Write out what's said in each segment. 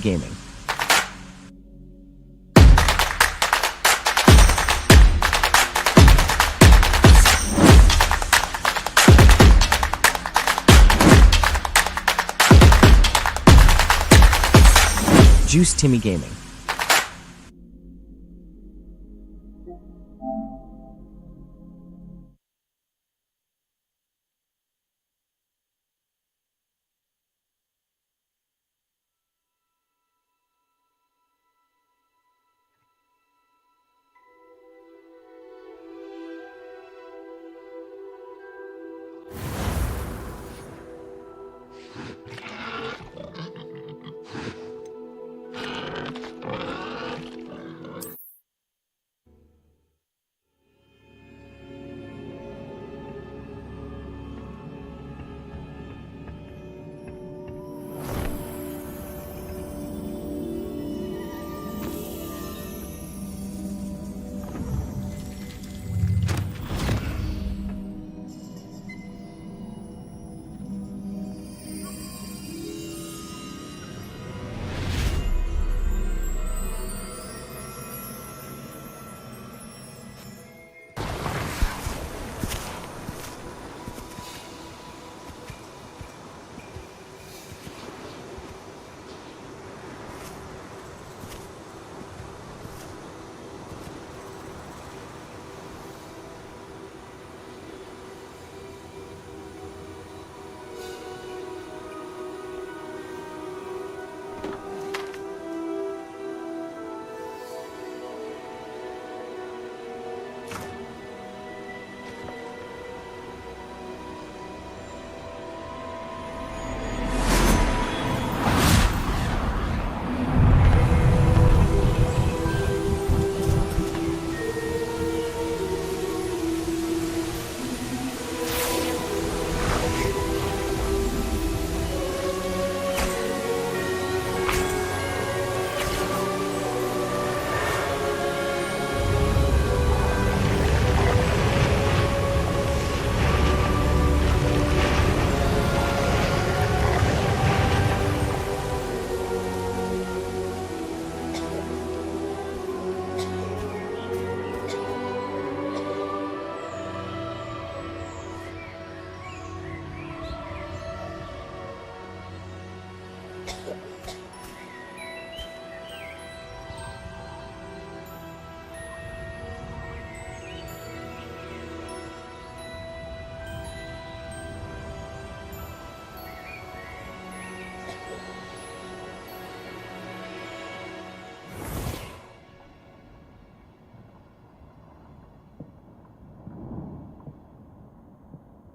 Gaming. Juice Timmy Gaming.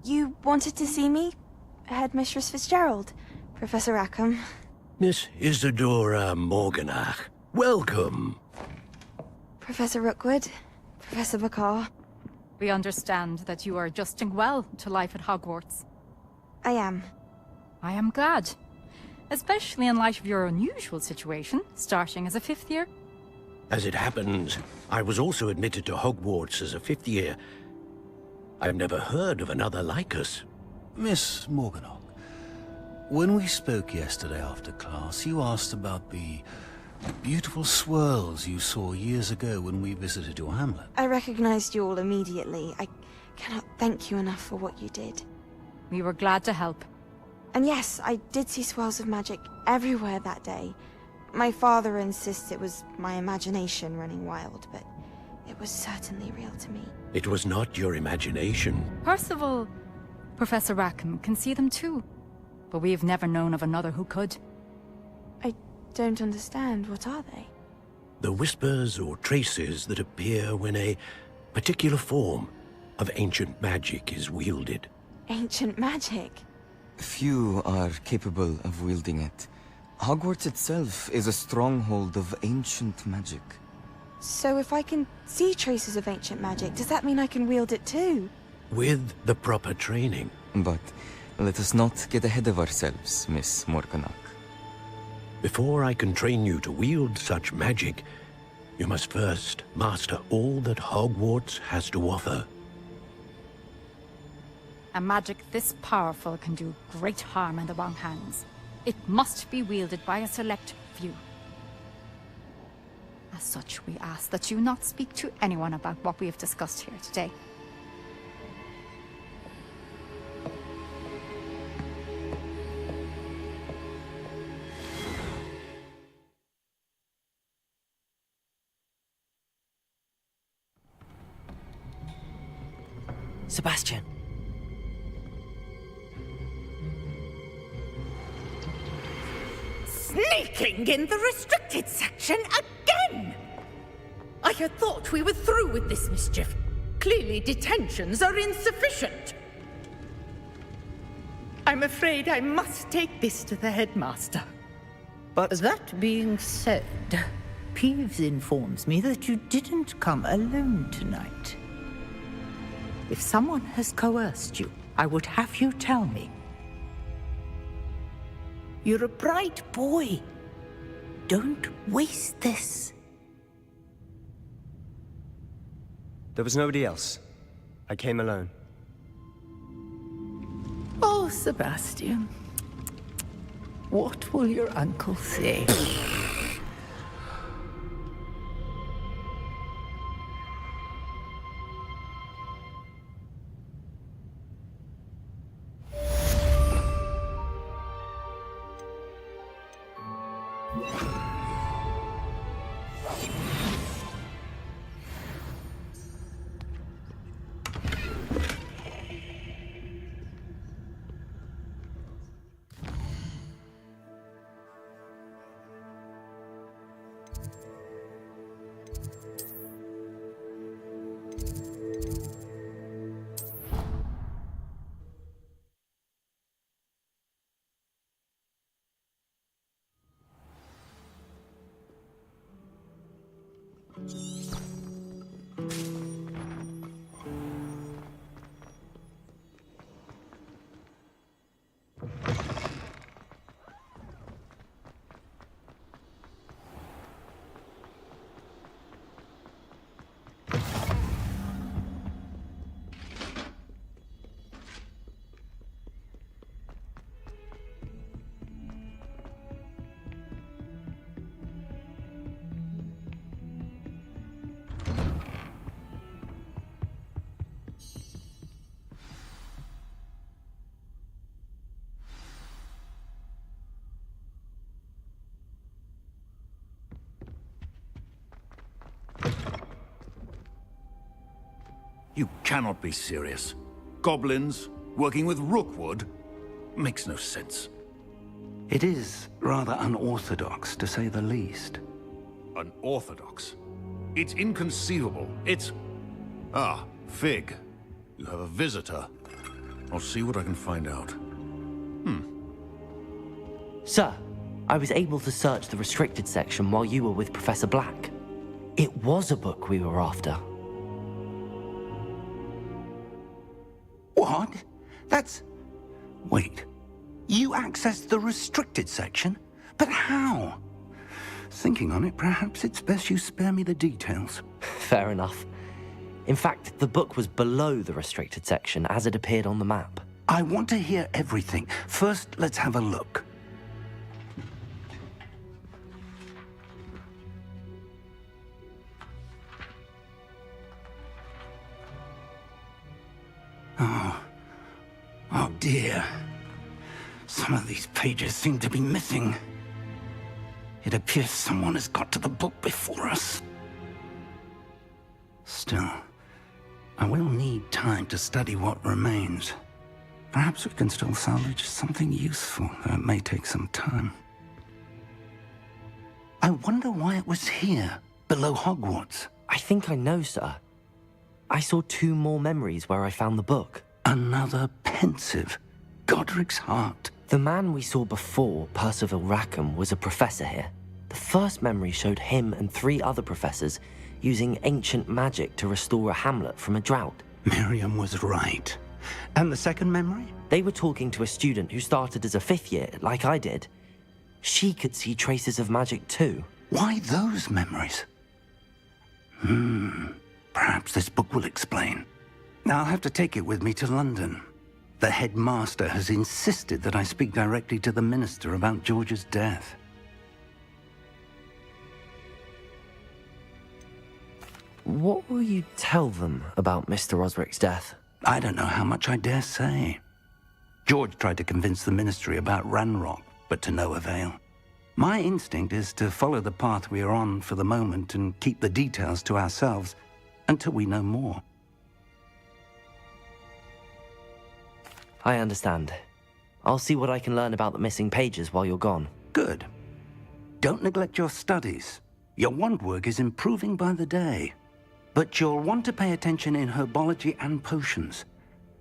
You wanted to see me? Headmistress Fitzgerald, Professor Rackham. Miss Isadora Morganach, welcome. Professor Rookwood, Professor Bakar. We understand that you are adjusting well to life at Hogwarts. I am. I am glad. Especially in light of your unusual situation, starting as a fifth year. As it happens, I was also admitted to Hogwarts as a fifth year. I've never heard of another like us. Miss Morganach, when we spoke yesterday after class, you asked about the beautiful swirls you saw years ago when we visited your hamlet. I recognized you all immediately. I cannot thank you enough for what you did. We were glad to help. And yes, I did see swirls of magic everywhere that day. My father insists it was my imagination running wild, but it was certainly real to me. It was not your imagination. Percival, Professor Rackham can see them too. But we have never known of another who could. I don't understand. What are they? The whispers or traces that appear when a particular form of ancient magic is wielded. Ancient magic? Few are capable of wielding it. Hogwarts itself is a stronghold of ancient magic. So if I can see traces of ancient magic, does that mean I can wield it too? With the proper training. But let us not get ahead of ourselves, Miss Morganach. Before I can train you to wield such magic, you must first master all that Hogwarts has to offer. A magic this powerful can do great harm in the wrong hands. It must be wielded by a select of you. As such, we ask that you not speak to anyone about what we have discussed here today. Sebastian. Sneaking in the restricted section again! I had thought we were through with this mischief. Clearly detentions are insufficient. I'm afraid I must take this to the headmaster. But that being said, Peeves informs me that you didn't come alone tonight. If someone has coerced you, I would have you tell me. You're a bright boy. Don't waste this. There was nobody else. I came alone. Oh, Sebastian. What will your uncle say? You cannot be serious. Goblins, working with Rookwood? Makes no sense. It is rather unorthodox, to say the least. Unorthodox? It's inconceivable. It's... Ah, Fig. You have a visitor. I'll see what I can find out. Sir, I was able to search the restricted section while you were with Professor Black. It was a book we were after. What? That's... Wait. You accessed the restricted section? But how? Thinking on it, perhaps it's best you spare me the details. Fair enough. In fact, the book was below the restricted section as it appeared on the map. I want to hear everything. First, let's have a look. Oh dear. Some of these pages seem to be missing. It appears someone has got to the book before us. Still, I will need time to study what remains. Perhaps we can still salvage something useful, though it may take some time. I wonder why it was here, below Hogwarts. I think I know, sir. I saw 2 more memories where I found the book. Another pensive. Godric's heart. The man we saw before, Percival Rackham, was a professor here. The first memory showed him and 3 other professors using ancient magic to restore a hamlet from a drought. Miriam was right. And the second memory? They were talking to a student who started as a 5th year, like I did. She could see traces of magic too. Why those memories? Perhaps this book will explain. I'll have to take it with me to London. The headmaster has insisted that I speak directly to the minister about George's death. What will you tell them about Mr. Osric's death? I don't know how much I dare say. George tried to convince the Ministry about Ranrock, but to no avail. My instinct is to follow the path we are on for the moment and keep the details to ourselves until we know more. I understand. I'll see what I can learn about the missing pages while you're gone. Good. Don't neglect your studies. Your wand work is improving by the day. But you'll want to pay attention in herbology and potions.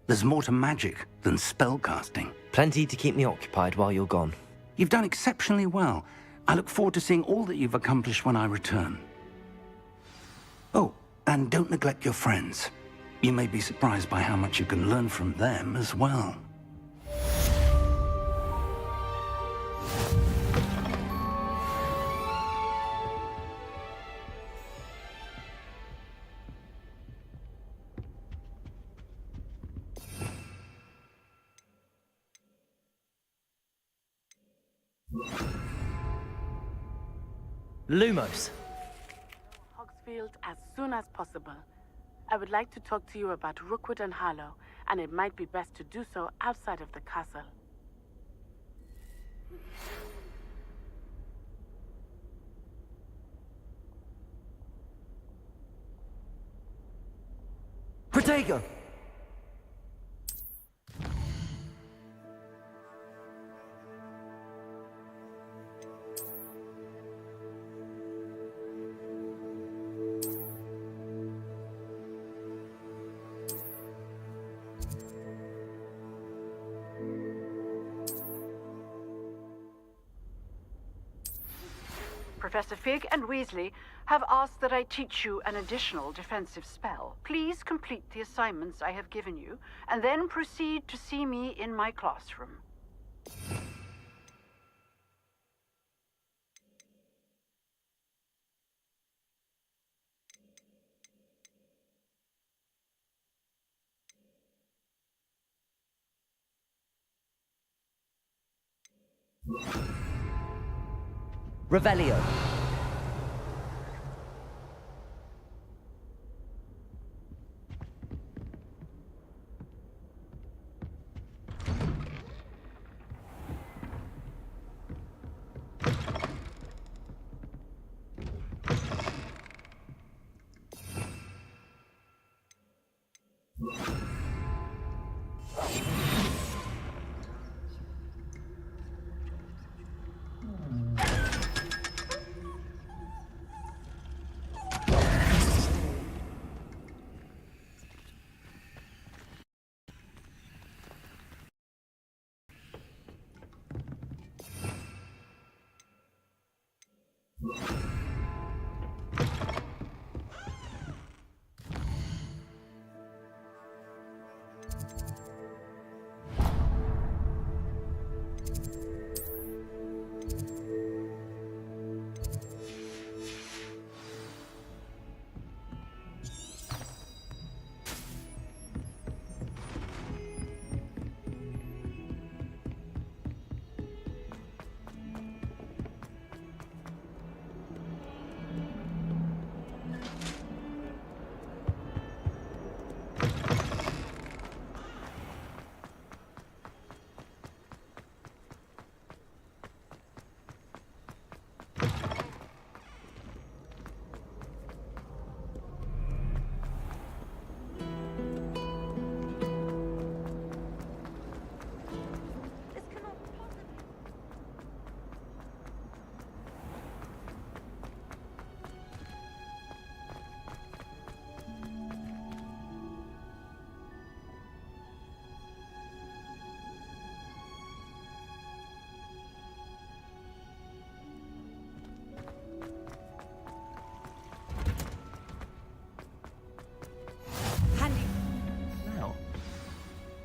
There's more to magic than spellcasting. Plenty to keep me occupied while you're gone. You've done exceptionally well. I look forward to seeing all that you've accomplished when I return. Oh, and don't neglect your friends. You may be surprised by how much you can learn from them as well. Lumos. Hogsfield as soon as possible. I would like to talk to you about Rookwood and Harlow, and it might be best to do so outside of the castle. Protego! Professor Fig and Weasley have asked that I teach you an additional defensive spell. Please complete the assignments I have given you, and then proceed to see me in my classroom. Revelio.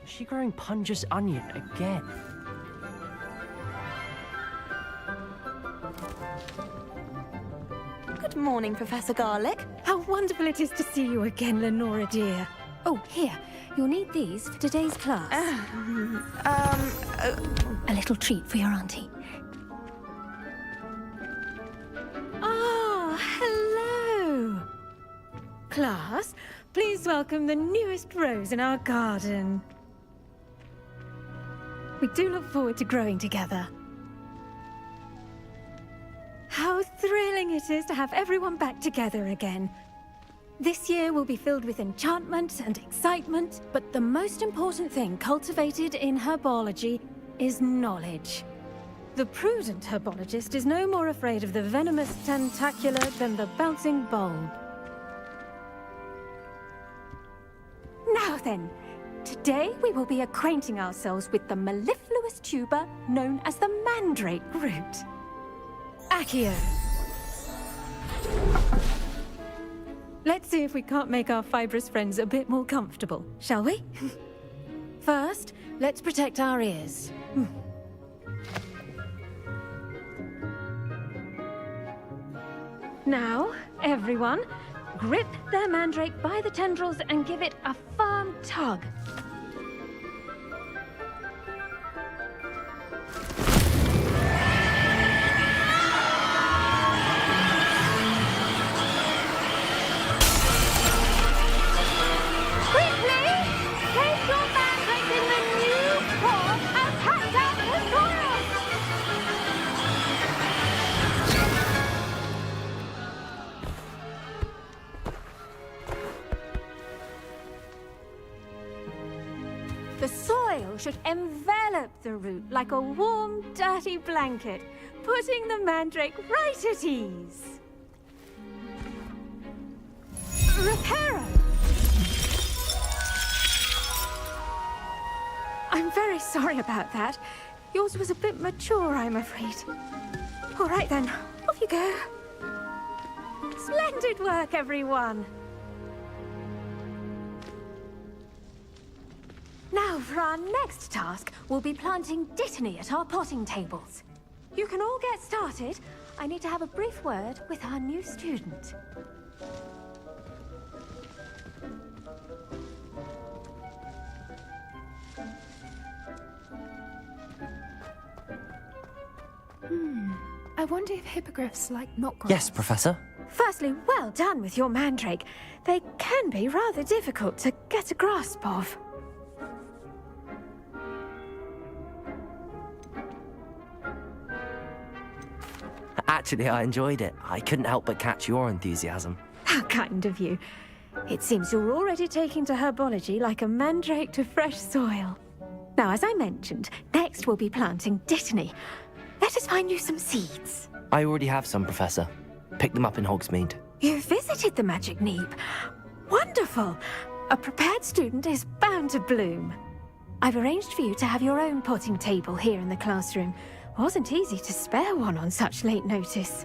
Is she growing Punja's onion again? Good morning, Professor Garlick. How wonderful it is to see you again, Lenora dear. Oh, here. You'll need these for today's class. A little treat for your auntie. class, please welcome the newest rose in our garden. We do look forward to growing together. How thrilling it is to have everyone back together again. This year will be filled with enchantment and excitement, but the most important thing cultivated in herbology is knowledge. The prudent herbologist is no more afraid of the venomous tentacula than the bouncing bulb. Now then, today we will be acquainting ourselves with the mellifluous tuber known as the mandrake root. Accio. Let's see if we can't make our fibrous friends a bit more comfortable, shall we? First, let's protect our ears. Now, everyone, grip their mandrake by the tendrils and give it a firm tug. Should envelop the root like a warm, dirty blanket, putting the mandrake right at ease. Reparo! I'm very sorry about that. Yours was a bit mature, I'm afraid. All right then, off you go. Splendid work, everyone! Now, for our next task, we'll be planting Dittany at our potting tables. You can all get started. I need to have a brief word with our new student. I wonder if hippogriffs like knotgrass. Yes, Professor. Firstly, well done with your mandrake. They can be rather difficult to get a grasp of. Actually, I enjoyed it. I couldn't help but catch your enthusiasm. How kind of you. It seems you're already taking to herbology like a mandrake to fresh soil. Now, as I mentioned, next we'll be planting Dittany. Let us find you some seeds. I already have some, Professor. Picked them up in Hogsmeade. You visited the Magic Neep. Wonderful. A prepared student is bound to bloom. I've arranged for you to have your own potting table here in the classroom. Wasn't easy to spare one on such late notice.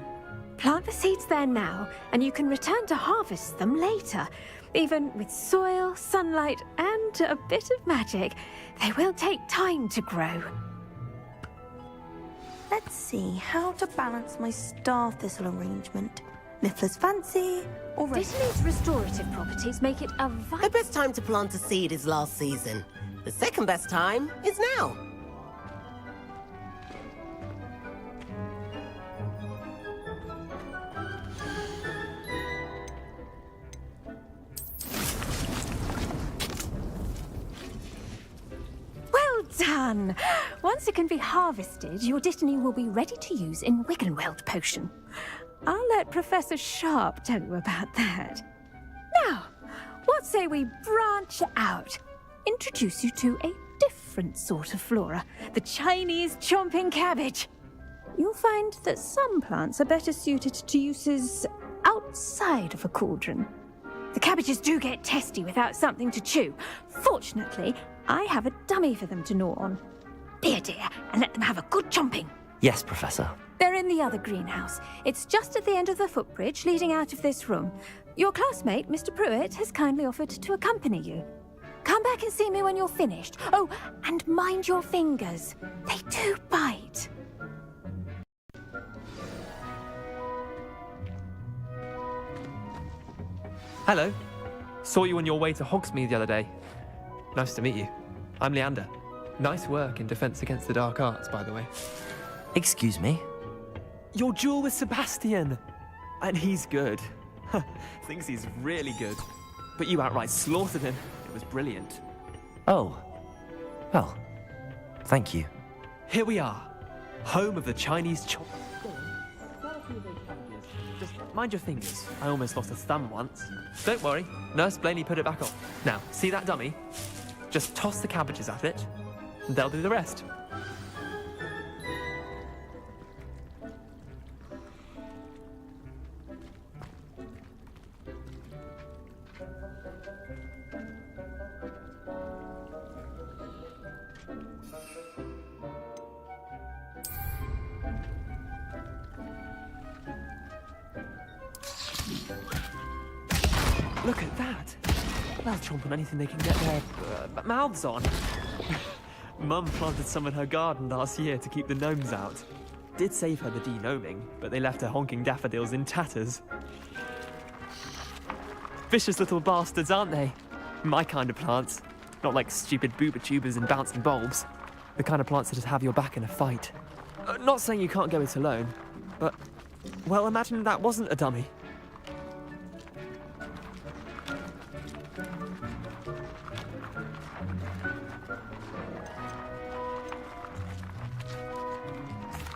Plant the seeds there now, and you can return to harvest them later. Even with soil, sunlight, and a bit of magic, they will take time to grow. Let's see how to balance my star thistle arrangement. Mifflin's fancy, or Dittany's restorative properties make it a The best time to plant a seed is last season. The second best time is now. Well done! Once it can be harvested, your Dittany will be ready to use in Wiggenweld potion. I'll let Professor Sharp tell you about that. Now, what say we branch out? Introduce you to a different sort of flora, the Chinese chomping cabbage. You'll find that some plants are better suited to uses outside of a cauldron. The cabbages do get testy without something to chew. Fortunately, I have a dummy for them to gnaw on. Be a dear and let them have a good chomping. Yes, Professor. They're in the other greenhouse. It's just at the end of the footbridge leading out of this room. Your classmate, Mr. Pruitt, has kindly offered to accompany you. Come back and see me when you're finished. Oh, and mind your fingers. They do bite. Hello. Saw you on your way to Hogsmeade the other day. Nice to meet you. I'm Leander. Nice work in Defense Against the Dark Arts, by the way. Excuse me? Your duel with Sebastian! And he's good. Thinks he's really good. But you outright slaughtered him. It was brilliant. Oh. Well, thank you. Here we are. Home of the Chinese chop. Just mind your fingers. I almost lost a thumb once. Don't worry. Nurse Blaney put it back on. Now, see that dummy? Just toss the cabbages at it, and they'll do the rest. Look at that! They'll chomp on anything they can get their mouths on. Mum planted some in her garden last year to keep the gnomes out. Did save her the de-gnoming, but they left her honking daffodils in tatters. Vicious little bastards, aren't they? My kind of plants. Not like stupid booba tubers and bouncing bulbs. The kind of plants that just have your back in a fight. Not saying you can't go it alone, but... well, imagine that wasn't a dummy.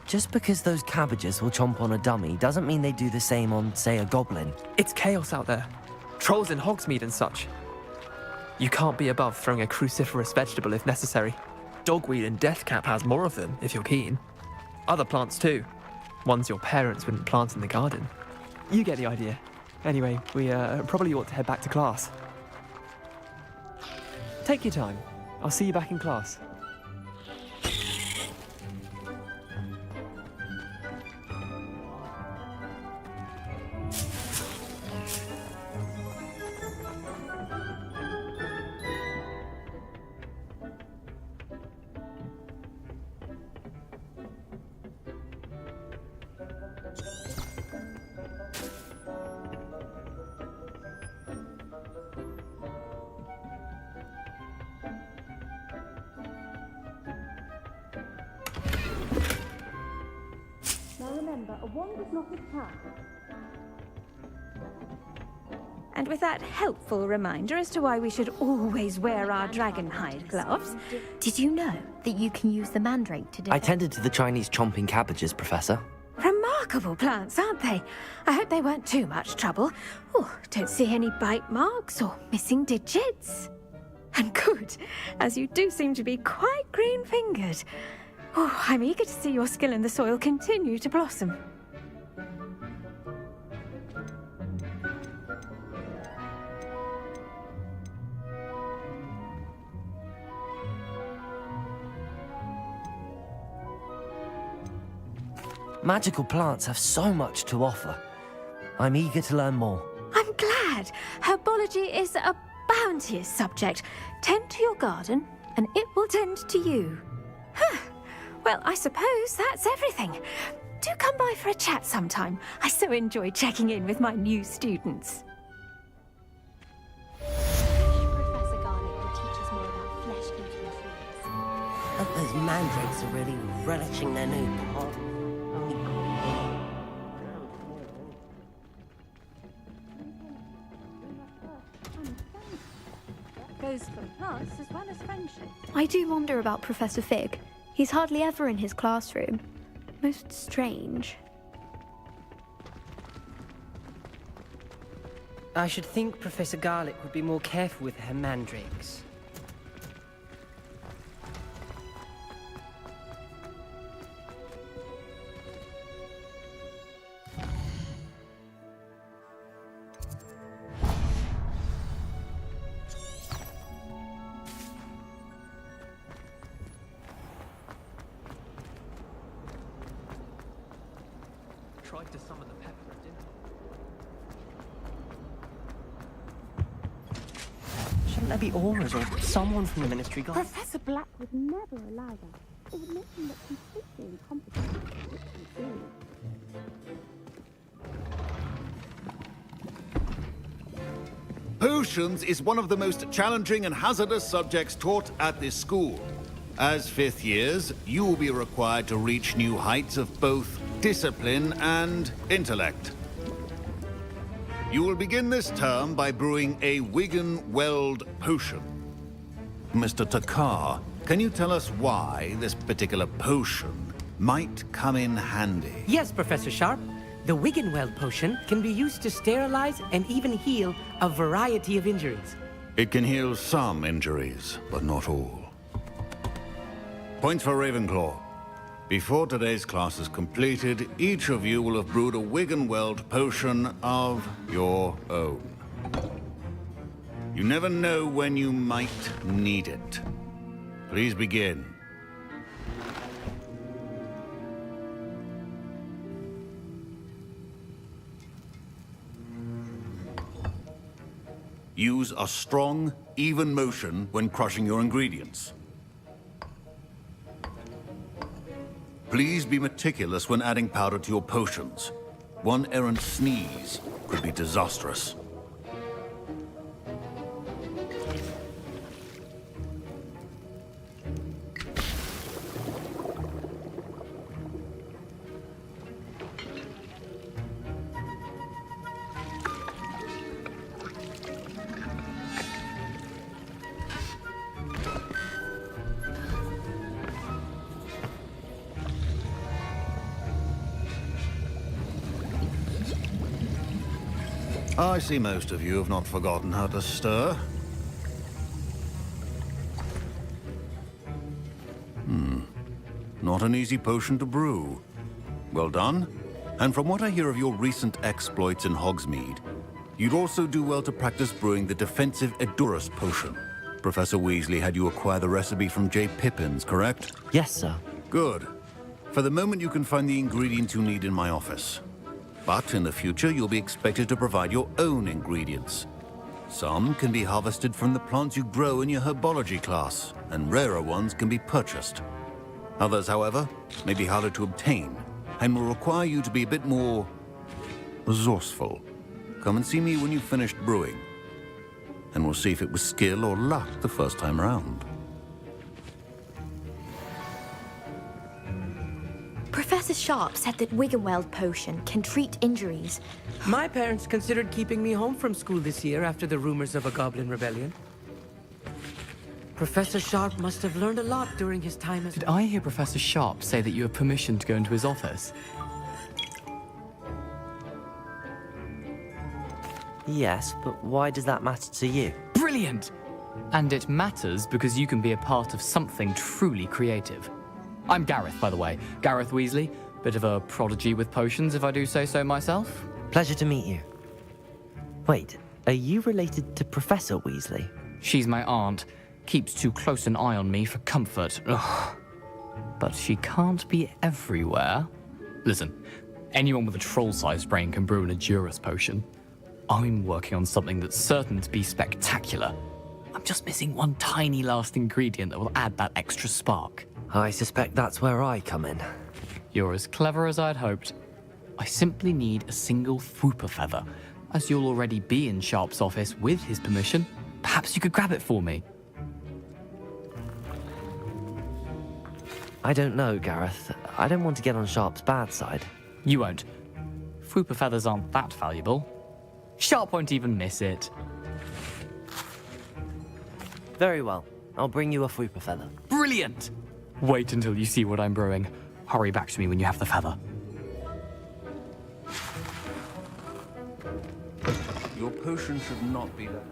Just because those cabbages will chomp on a dummy doesn't mean they do the same on, say, a goblin. It's chaos out there. Trolls in Hogsmeade and such. You can't be above throwing a cruciferous vegetable if necessary. Dogweed and deathcap has more of them, if you're keen. Other plants too. Ones your parents wouldn't plant in the garden. You get the idea. Anyway, we probably ought to head back to class. Take your time. I'll see you back in class. Remember, a wand is not a trap. And with that helpful reminder as to why we should always wear our dragonhide gloves, Did you know that you can use the mandrake to I tended to the Chinese chomping cabbages, Professor. remarkable plants, aren't they? I hope they weren't too much trouble. Oh, don't see any bite marks or missing digits. And good, as you do seem to be quite green-fingered. Oh, I'm eager to see your skill in the soil continue to blossom. Magical plants have so much to offer. I'm eager to learn more. I'm glad. Herbology is a bounteous subject. Tend to your garden, and it will tend to you. Huh. Well, I suppose that's everything. Do come by for a chat sometime. I so enjoy checking in with my new students. Professor Garlic will teach us more about flesh-eating trees. Oh, those mandrakes are really relishing their new pot. Goes for plants as well as friendship. I do wonder about Professor Fig. He's hardly ever in his classroom. Most strange. I should think Professor Garlic would be more careful with her mandrakes. Tried to summon the pepper, didn't Shouldn't there be auras or someone from the Ministry Guard? Professor Black would never allow that. It would make him look completely incompetent. Potions is one of the most challenging and hazardous subjects taught at this school. As fifth years, you will be required to reach new heights of both discipline and intellect. You will begin this term by brewing a Wigan Weld potion. Mr. Takar, can you tell us why this particular potion might come in handy? Yes, Professor Sharp. The Wiggenweld potion can be used to sterilize and even heal a variety of injuries. It can heal some injuries, but not all. Points for Ravenclaw. Before today's class is completed, each of you will have brewed a Wiggenweld potion of your own. You never know when you might need it. Please begin. Use a strong, even motion when crushing your ingredients. Please be meticulous when adding powder to your potions. One errant sneeze could be disastrous. I see most of you have not forgotten how to stir. Not an easy potion to brew. Well done. And from what I hear of your recent exploits in Hogsmeade, you'd also do well to practice brewing the defensive Edurus potion. Professor Weasley had you acquire the recipe from J. Pippins, correct? Yes, sir. Good. For the moment, you can find the ingredients you need in my office. But in the future, you'll be expected to provide your own ingredients. Some can be harvested from the plants you grow in your herbology class, and rarer ones can be purchased. Others, however, may be harder to obtain, and will require you to be a bit more resourceful. Come and see me when you've finished brewing, and we'll see if it was skill or luck the first time around. Professor Sharp said that Wiggenweld potion can treat injuries. My parents considered keeping me home from school this year after the rumors of a goblin rebellion. Professor Sharp must have learned a lot during his time as... Did I hear Professor Sharp say that you have permission to go into his office? Yes, but why does that matter to you? Brilliant! And it matters because you can be a part of something truly creative. I'm Gareth, by the way. Gareth Weasley. Bit of a prodigy with potions, if I do say so myself. Pleasure to meet you. Wait, are you related to Professor Weasley? She's my aunt. Keeps too close an eye on me for comfort. Ugh. But she can't be everywhere. Listen, anyone with a troll-sized brain can brew an Edurus potion. I'm working on something that's certain to be spectacular. I'm just missing one tiny last ingredient that will add that extra spark. I suspect that's where I come in. You're as clever as I'd hoped. I simply need a single Fwooper feather. As you'll already be in Sharp's office with his permission, perhaps you could grab it for me. I don't know, Gareth. I don't want to get on Sharp's bad side. You won't. Fwooper feathers aren't that valuable. Sharp won't even miss it. Very well. I'll bring you a Fwooper feather. Brilliant! Wait until you see what I'm brewing. Hurry back to me when you have the feather. Your potion should not be that.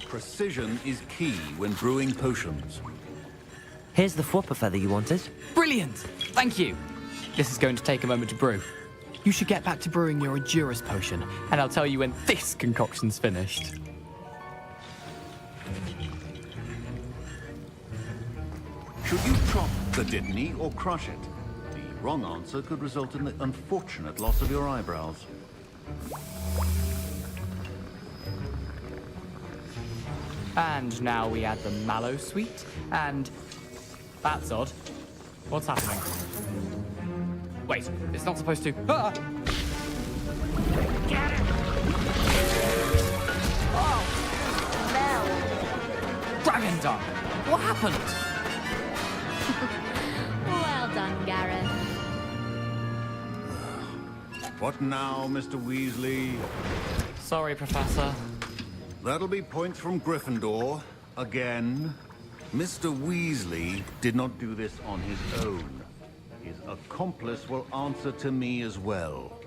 Precision is key when brewing potions. Here's the Fwooper feather you wanted. Brilliant! Thank you. This is going to take a moment to brew. You should get back to brewing your Edurus potion, and I'll tell you when this concoction's finished. Should you chop the Dittany or crush it? The wrong answer could result in the unfortunate loss of your eyebrows. And now we add the mallow sweet, and... That's odd. What's happening? Wait, it's not supposed to. Ah! Get him! Oh! Dragon Dog! What happened? Well done, Gareth. What now, Mr. Weasley? Sorry, Professor. That'll be points from Gryffindor. Again. Mr. Weasley did not do this on his own. His accomplice will answer to me as well.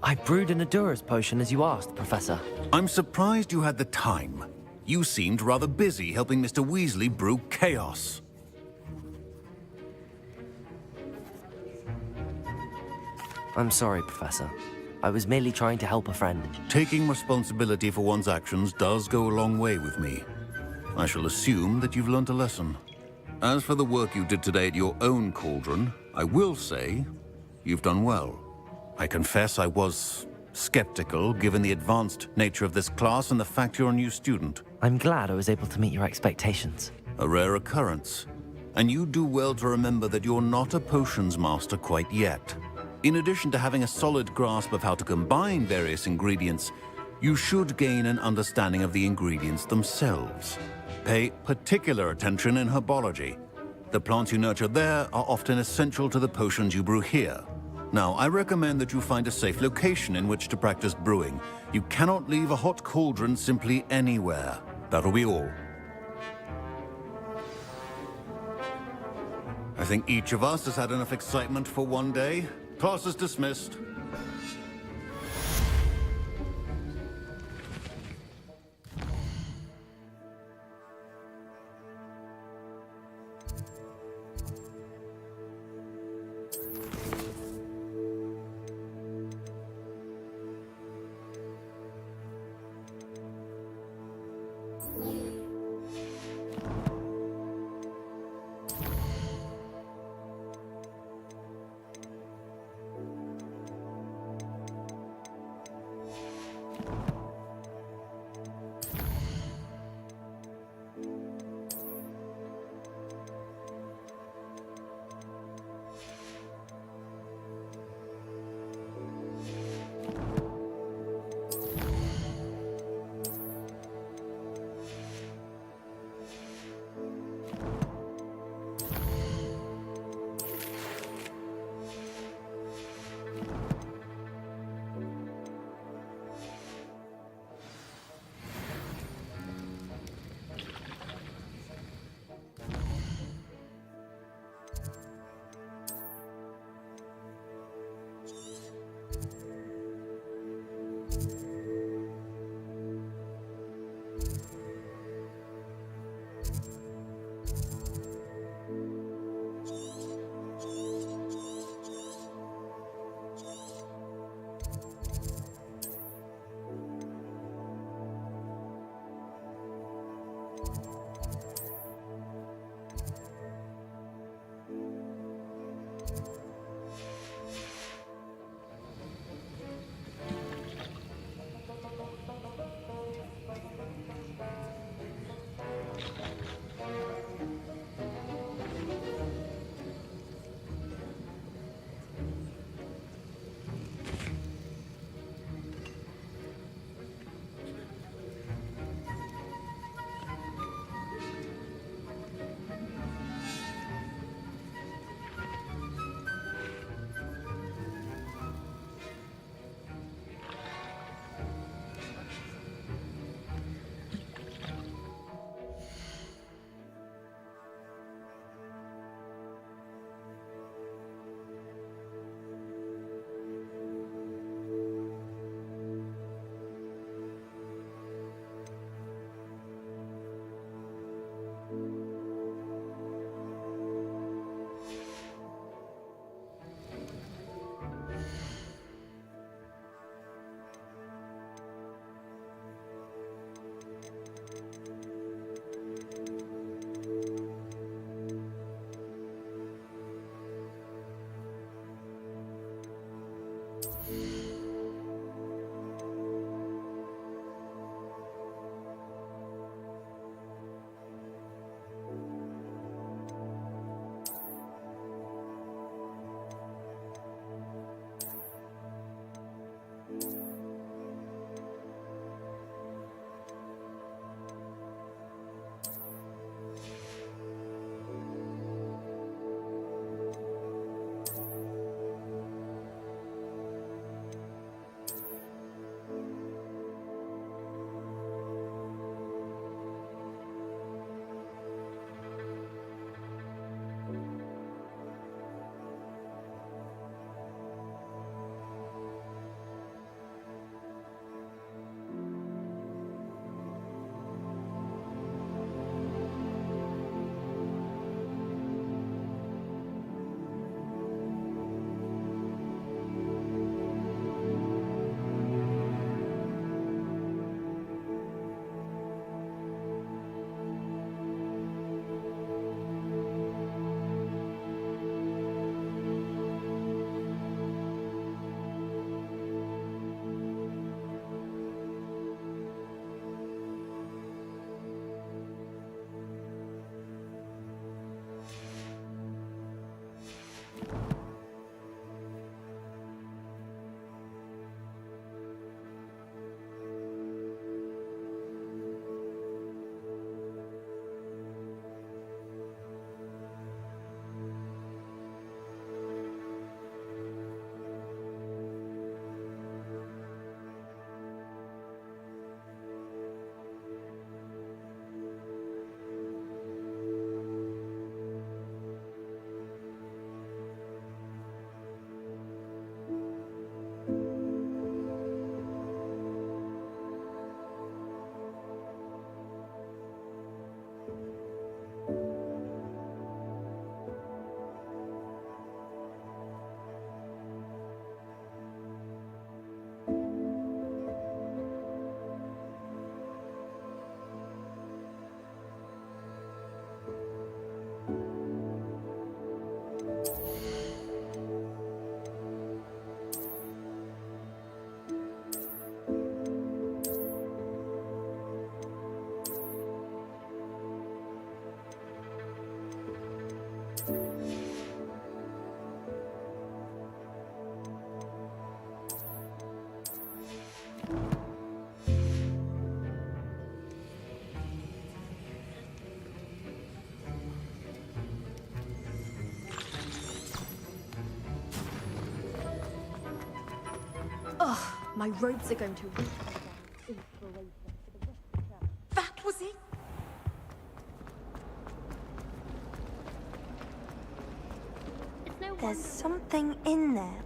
I brewed an Adura's potion as you asked, Professor. I'm surprised you had the time. You seemed rather busy helping Mr. Weasley brew chaos. I'm sorry, Professor. I was merely trying to help a friend. Taking responsibility for one's actions does go a long way with me. I shall assume that you've learnt a lesson. As for the work you did today at your own cauldron, I will say you've done well. I confess I was skeptical, given the advanced nature of this class and the fact you're a new student. I'm glad I was able to meet your expectations. A rare occurrence. And you do well to remember that you're not a potions master quite yet. In addition to having a solid grasp of how to combine various ingredients, you should gain an understanding of the ingredients themselves. Pay particular attention in herbology. The plants you nurture there are often essential to the potions you brew here. Now, I recommend that you find a safe location in which to practice brewing. You cannot leave a hot cauldron simply anywhere. That'll be all. I think each of us has had enough excitement for one day. Class is dismissed. My robes are going to... That was it? There's something in there.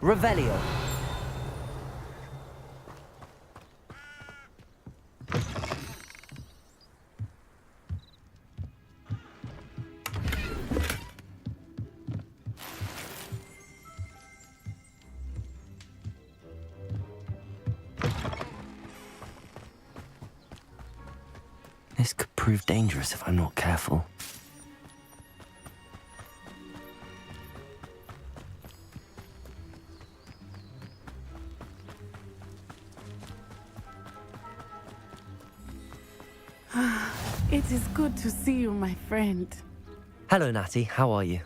Revelio. This could prove dangerous if I'm not careful. It is good to see you, my friend. Hello, Natty. How are you?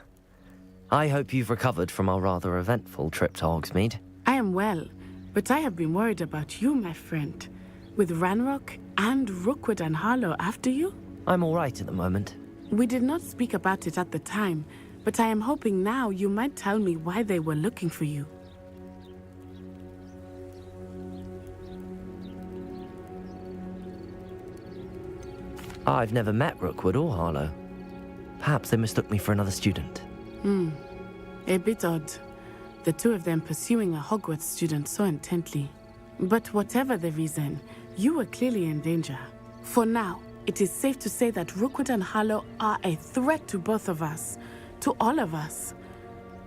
I hope you've recovered from our rather eventful trip to Hogsmeade. I am well, but I have been worried about you, my friend. With Ranrock and Rookwood and Harlow after you? I'm all right at the moment. We did not speak about it at the time, but I am hoping now you might tell me why they were looking for you. I've never met Rookwood or Harlow. Perhaps they mistook me for another student. A bit odd. The two of them pursuing a Hogwarts student so intently. But whatever the reason, you were clearly in danger. For now, it is safe to say that Rookwood and Harlow are a threat to both of us. To all of us.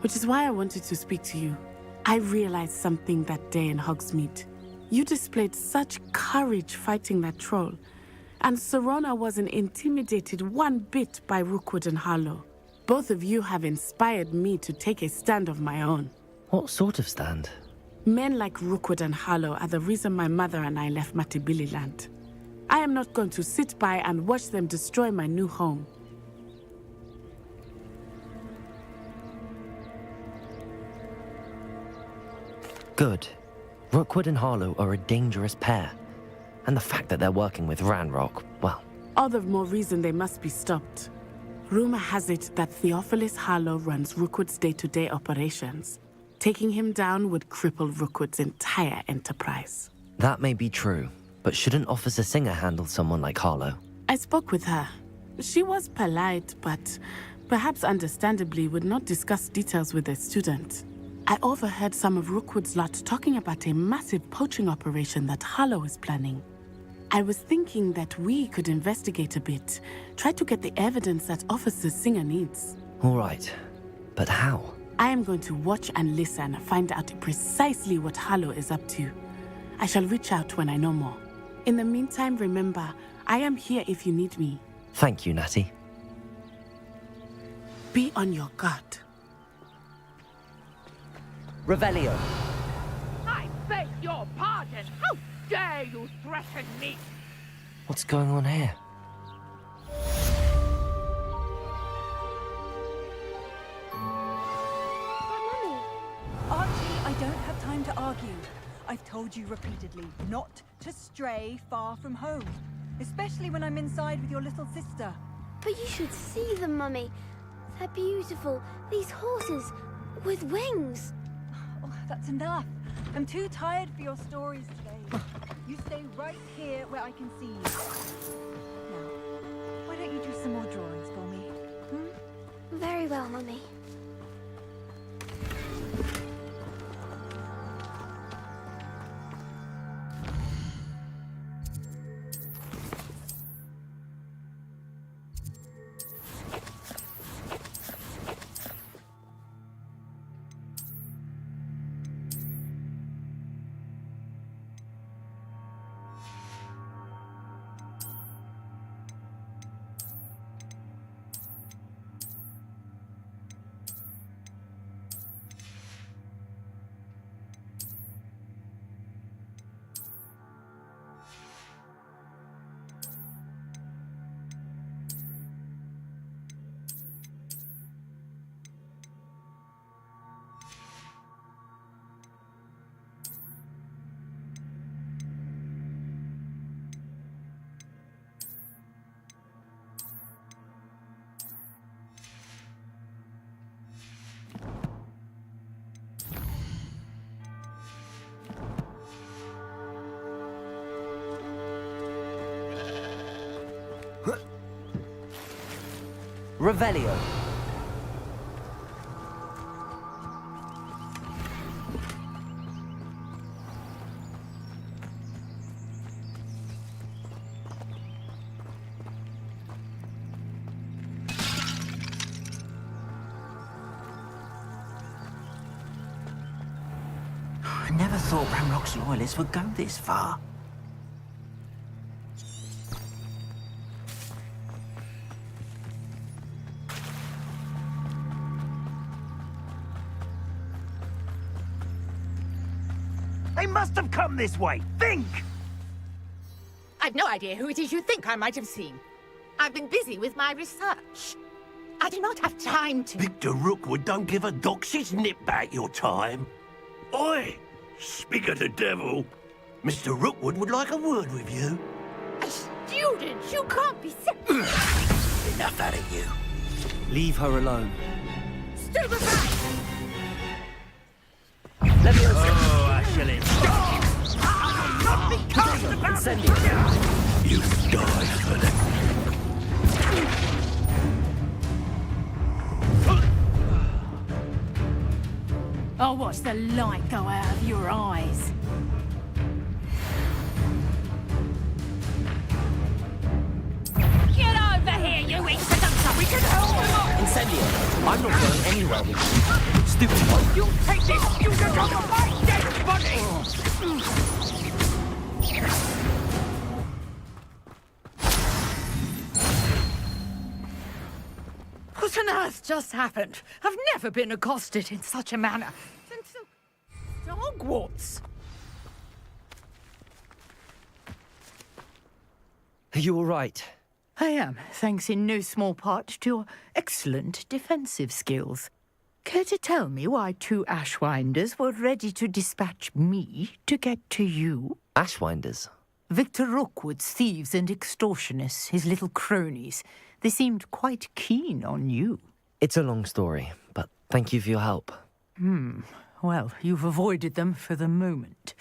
Which is why I wanted to speak to you. I realized something that day in Hogsmeade. You displayed such courage fighting that troll. And Serona wasn't intimidated one bit by Rookwood and Harlow. Both of you have inspired me to take a stand of my own. What sort of stand? Men like Rookwood and Harlow are the reason my mother and I left Matibili land. I am not going to sit by and watch them destroy my new home. Good. Rookwood and Harlow are a dangerous pair. And the fact that they're working with Ranrock, well... All the more reason they must be stopped. Rumor has it that Theophilus Harlow runs Rookwood's day-to-day operations. Taking him down would cripple Rookwood's entire enterprise. That may be true, but shouldn't Officer Singer handle someone like Harlow? I spoke with her. She was polite, but perhaps understandably would not discuss details with a student. I overheard some of Rookwood's lot talking about a massive poaching operation that Harlow is planning. I was thinking that we could investigate a bit, try to get the evidence that Officer Singer needs. All right, but how? I am going to watch and listen, find out precisely what Harlow is up to. I shall reach out when I know more. In the meantime, remember, I am here if you need me. Thank you, Natty. Be on your guard. Revelio. I beg your pardon. How dare you threaten me? What's going on here? Archie, I don't have time to argue. I've told you repeatedly not to stray far from home, especially when I'm inside with your little sister. But you should see them, Mummy. They're beautiful. These horses with wings. Oh, that's enough. I'm too tired for your stories today. You stay right here where I can see you. Now, why don't you do some more drawings for me? Very well, Mummy. Revelio. I never thought Ranrock's loyalists would go this far. They must have come this way. Think! I've no idea who it is you think I might have seen. I've been busy with my research. I do not have time to... Victor Rookwood don't give a doxy's nip back your time. Oi! Speak of the devil. Mr. Rookwood would like a word with you. A student? You can't be... Enough out of you. Leave her alone. Stay back! Oh, I shall not be cast about Incendio. You die for that. I'll watch the light go out of your eyes. Get over here, you incident! We can help them all! Incendio. I'm not going anywhere with you. Stupid one. You take this student over my dead body! What on earth just happened? I've never been accosted in such a manner since Hogwarts. Are you all right? I am, thanks in no small part to your excellent defensive skills. Care to tell me why two Ashwinders were ready to dispatch me to get to you? Ashwinders? Victor Rookwood's thieves and extortionists, his little cronies. They seemed quite keen on you. It's a long story, but thank you for your help. Well, you've avoided them for the moment.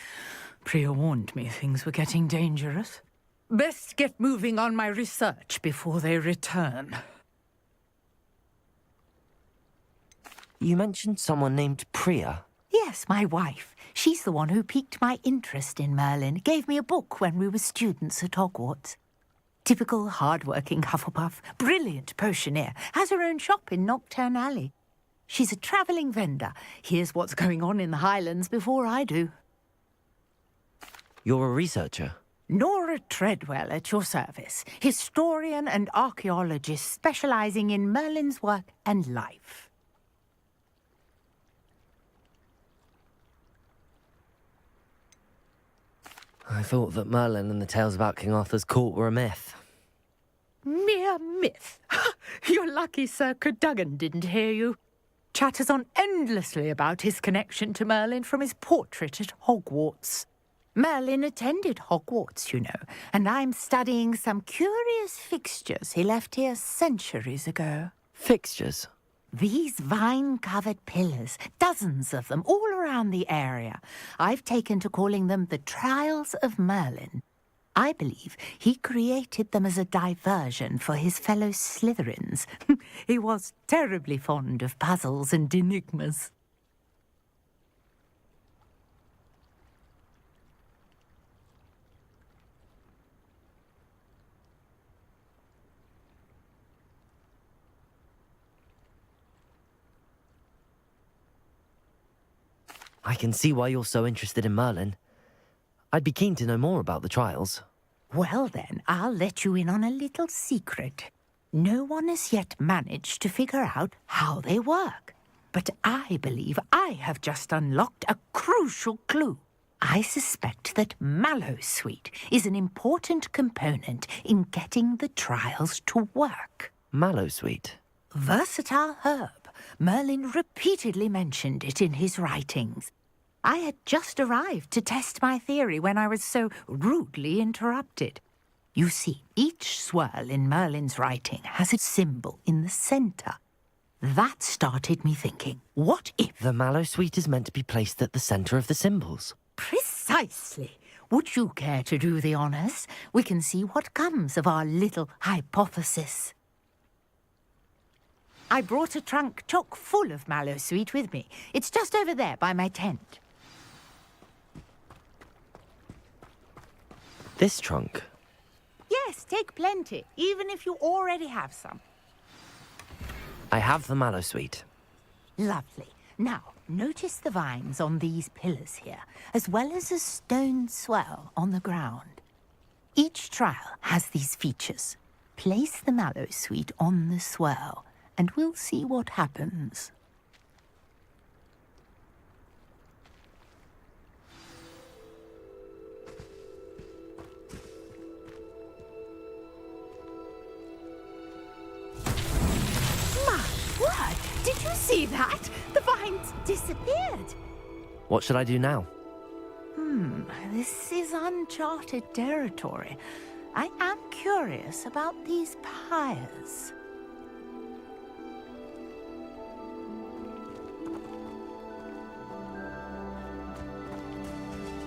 Priya warned me things were getting dangerous. Best get moving on my research before they return. You mentioned someone named Priya. Yes, my wife. She's the one who piqued my interest in Merlin. Gave me a book when we were students at Hogwarts. Typical hard-working Hufflepuff, brilliant potioneer, has her own shop in Nocturne Alley. She's a travelling vendor. Hears what's going on in the Highlands before I do. You're a researcher? Nora Treadwell at your service, historian and archaeologist specialising in Merlin's work and life. I thought that Merlin and the tales about King Arthur's court were a myth. Mere myth. You're lucky Sir Cadogan didn't hear you. Chatters on endlessly about his connection to Merlin from his portrait at Hogwarts. Merlin attended Hogwarts, you know, and I'm studying some curious fixtures he left here centuries ago. Fixtures? These vine-covered pillars, dozens of them, all around the area. I've taken to calling them the Trials of Merlin. I believe he created them as a diversion for his fellow Slytherins. He was terribly fond of puzzles and enigmas. I can see why you're so interested in Merlin. I'd be keen to know more about the trials. Well then, I'll let you in on a little secret. No one has yet managed to figure out how they work. But I believe I have just unlocked a crucial clue. I suspect that Mallowsweet is an important component in getting the trials to work. Mallowsweet? Versatile herb. Merlin repeatedly mentioned it in his writings. I had just arrived to test my theory when I was so rudely interrupted. You see, each swirl in Merlin's writing has a symbol in the centre. That started me thinking, what if... The Mallowsweet is meant to be placed at the centre of the symbols. Precisely. Would you care to do the honours? We can see what comes of our little hypothesis. I brought a trunk chock full of Mallowsweet with me. It's just over there by my tent. This trunk? Yes, take plenty, even if you already have some. I have the Mallowsweet. Lovely. Now, notice the vines on these pillars here, as well as a stone swell on the ground. Each trial has these features. Place the Mallowsweet on the swell, and we'll see what happens. My word! Did you see that? The vines disappeared. What should I do now? This is uncharted territory. I am curious about these pyres.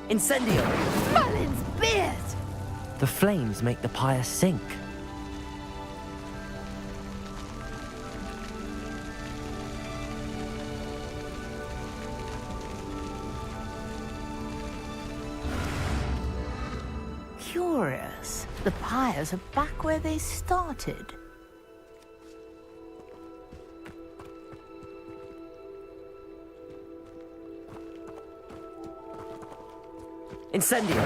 Incendio! Merlin's beard! The flames make the pyre sink. Curious. The pyres are back where they started. Incendio!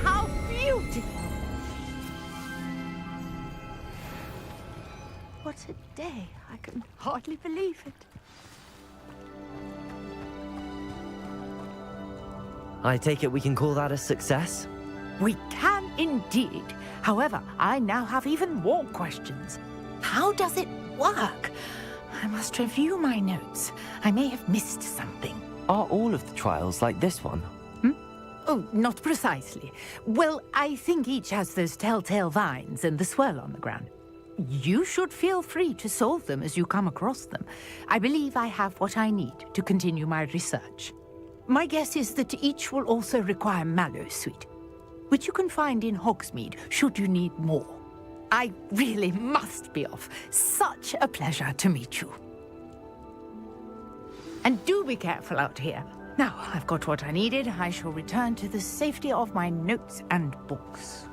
How beautiful! What a day. I can hardly believe it. I take it we can call that a success? We can indeed. However, I now have even more questions. How does it work? I must review my notes. I may have missed something. Are all of the trials like this one? Oh, not precisely. Well, I think each has those telltale vines and the swirl on the ground. you should feel free to solve them as you come across them. I believe I have what I need to continue my research. My guess is that each will also require Mallowsweet, which you can find in Hogsmeade should you need more. I really must be off. Such a pleasure to meet you. And do be careful out here. Now, I've got what I needed. I shall return to the safety of my notes and books.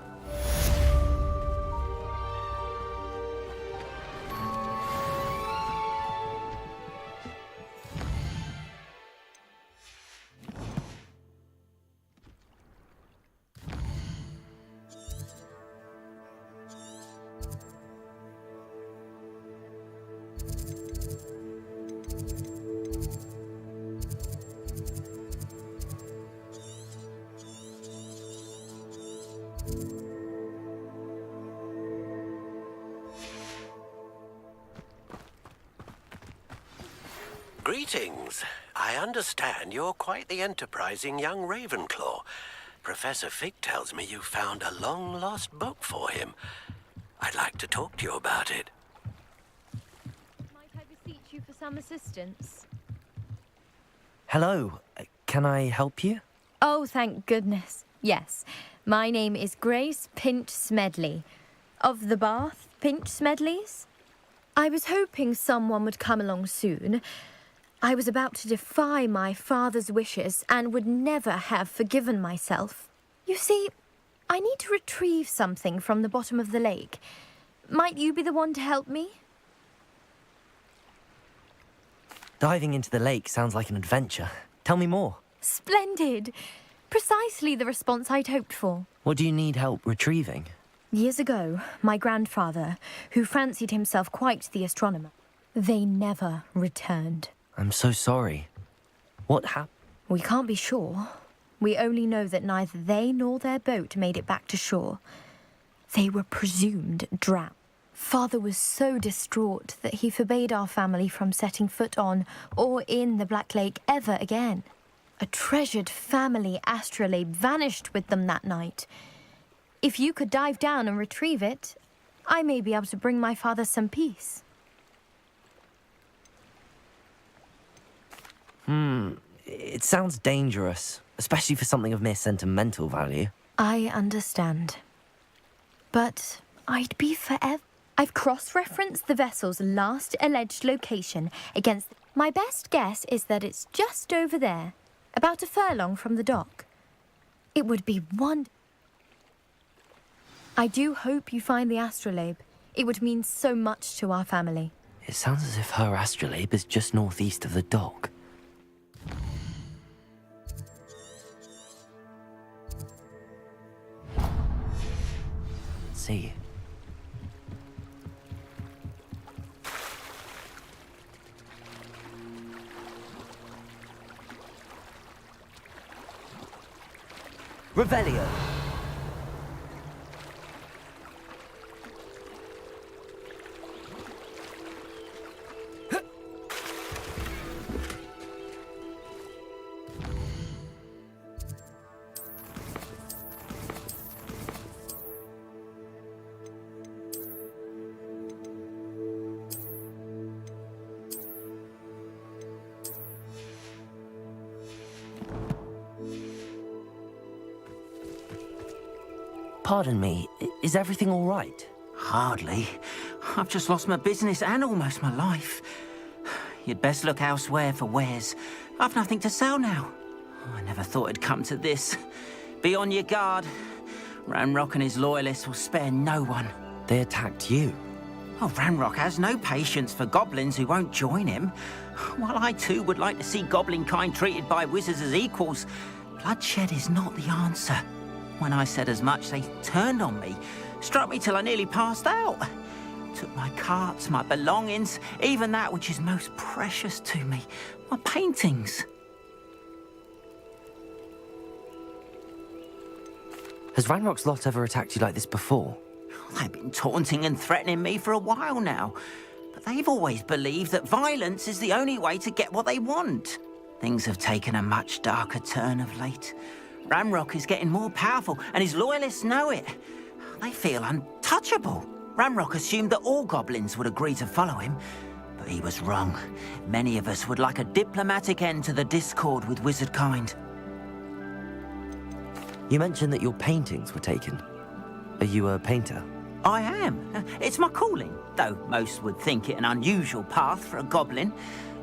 Greetings. I understand you're quite the enterprising young Ravenclaw. Professor Fig tells me you found a long-lost book for him. I'd like to talk to you about it. Might I beseech you for some assistance? Hello, can I help you? Oh, thank goodness. Yes. My name is Grace Pinch Smedley. Of the Bath Pinch Smedleys? I was hoping someone would come along soon. I was about to defy my father's wishes and would never have forgiven myself. You see, I need to retrieve something from the bottom of the lake. Might you be the one to help me? Diving into the lake sounds like an adventure. Tell me more. Splendid! Precisely the response I'd hoped for. What do you need help retrieving? Years ago, my grandfather, who fancied himself quite the astronomer, they never returned. I'm so sorry. What happened? We can't be sure. We only know that neither they nor their boat made it back to shore. They were presumed drowned. Father was so distraught that he forbade our family from setting foot on or in the Black Lake ever again. A treasured family astrolabe vanished with them that night. If you could dive down and retrieve it, I may be able to bring my father some peace. It sounds dangerous, especially for something of mere sentimental value. I understand. But I'd be forever. I've cross-referenced the vessel's last alleged location against... My best guess is that it's just over there, about a furlong from the dock. It would be I do hope you find the astrolabe. It would mean so much to our family. It sounds as if her astrolabe is just northeast of the dock. Let's see. Revelio. Pardon me, is everything all right? Hardly. I've just lost my business and almost my life. You'd best look elsewhere for wares. I've nothing to sell now. I never thought it'd come to this. Be on your guard. Ranrock and his loyalists will spare no one. They attacked you? Oh, Ranrock has no patience for goblins who won't join him. While I too would like to see goblin kind treated by wizards as equals, bloodshed is not the answer. When I said as much, they turned on me, struck me till I nearly passed out. Took my carts, my belongings, even that which is most precious to me, my paintings. Has Ranrock's lot ever attacked you like this before? They've been taunting and threatening me for a while now, but they've always believed that violence is the only way to get what they want. Things have taken a much darker turn of late. Ranrock is getting more powerful, and his loyalists know it. They feel untouchable. Ranrock assumed that all goblins would agree to follow him, but he was wrong. Many of us would like a diplomatic end to the discord with wizard kind. You mentioned that your paintings were taken. Are you a painter? I am. It's my calling, though most would think it an unusual path for a goblin.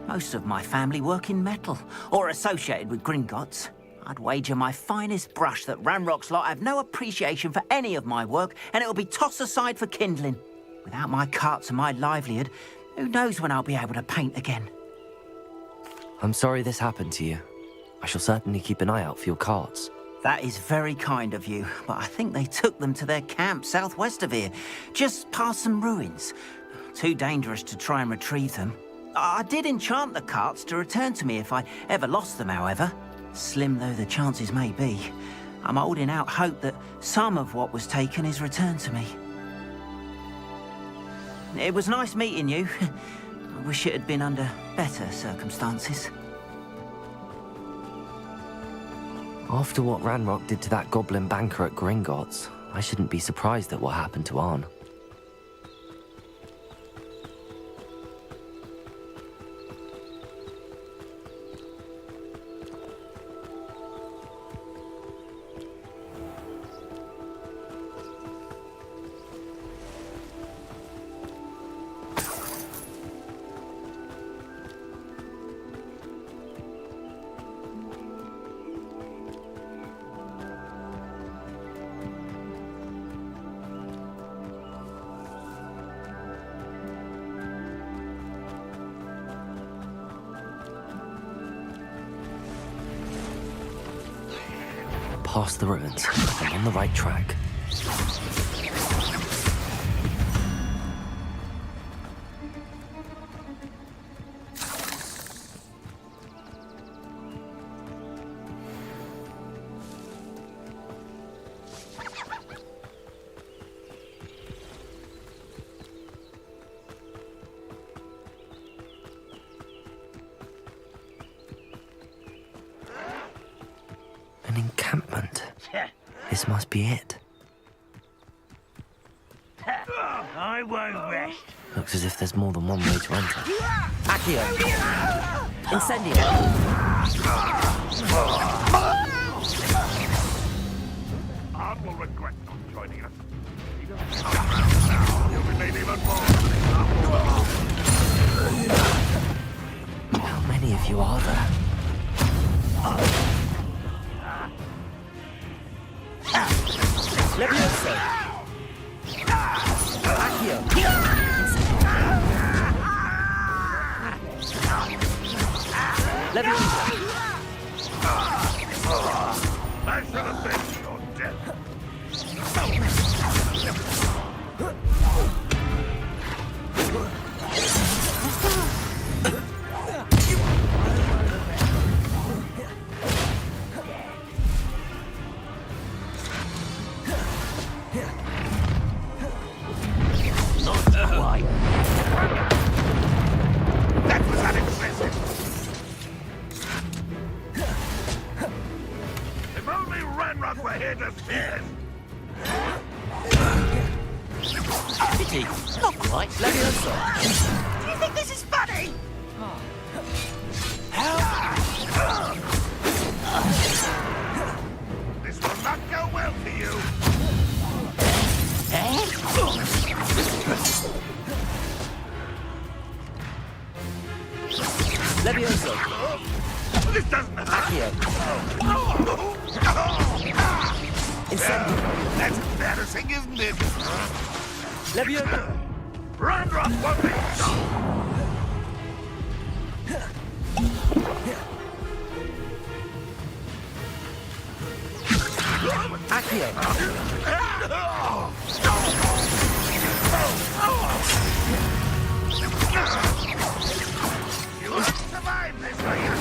Most of my family work in metal, or associated with Gringotts. I'd wager my finest brush that Ranrock's lot have no appreciation for any of my work, and it'll be tossed aside for kindling. Without my carts and my livelihood, who knows when I'll be able to paint again? I'm sorry this happened to you. I shall certainly keep an eye out for your carts. That is very kind of you, but I think they took them to their camp southwest of here, just past some ruins. Too dangerous to try and retrieve them. I did enchant the carts to return to me if I ever lost them, however. Slim though the chances may be, I'm holding out hope that some of what was taken is returned to me. It was nice meeting you. I wish it had been under better circumstances. After what Ranrock did to that goblin banker at Gringotts, I shouldn't be surprised at what happened to Arn. Past the ruins. I'm on the right track. An encampment. This must be it. I won't rest. Looks as if there's more than one way to enter. Accio! Incendio! Art will regret not joining us. You'll be made even more. How many of you are there? Levioso! Accio! Levioso! I should have been your death. That was unimpressive. If only Ranrock were here to see us. Pity. Not quite. Levioso! Do you think this is funny? This will not go well for you. Levioso! This doesn't hurt. Accio! Incendio! That's embarrassing, isn't it? Levioso! Ranrock won't be stopped. You won't survive this, are you?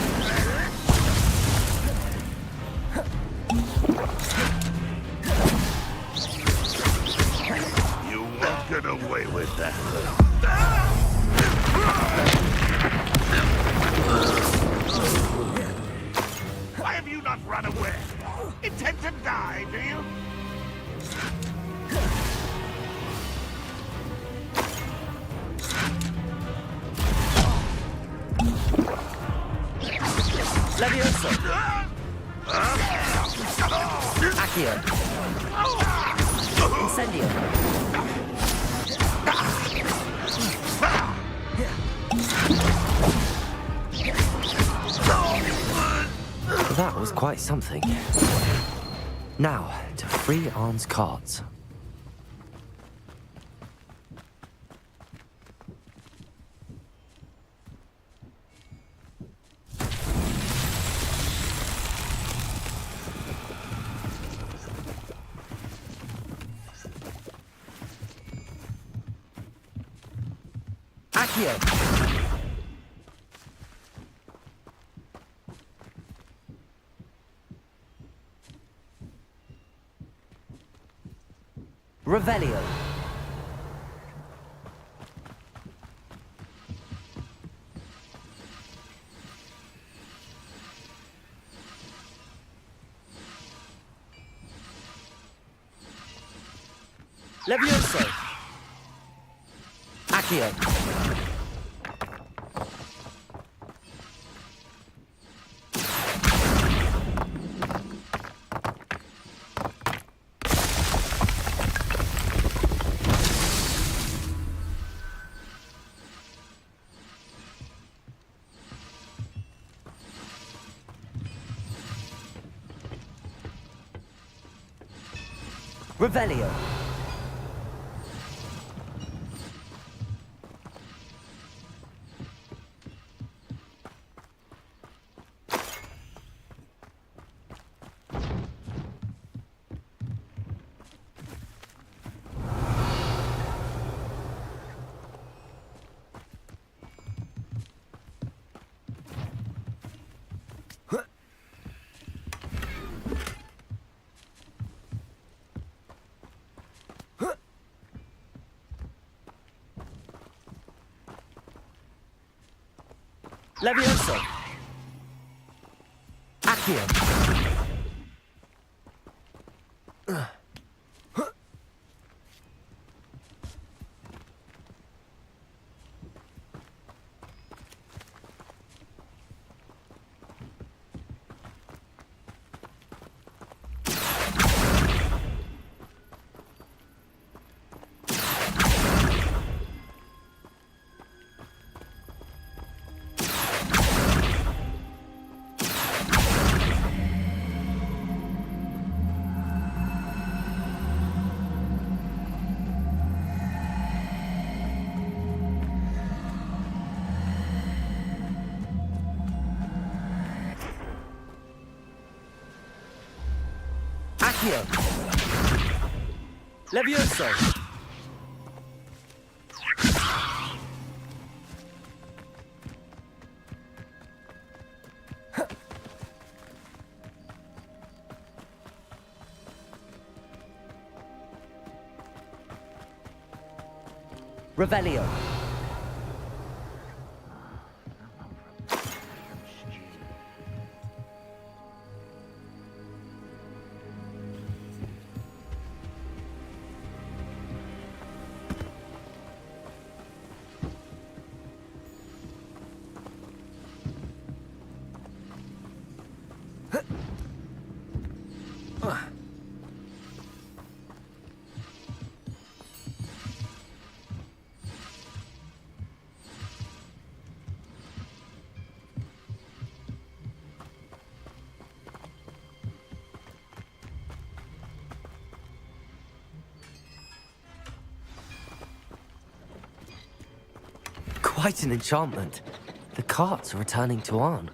You won't get away with that. Why have you not run away? Intend to die, do you? Levioso! Accio! Incendio! That was quite something. Now, to free Arn's cards. Accio! Revelio. Levioso. Accio. Revelio. Levioso. Accio. Accio. Levioso. Revelio. Quite an enchantment. The carts are returning to Arn.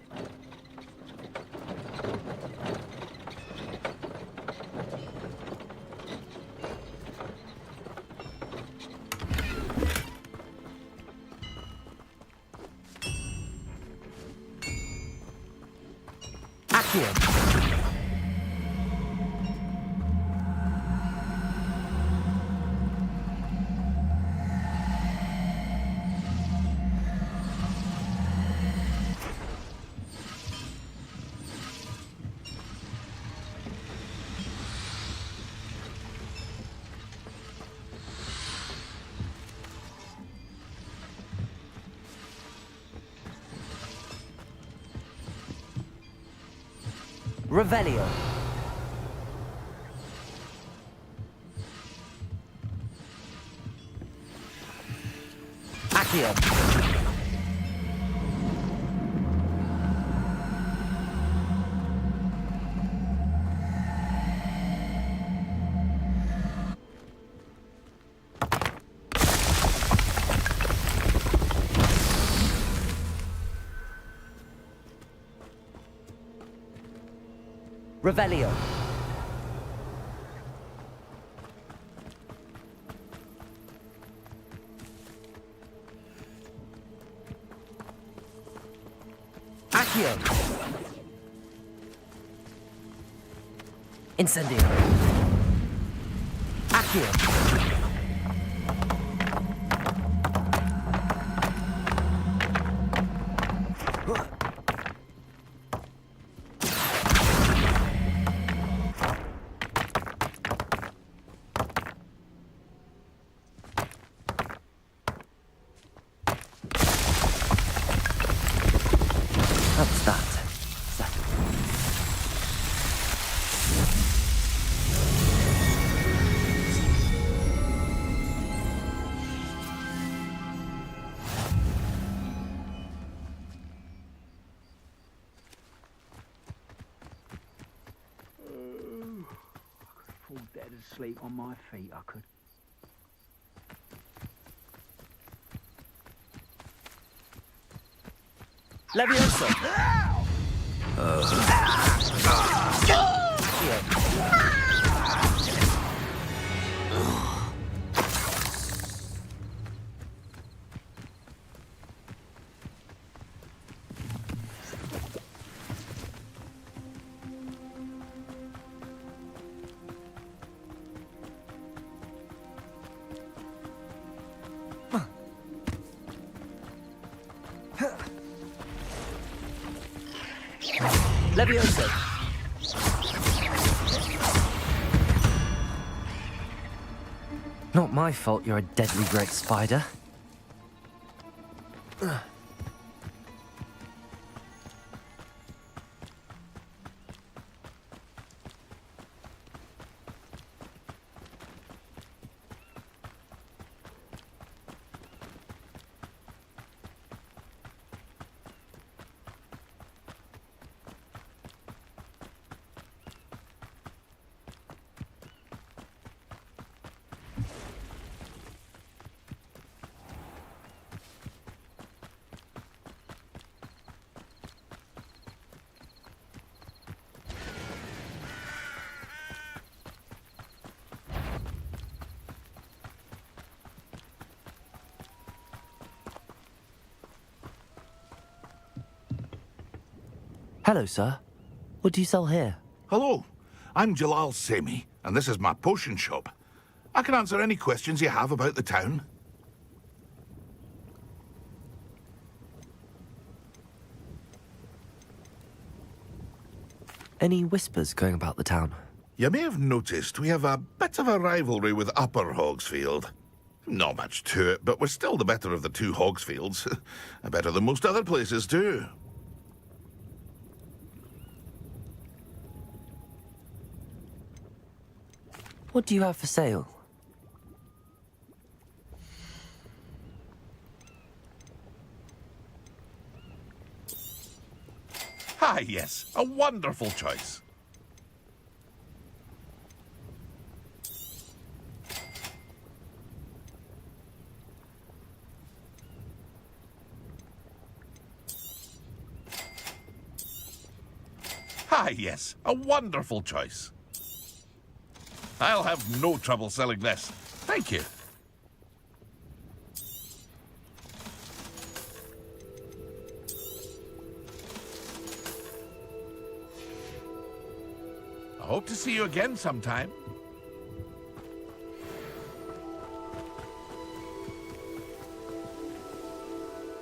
Accio. Revelio. Accio. Revelio. Accio. Incendio. Accio. What's that? Fall dead asleep on my feet, I could. Levioso. Levioso. Not my fault you're a deadly great spider. Hello, sir. What do you sell here? Hello, I'm Jalal Semi, and this is my potion shop. I can answer any questions you have about the town. Any whispers going about the town? You may have noticed we have a bit of a rivalry with Upper Hogsfield. Not much to it, but we're still the better of the two Hogsfields. Better than most other places, too. What do you have for sale? Ah, yes, a wonderful choice. Ah, yes, a wonderful choice. I'll have no trouble selling this. Thank you. I hope to see you again sometime.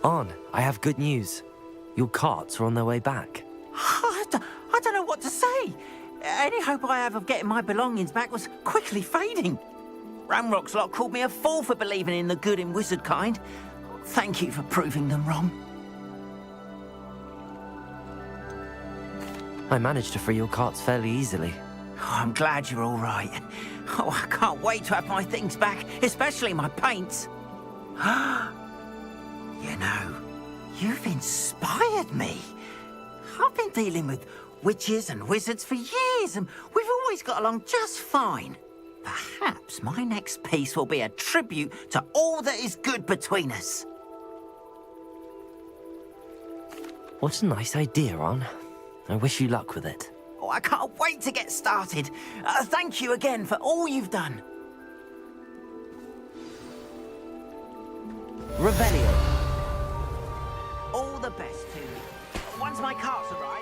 On, I have good news. Your carts are on their way back. I don't know what to say. Any hope I have of getting my belongings back was quickly fading. Ramrock's lot called me a fool for believing in the good in wizard kind. Thank you for proving them wrong. I managed to free your carts fairly easily. Oh, I'm glad you're all right. Oh, I can't wait to have my things back, especially my paints. You know, you've inspired me. I've been dealing with witches and wizards for years, and we've always got along just fine. Perhaps my next piece will be a tribute to all that is good between us. What a nice idea, Ron. I wish you luck with it. Oh, I can't wait to get started. Thank you again for all you've done. Revelio. All the best to you. Once my carts arrive...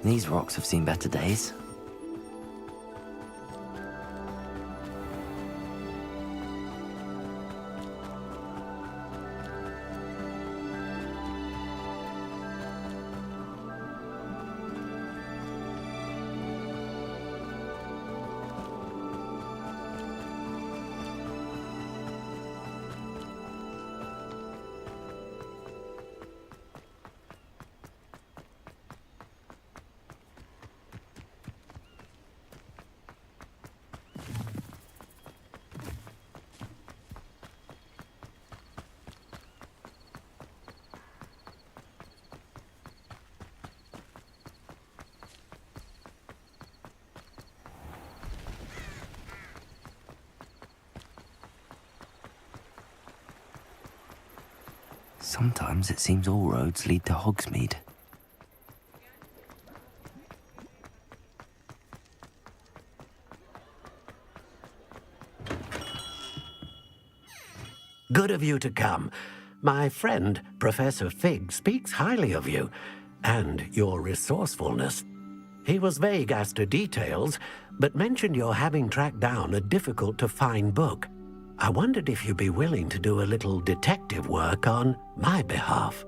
These rocks have seen better days. Sometimes it seems all roads lead to Hogsmeade. Good of you to come. My friend, Professor Fig, speaks highly of you and your resourcefulness. He was vague as to details, but mentioned your having tracked down a difficult-to-find book. I wondered if you'd be willing to do a little detective work on my behalf.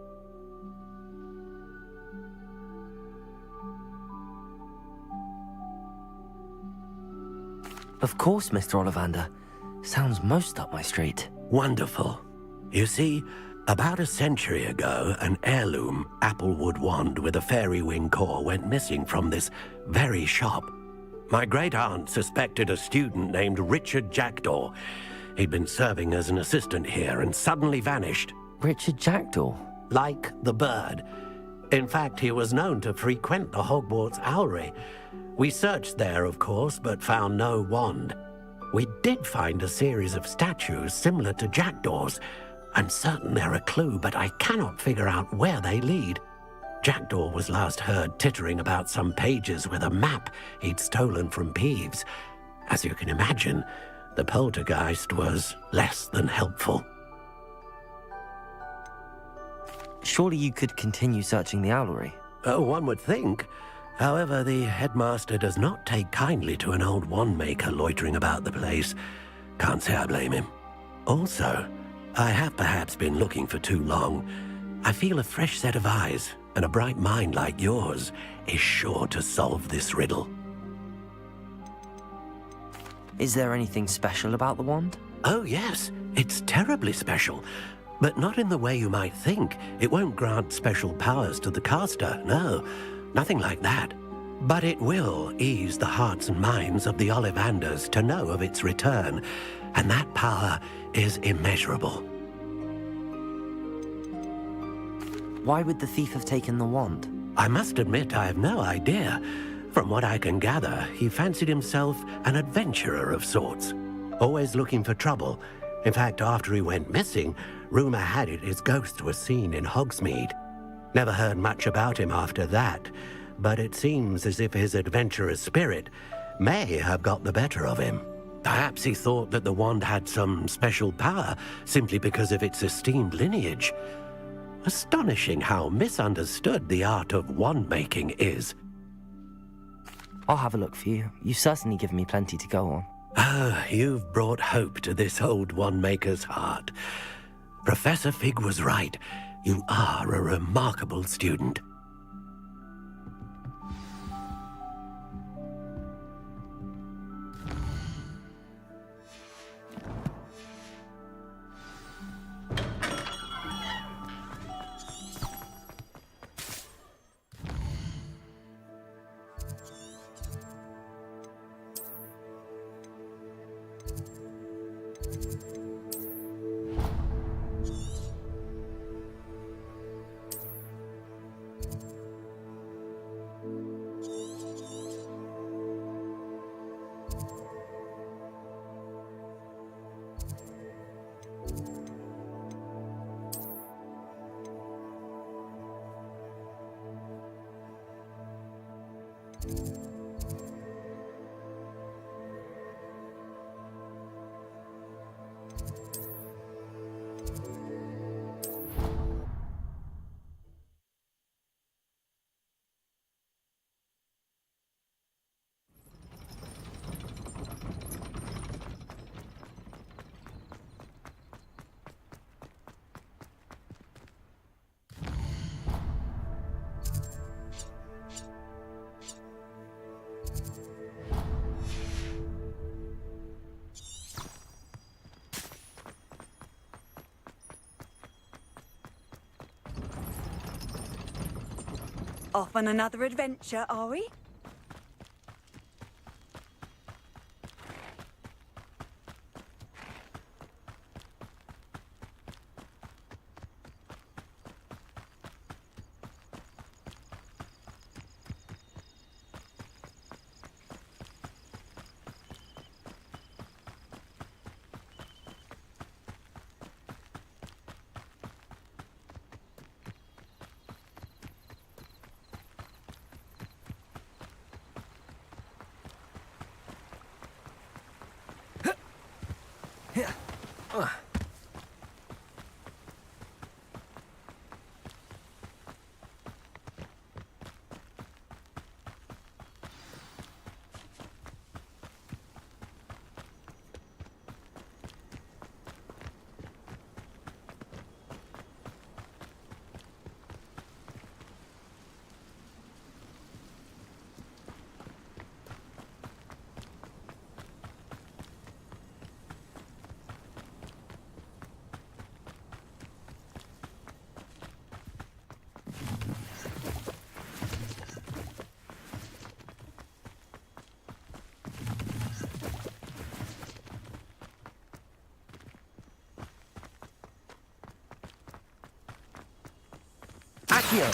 Of course, Mr. Ollivander. Sounds most up my street. Wonderful. You see, about a century ago, an heirloom applewood wand with a fairy wing core went missing from this very shop. My great-aunt suspected a student named Richard Jackdaw. He'd been serving as an assistant here and suddenly vanished. Richard Jackdaw? Like the bird. In fact, he was known to frequent the Hogwarts Owlery. We searched there, of course, but found no wand. We did find a series of statues similar to Jackdaw's. I'm certain they're a clue, but I cannot figure out where they lead. Jackdaw was last heard tittering about some pages with a map he'd stolen from Peeves. As you can imagine, the poltergeist was less than helpful. Surely you could continue searching the Owlery. Oh, one would think. However, the headmaster does not take kindly to an old wand-maker loitering about the place. Can't say I blame him. Also, I have perhaps been looking for too long. I feel a fresh set of eyes, and a bright mind like yours is sure to solve this riddle. Is there anything special about the wand? Oh, yes. It's terribly special. But not in the way you might think. It won't grant special powers to the caster, no. Nothing like that. But it will ease the hearts and minds of the Ollivanders to know of its return, and that power is immeasurable. Why would the thief have taken the wand? I must admit I have no idea. From what I can gather, he fancied himself an adventurer of sorts, always looking for trouble. In fact, after he went missing, rumor had it his ghost was seen in Hogsmeade. Never heard much about him after that, but it seems as if his adventurous spirit may have got the better of him. Perhaps he thought that the wand had some special power simply because of its esteemed lineage. Astonishing how misunderstood the art of wand-making is. I'll have a look for you. You've certainly given me plenty to go on. Ah, you've brought hope to this old wand-maker's heart. Professor Fig was right. You are a remarkable student. Off on another adventure, are we? Accio!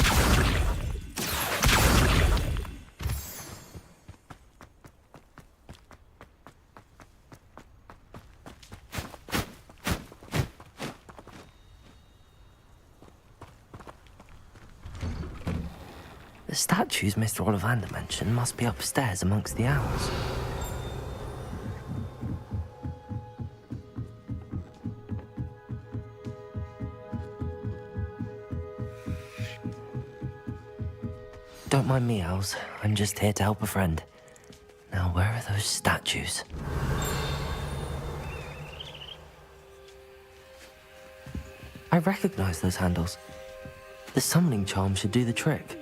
The statues Mr. Ollivander mentioned must be upstairs amongst the owls. Don't mind me, owls. I'm just here to help a friend. Now, where are those statues? I recognize those handles. The summoning charm should do the trick.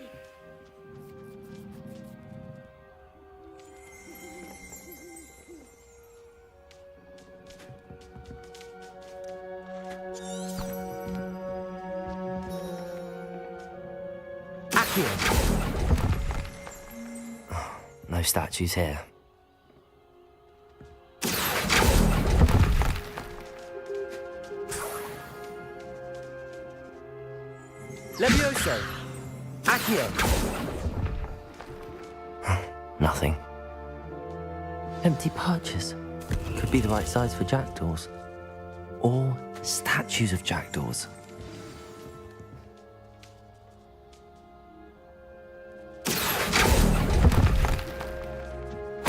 No statues here. Levioso! Accio! Nothing. Empty perches. Could be the right size for jackdaws. Or statues of jackdaws.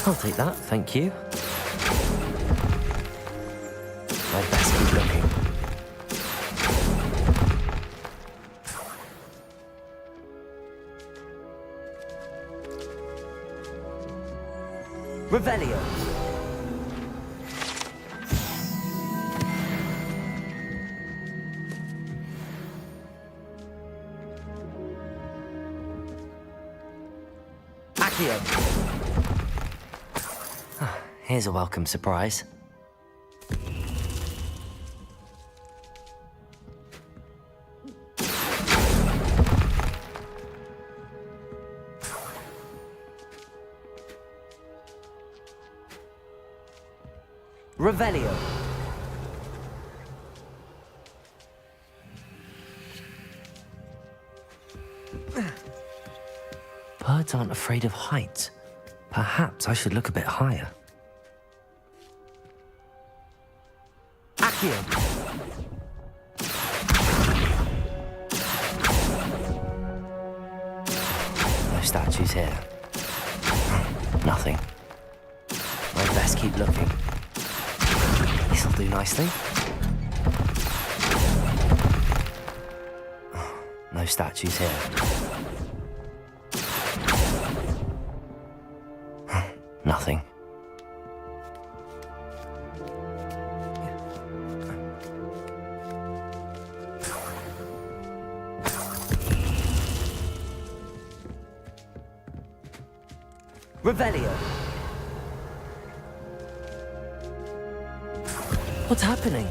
I'll take that, thank you. I'd best keep looking. Revelio! Accio! Here's a welcome surprise. Revelio! Birds aren't afraid of heights. Perhaps I should look a bit higher. Accio! No statues here. Nothing. I'd best keep looking. This'll do nicely. No statues here. Nothing. Revelio! What's happening?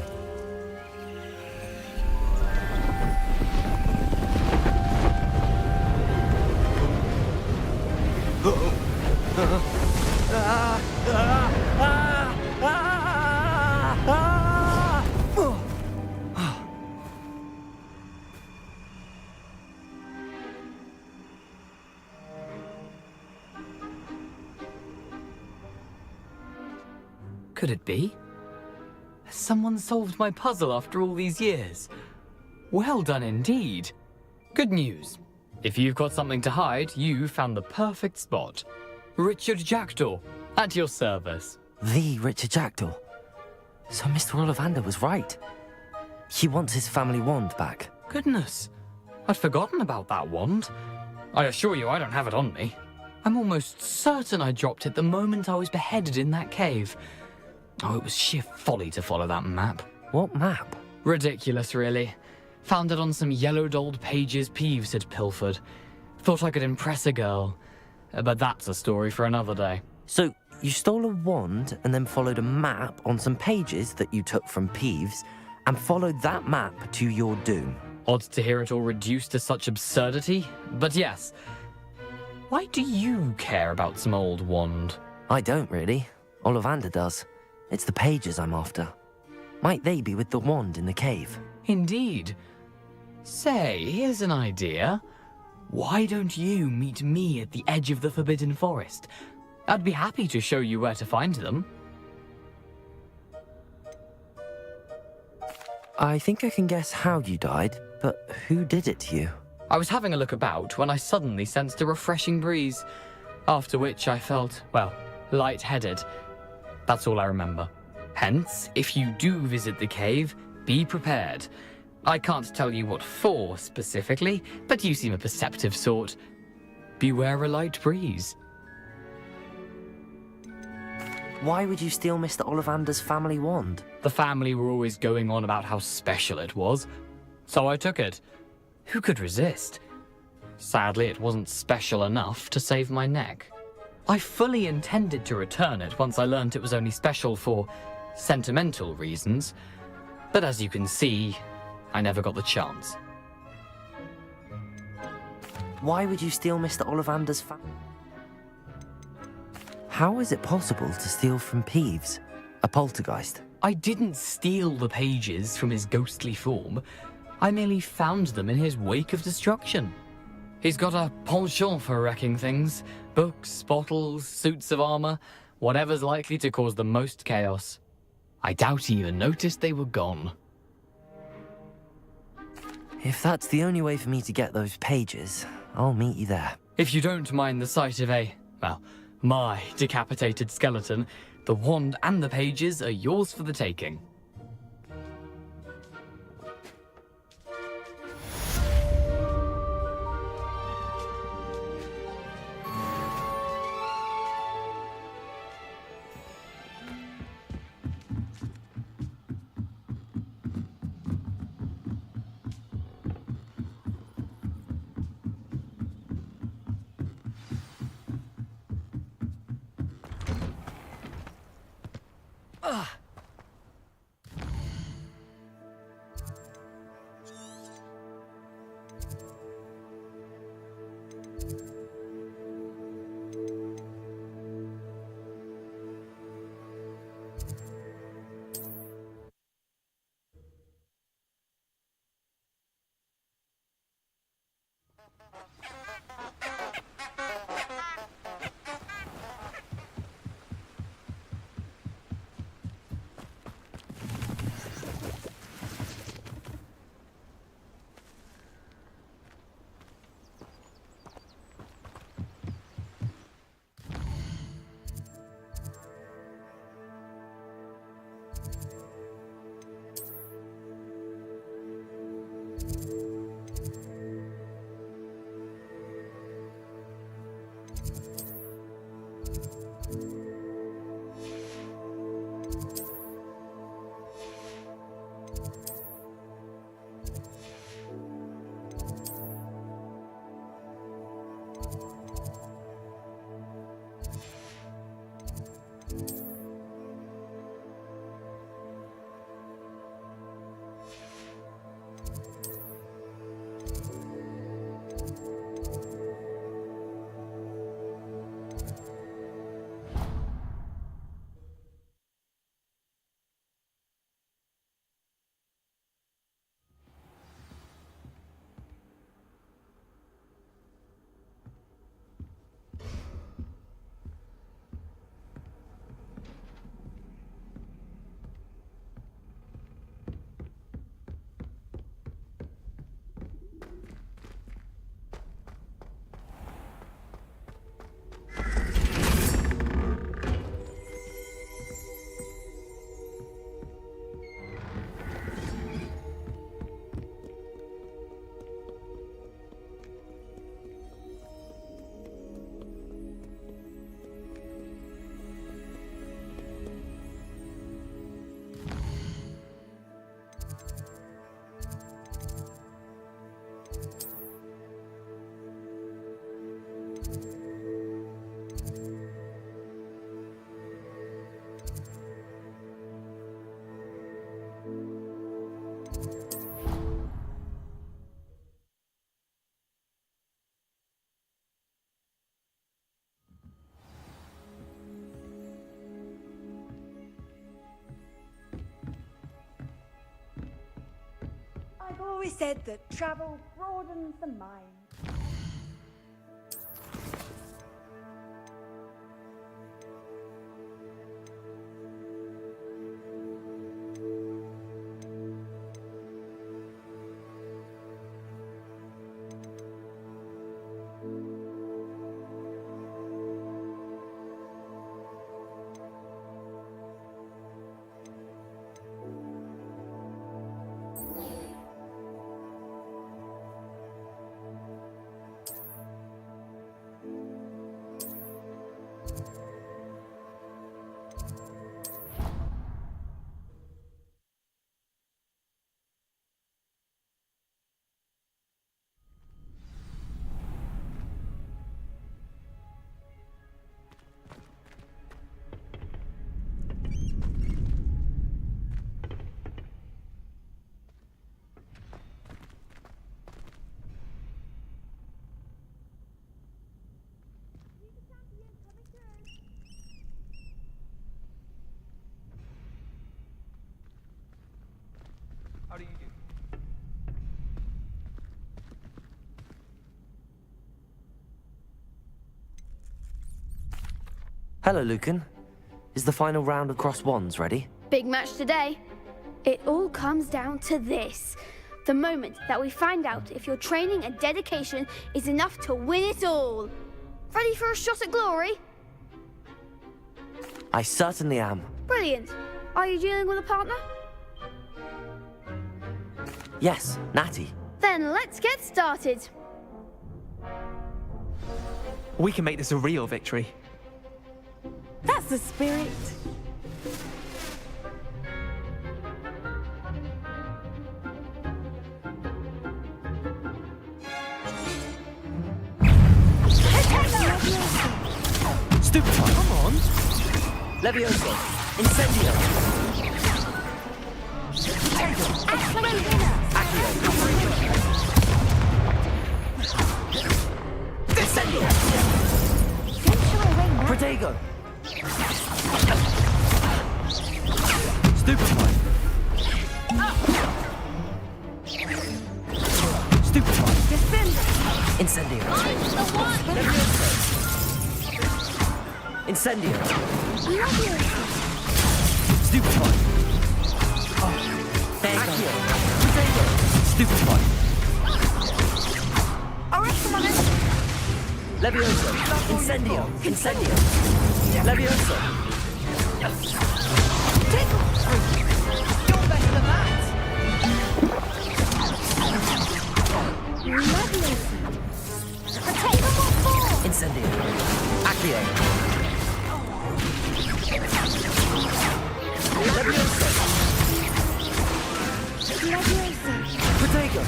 Could it be? Has someone solved my puzzle after all these years? Well done indeed. Good news. If you've got something to hide, you found the perfect spot. Richard Jackdaw, at your service. The Richard Jackdaw. So Mr. Ollivander was right. He wants his family wand back. Goodness, I'd forgotten about that wand. I assure you I don't have it on me. I'm almost certain I dropped it the moment I was beheaded in that cave. Oh, it was sheer folly to follow that map. What map? Ridiculous, really. Found it on some yellowed old pages Peeves had pilfered. Thought I could impress a girl. But that's a story for another day. So, you stole a wand and then followed a map on some pages that you took from Peeves and followed that map to your doom. Odd to hear it all reduced to such absurdity, but yes. Why do you care about some old wand? I don't really. Ollivander does. It's the pages I'm after. Might they be with the wand in the cave? Indeed. Say, here's an idea. Why don't you meet me at the edge of the Forbidden Forest? I'd be happy to show you where to find them. I think I can guess how you died, but who did it to you? I was having a look about when I suddenly sensed a refreshing breeze, after which I felt, well, lightheaded. That's all I remember. Hence, if you do visit the cave, be prepared. I can't tell you what for specifically, but you seem a perceptive sort. Beware a light breeze. Why would you steal Mr. Ollivander's family wand? The family were always going on about how special it was, so I took it. Who could resist? Sadly, it wasn't special enough to save my neck. I fully intended to return it once I learned it was only special for sentimental reasons, but as you can see, I never got the chance. Why would you steal Mr. Ollivander's How is it possible to steal from Peeves, a poltergeist? I didn't steal the pages from his ghostly form. I merely found them in his wake of destruction. He's got a penchant for wrecking things. Books, bottles, suits of armor, whatever's likely to cause the most chaos. I doubt he even noticed they were gone. If that's the only way for me to get those pages, I'll meet you there. If you don't mind the sight of my decapitated skeleton, the wand and the pages are yours for the taking. I've always said that travel broadens the mind. Hello, Lucan. Is the final round of cross wands ready? Big match today. It all comes down to this. The moment that we find out if your training and dedication is enough to win it all. Ready for a shot at glory? I certainly am. Brilliant. Are you dealing with a partner? Yes, Natty. Then let's get started. We can make this a real victory. That's the spirit. Stupefy! Come on! Levioso! Incendio! Accio! Incendio! Protego! Stupefy! Stupefy! Incendio! Levioso! Incendio! Stupefy! Accio! Protego! Stupefy! Levioso! Incendio! Incendio! Levioso! You're better than that! Incendio! Accio! Levioso! Protego!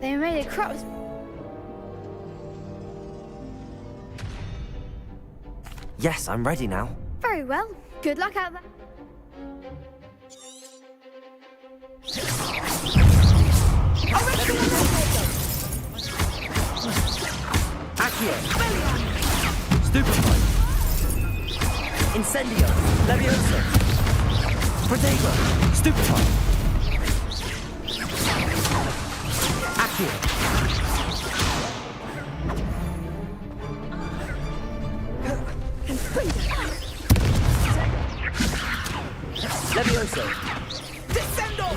They made it cross. Yes, I'm ready now. Very well. Good luck out there. Accio! Stupefy! Incendio! Levioso! Protego! Stupefy! Accio! Levioso! Descendo!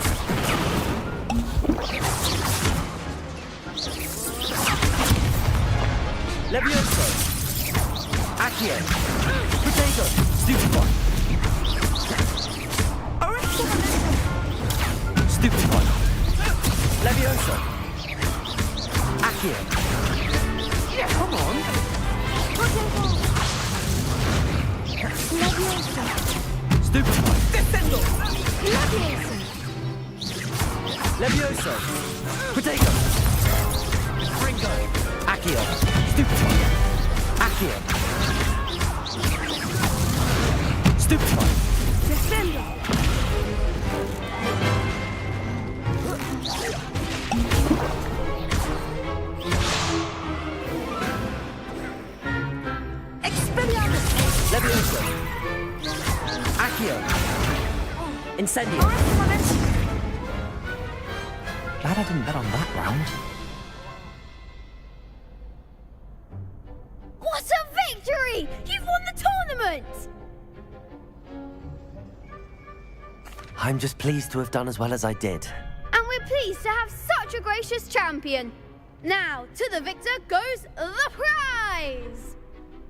Levioso! Accio! Protego! Stupefy! Stupefy! Levioso! Accio! Yeah, come on! Stupefy! Descendo! Levioso! Protego! Ringo! Accio! Stupefy! Accio! Stupefy! Descendo! Expelliarmus! Levioso! Accio! Incendio! Glad I didn't bet on that round. What a victory! You've won the tournament! I'm just pleased to have done as well as I did. And we're pleased to have such a gracious champion. Now, to the victor goes the prize!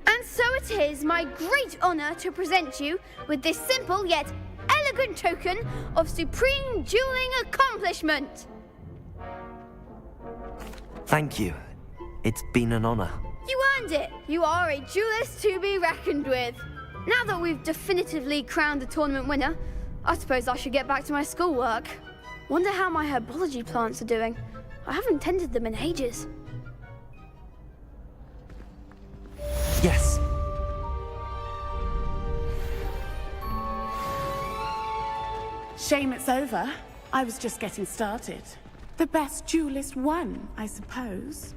And so it is my great honor to present you with this simple yet elegant token of supreme dueling accomplishment. Thank you. It's been an honor. You earned it. You are a duelist to be reckoned with. Now that we've definitively crowned the tournament winner, I suppose I should get back to my schoolwork. Wonder how my herbology plants are doing. I haven't tended them in ages. Yes. Shame it's over. I was just getting started. The best duelist won, I suppose.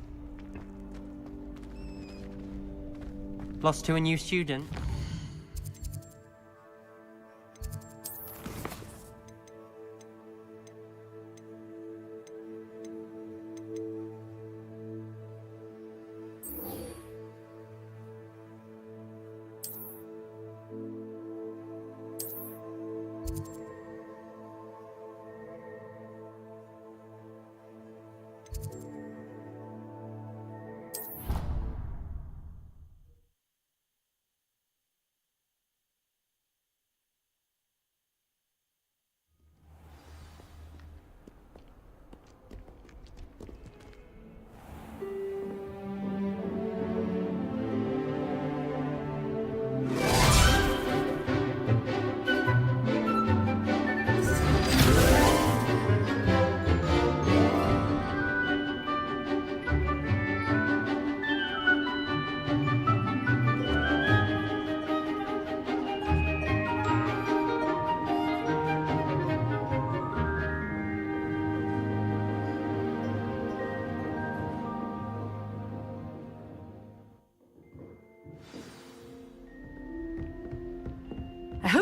Lost to a new student.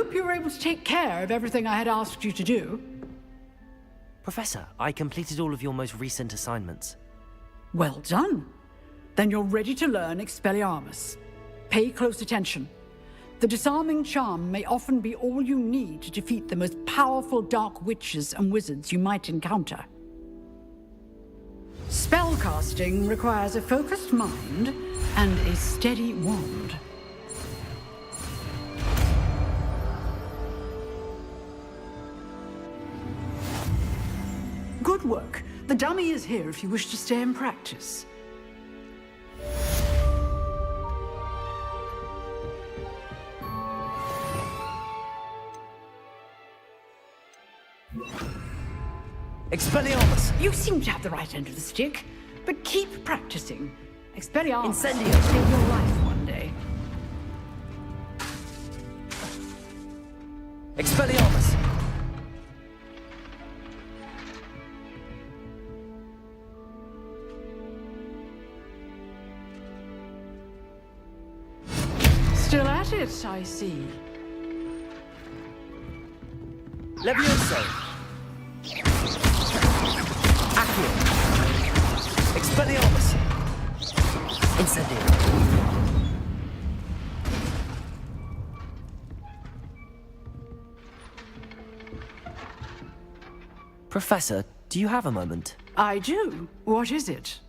hope you were able to take care of everything I had asked you to do. Professor, I completed all of your most recent assignments. Well done. Then you're ready to learn Expelliarmus. Pay close attention. The disarming charm may often be all you need to defeat the most powerful dark witches and wizards you might encounter. Spellcasting requires a focused mind and a steady wand. Good work. The dummy is here if you wish to stay and practice. Expelliarmus! You seem to have the right end of the stick, but keep practicing. Expelliarmus Incendio! will save your life one day. Expelliarmus! Still at it, I see. Levioso! Accio! Expelliarmus! Incendio! Professor, do you have a moment? I do. What is it?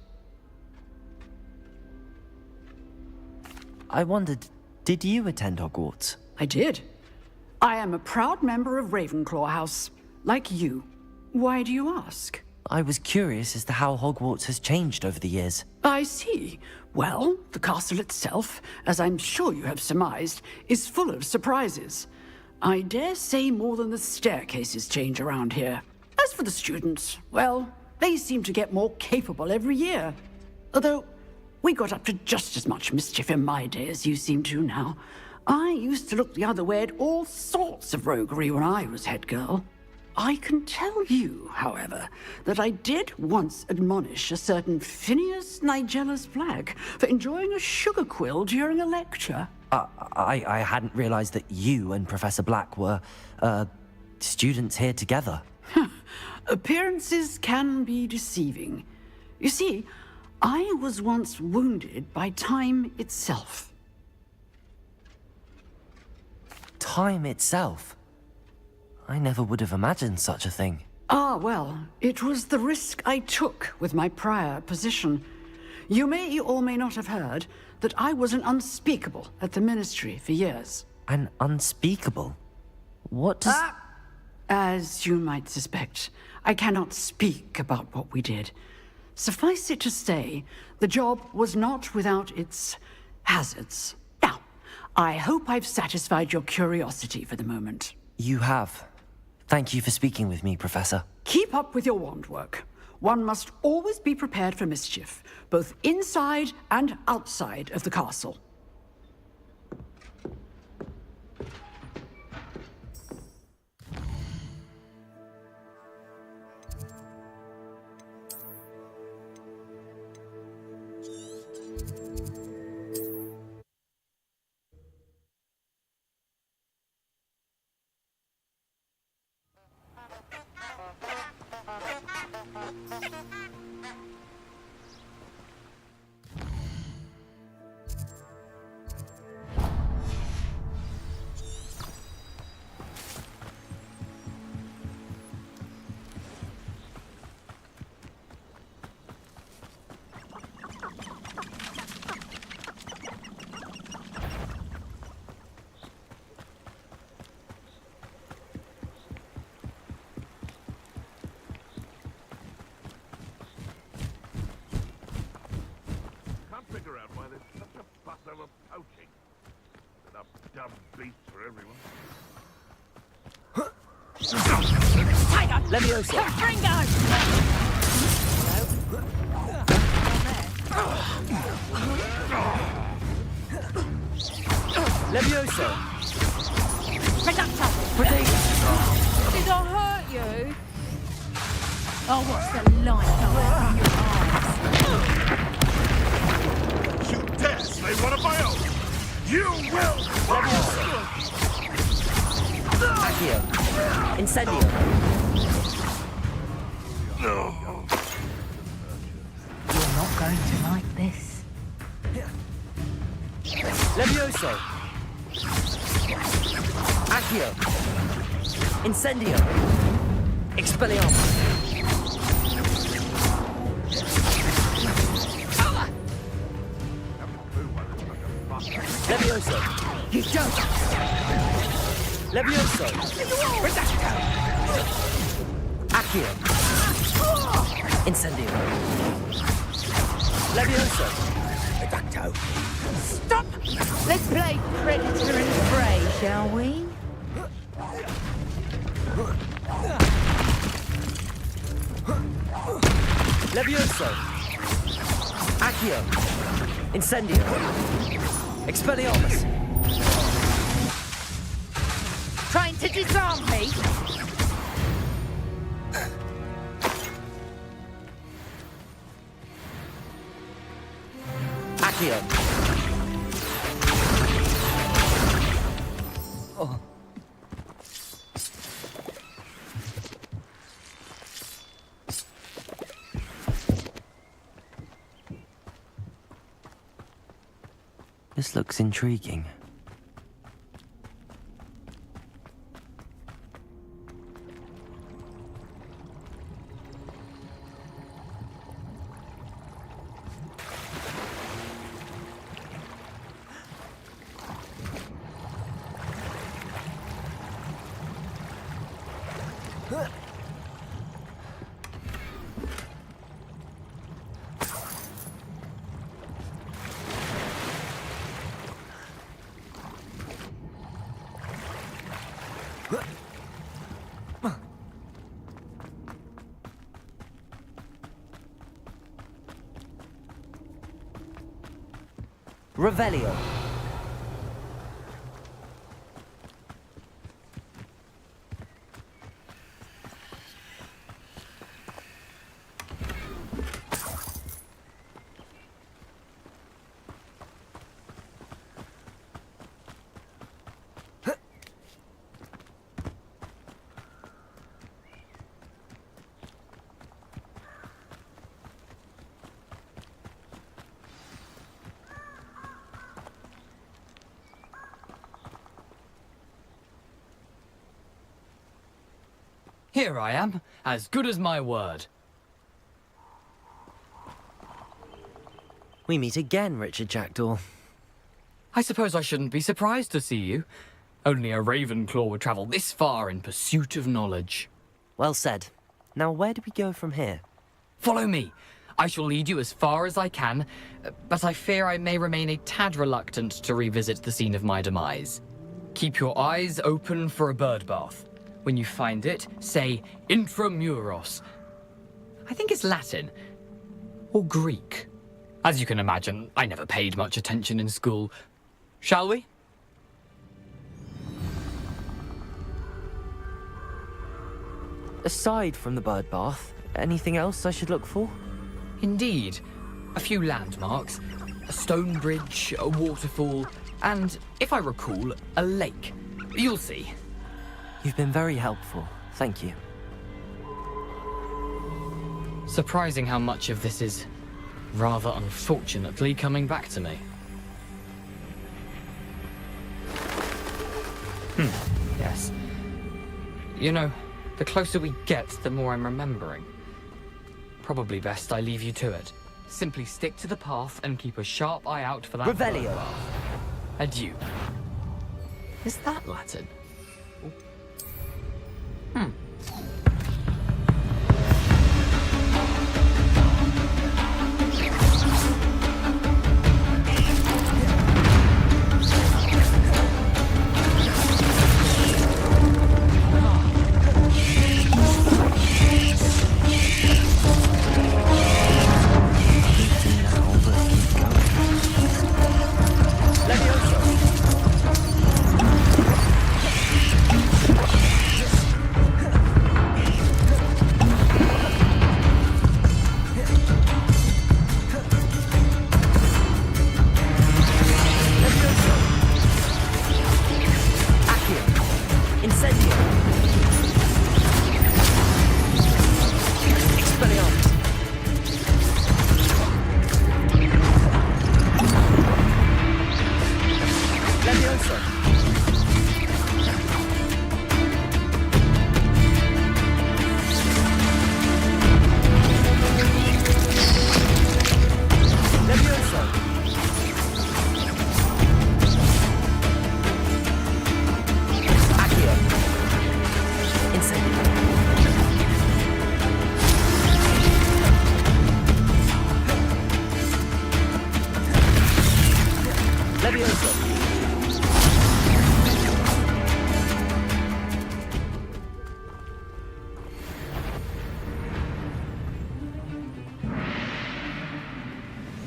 I wondered, did you attend Hogwarts? I did. I am a proud member of Ravenclaw House, like you. Why do you ask? I was curious as to how Hogwarts has changed over the years. I see. Well, the castle itself, as I'm sure you have surmised, is full of surprises. I dare say more than the staircases change around here. As for the students, well, they seem to get more capable every year. Although, we got up to just as much mischief in my day as you seem to now. I used to look the other way at all sorts of roguery when I was head girl. I can tell you, however, that I did once admonish a certain Phineas Nigellus Black for enjoying a sugar quill during a lecture. I hadn't realized that you and Professor Black were, students here together. Appearances can be deceiving. You see, I was once wounded by time itself. Time itself? I never would have imagined such a thing. Ah, well, it was the risk I took with my prior position. You may or may not have heard that I was an unspeakable at the Ministry for years. An unspeakable? What does... As you might suspect, I cannot speak about what we did. Suffice it to say, the job was not without its hazards. Now, I hope I've satisfied your curiosity for the moment. You have. Thank you for speaking with me, Professor. Keep up with your wand work. One must always be prepared for mischief, both inside and outside of the castle. Figure out why there's such a fuss over poaching. Enough dumb beasts for everyone. Tiger! Leviosa! Ringo! Leviosa! Reductor! Did I hurt you? I'll watch the light come out from your eyes. Dare slay one of my own! You will! Accio. Incendio. You're not going to like this. Levioso. Accio. Incendio. Expelliarmus. Levioso. You don't. Levioso. Redacto. Accio. Incendio. Levioso. Redacto. Stop! Let's play predator and prey, shall we? Levioso. Accio. Incendio. Expelliarmus. Trying to disarm me? Accio. Oh. This looks intriguing. Revelio. Here I am, as good as my word. We meet again, Richard Jackdaw. I suppose I shouldn't be surprised to see you. Only a Ravenclaw would travel this far in pursuit of knowledge. Well said. Now where do we go from here? Follow me. I shall lead you as far as I can, but I fear I may remain a tad reluctant to revisit the scene of my demise. Keep your eyes open for a bird bath. When you find it, say intramuros. I think it's Latin. Or Greek. As you can imagine, I never paid much attention in school. Shall we? Aside from the bird bath, anything else I should look for? Indeed. A few landmarks. A stone bridge, a waterfall, and, if I recall, a lake. You'll see. You've been very helpful. Thank you. Surprising how much of this is, rather unfortunately, coming back to me. Yes. You know, the closer we get, the more I'm remembering. Probably best I leave you to it. Simply stick to the path and keep a sharp eye out for that Revelio. bird bath. Adieu. Is that Latin?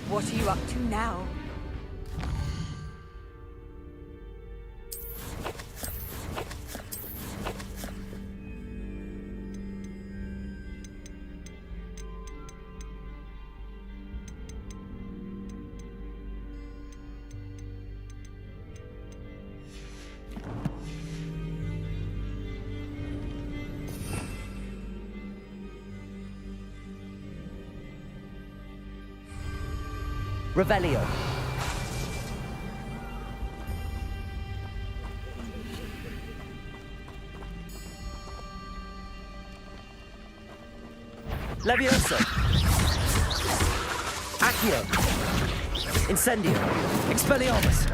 What are you up to now? Revelio. Levioso. Accio. Incendio. Expelliarmus.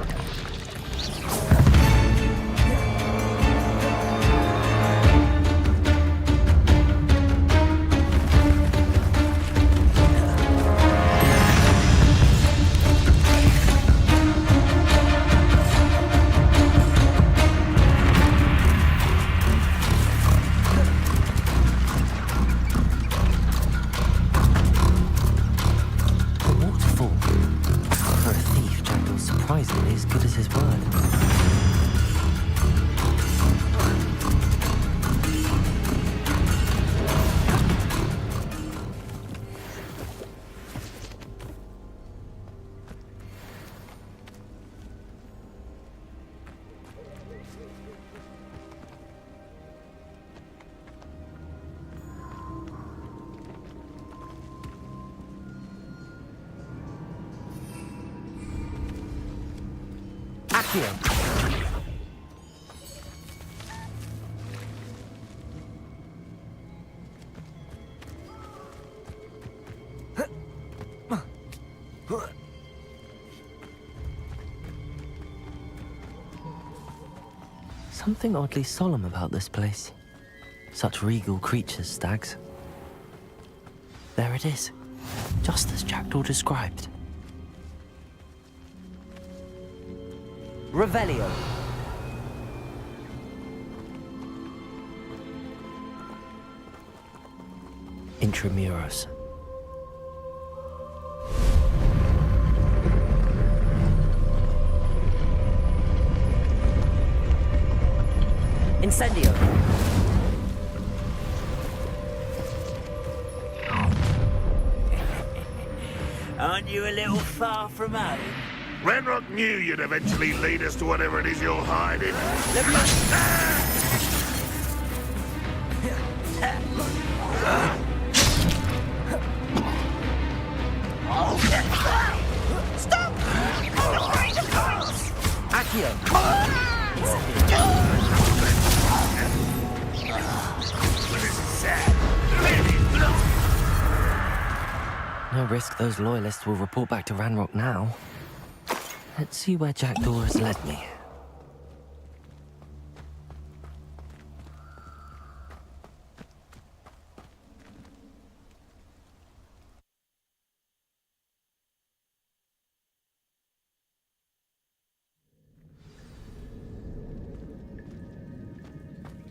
Surprisingly as good as his word. Accio. Something oddly solemn about this place. Such regal creatures, stags. There it is, just as Jackdaw described. Revelio. Intramuros. Incendio. Aren't you a little far from home? Ranrock knew you'd eventually lead us to whatever it is you're hiding. Stop! I'm afraid of heights! Accio. No risk those loyalists will report back to Ranrock now. Let's see where Jackdaw has led me.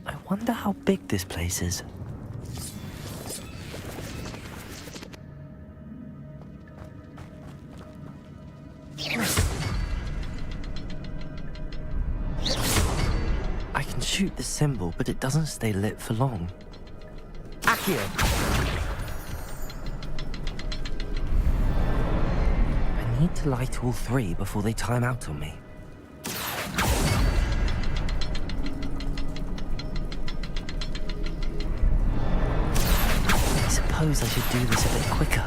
I wonder how big this place is. I can shoot the symbol, but it doesn't stay lit for long. Accio. I need to light all three before they time out on me. I suppose I should do this a bit quicker.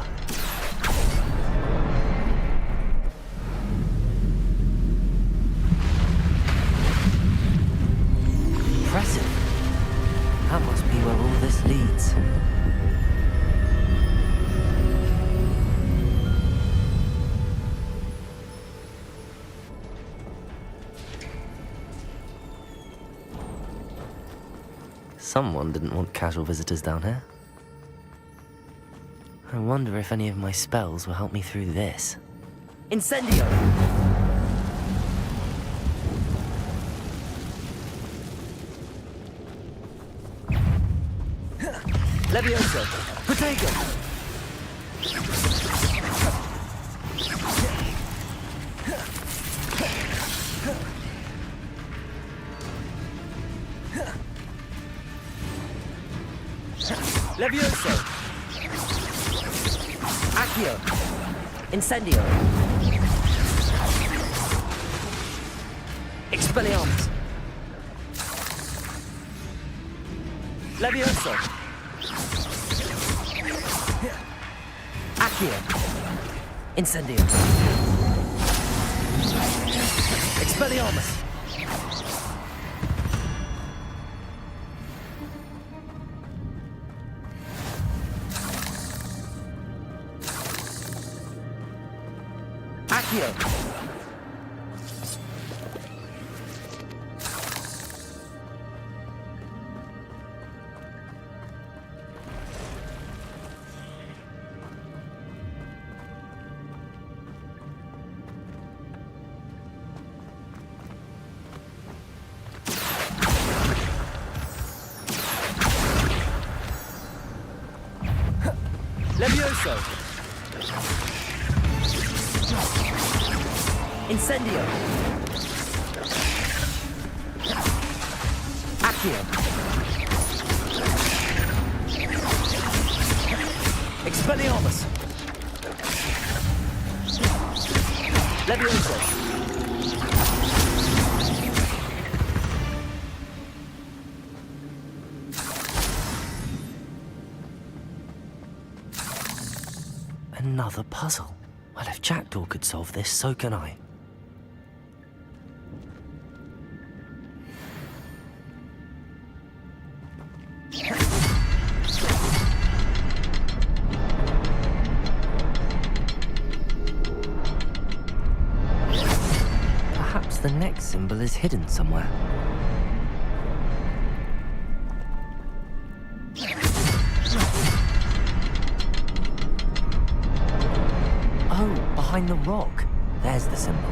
Impressive. That must be where all this leads. Someone didn't want casual visitors down here. I wonder if any of my spells will help me through this. Incendio. Levioso. Protego. Levioso! Accio! Incendio! Expelliarmus! Levioso! Accio! Incendio! Expelliarmus! Accio! Levioso! Incendio! Accio! Expelliarmus! Levioso! Another puzzle. Well, if Jackdaw could solve this, so can I. Perhaps the next symbol is hidden somewhere. Oh, behind the rock. There's the symbol.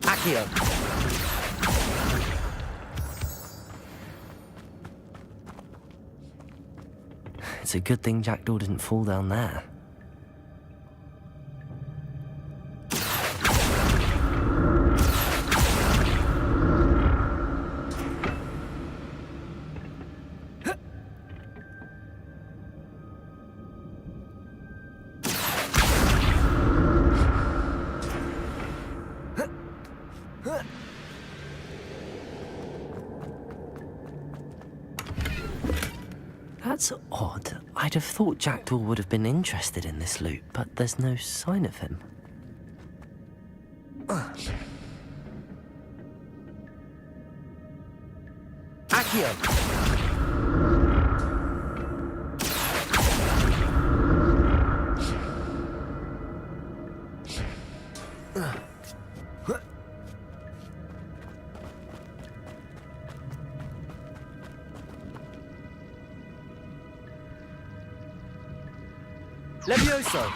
Accio! It's a good thing Jackdaw didn't fall down there. That's odd. I'd have thought Jackdaw would have been interested in this loot, but there's no sign of him. Accio! Levioso!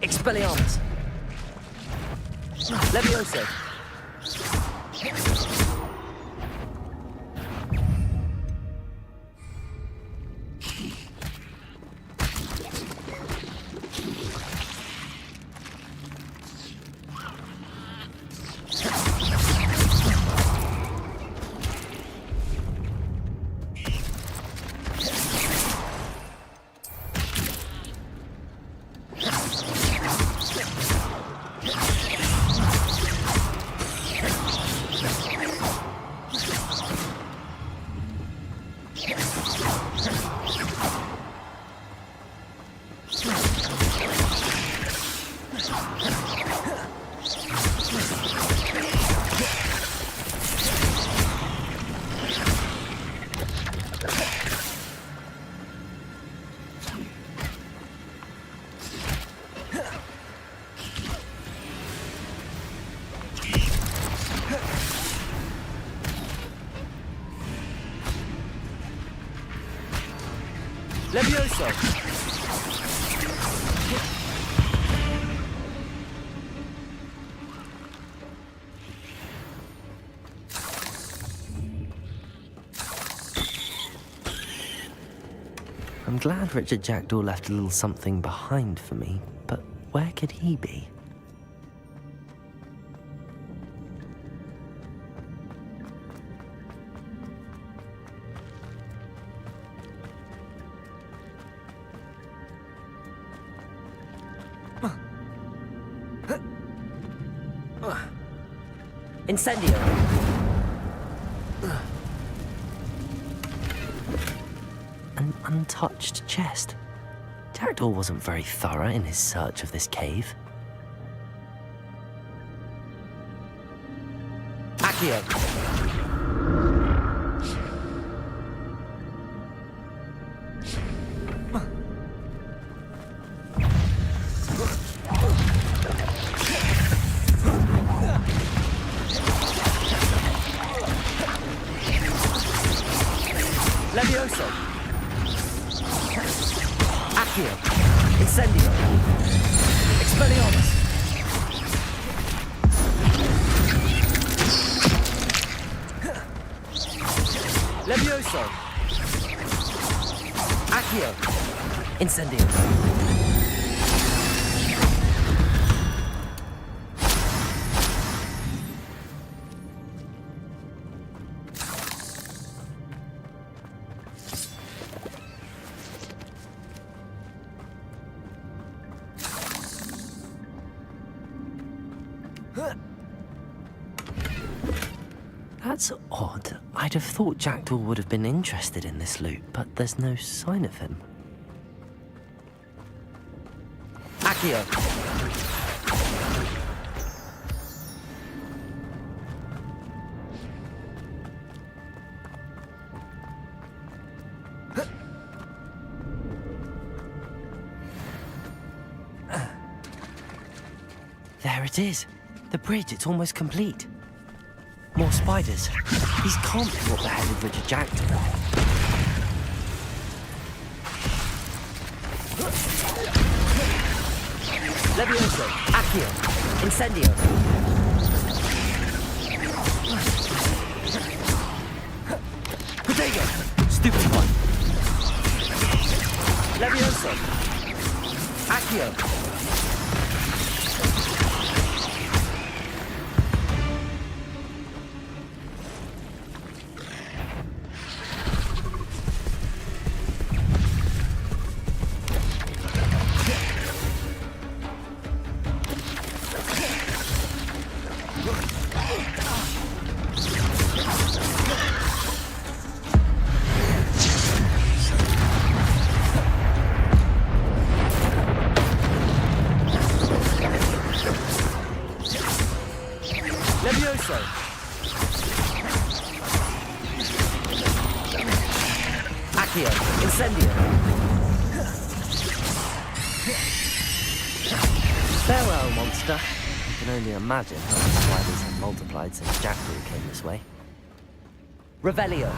Expelliarmus! Levioso! Levioso! I'm glad Richard Jackdaw left a little something behind for me, but where could he be? Incendio! An untouched chest. Jackdaw wasn't very thorough in his search of this cave. Accio! Levioso! Accio! Incendio! Expelliarmus! Levioso! Accio! Incendio! That's odd. I'd have thought Jackdaw would have been interested in this loot, but there's no sign of him. Accio! There it is. The bridge, it's almost complete. More spiders. These can't be what beheaded Richard Jackdaw. Levioso! Accio! Incendio! Protego! Stupid one! Levioso! Accio! Levioso! Accio! Incendio! Farewell, monster. I can only imagine how the spiders have multiplied since Jackdaw came this way. Revelio!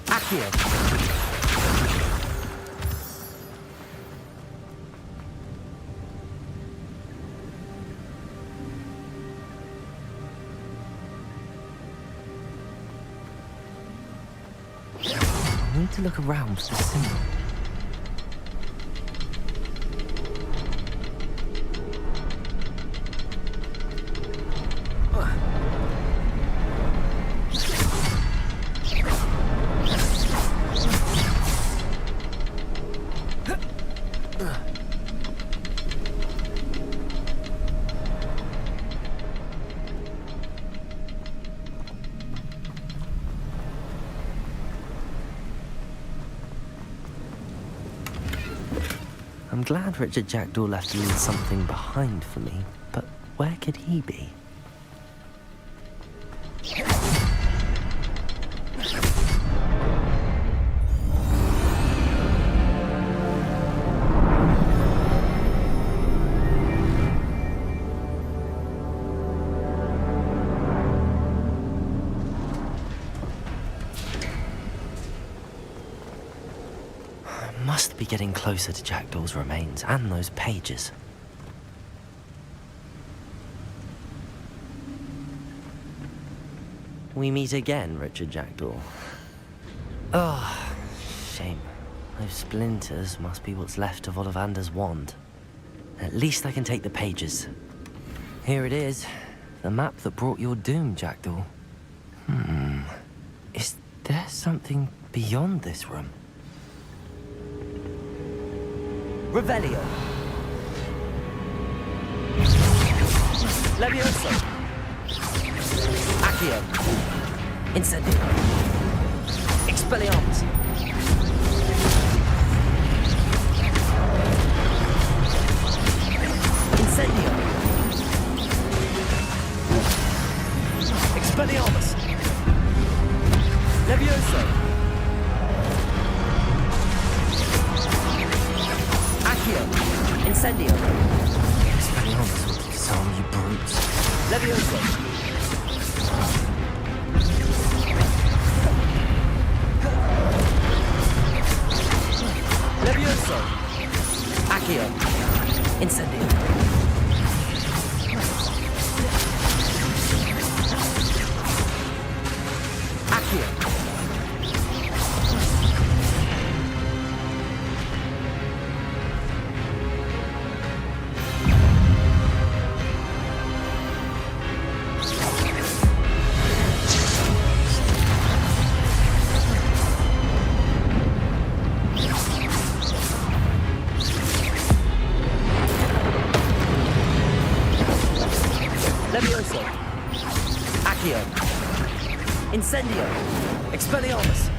Accio! I need to look around for the symbol. I'm glad Richard Jackdaw left a little something behind for me, but where could he be? Must be getting closer to Jackdaw's remains and those pages. We meet again, Richard Jackdaw. Oh, shame. Those splinters must be what's left of Ollivander's wand. At least I can take the pages. Here it is. The map that brought your doom, Jackdaw. Is there something beyond this room? Revelio. Levioso. Accio. Incendio. Expelliarmus. Incendio. Expelliarmus. Levioso. Accio. Incendio. Expelliarmus will disarm you brutes. Levioso. Levioso. Accio. Incendio. Accio. Levioso. Accio. Incendio. Expelliarmus.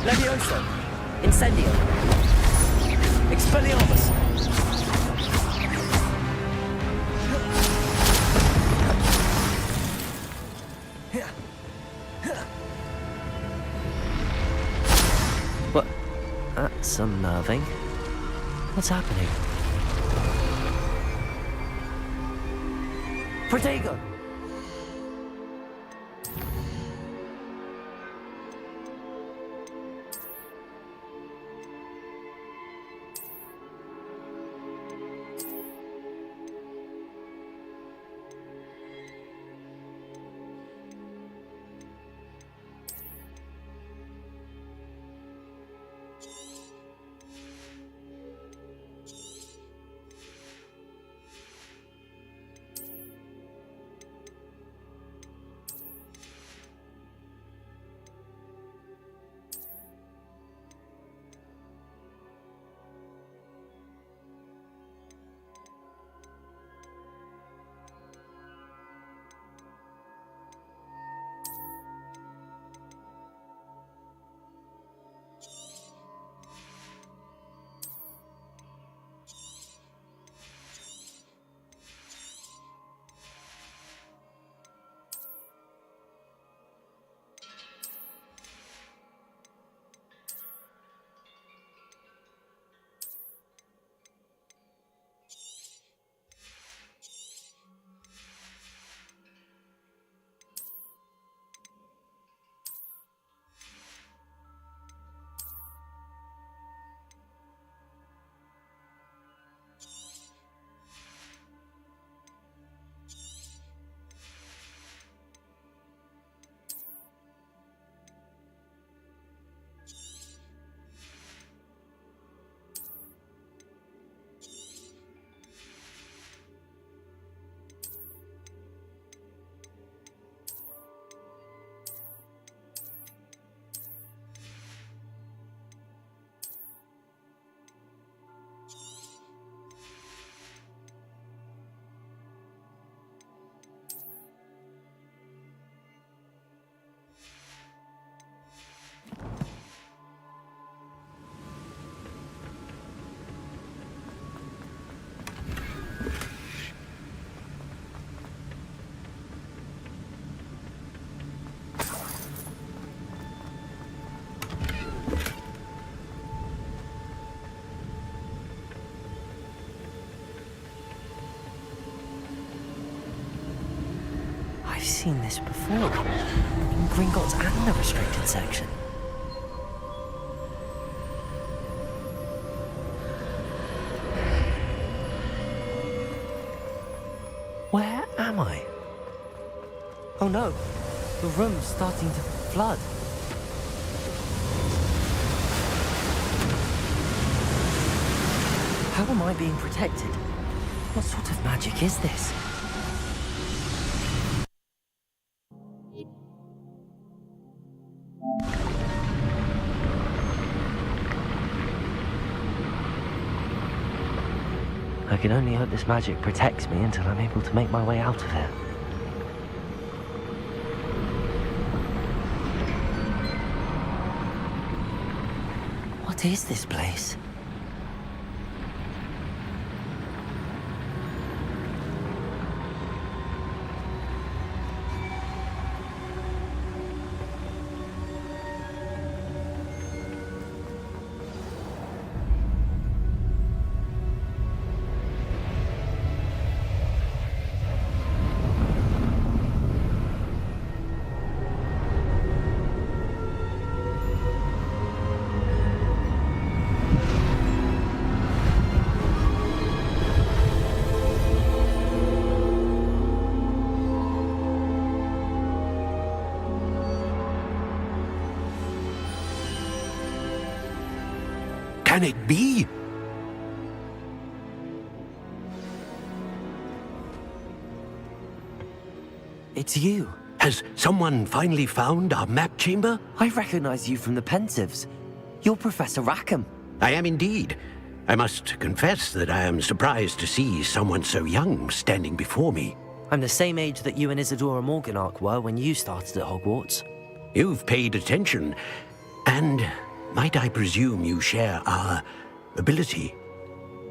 Levioso. Incendio. Expelliarmus. What? That's unnerving. What's happening? Protego! seen this before. In Gringotts and the restricted section. Where am I? Oh no, the room's starting to flood. How am I being protected? What sort of magic is this? I can only hope this magic protects me until I'm able to make my way out of here. What is this place? Can it be? It's you. Has someone finally found our map chamber? I recognize you from the Pensives. You're Professor Rackham. I am indeed. I must confess that I am surprised to see someone so young standing before me. I'm the same age that you and Isadora Morganach were when you started at Hogwarts. You've paid attention, and might I presume you share our ability?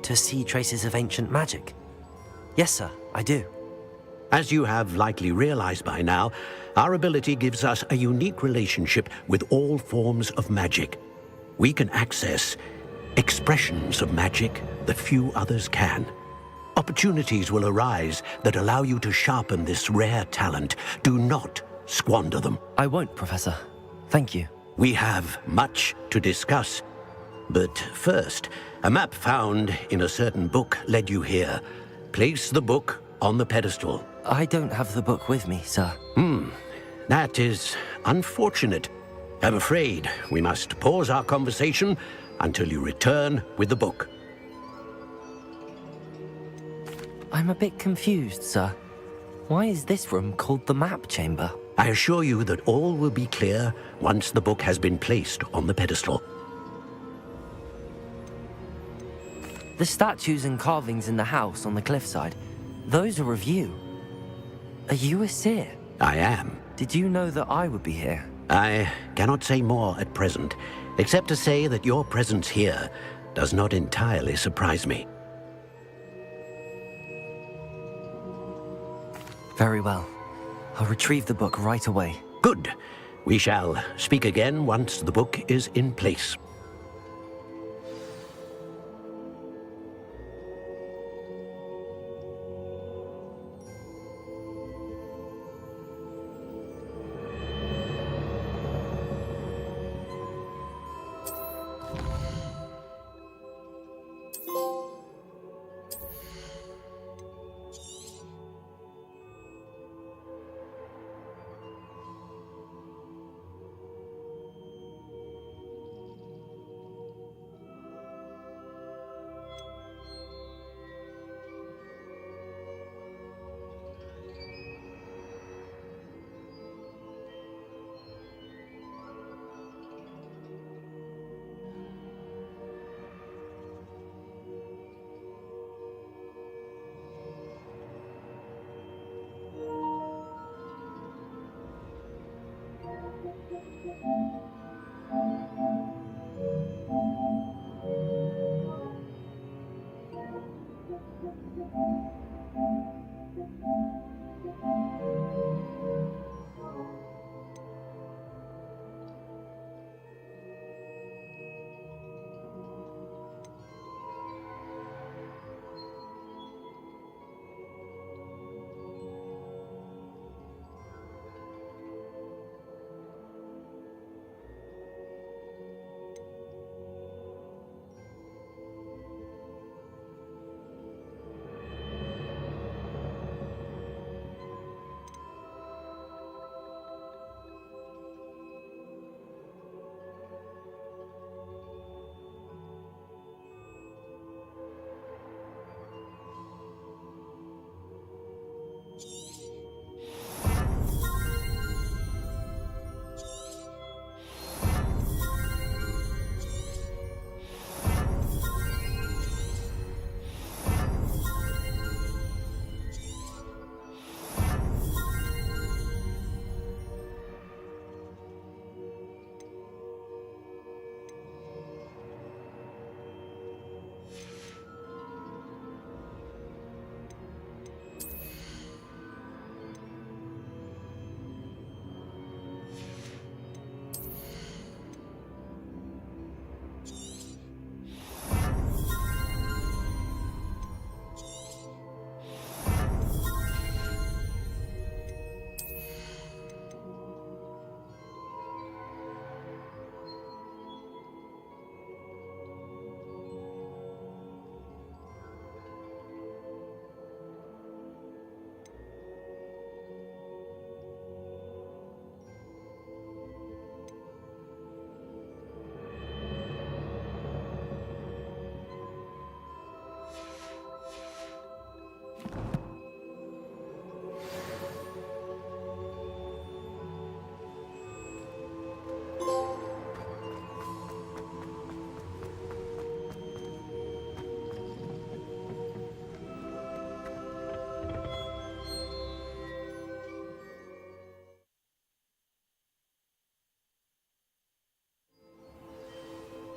To see traces of ancient magic? Yes, sir, I do. As you have likely realized by now, our ability gives us a unique relationship with all forms of magic. We can access expressions of magic that few others can. Opportunities will arise that allow you to sharpen this rare talent. Do not squander them. I won't, Professor. Thank you. We have much to discuss. But first, a map found in a certain book led you here. Place the book on the pedestal. I don't have the book with me, sir. That is unfortunate. I'm afraid we must pause our conversation until you return with the book. I'm a bit confused, sir. Why is this room called the map chamber? I assure you that all will be clear once the book has been placed on the pedestal. The statues and carvings in the house on the cliffside, those are of you. Are you a seer? I am. Did you know that I would be here? I cannot say more at present, except to say that your presence here does not entirely surprise me. Very well. I'll retrieve the book right away. Good. We shall speak again once the book is in place.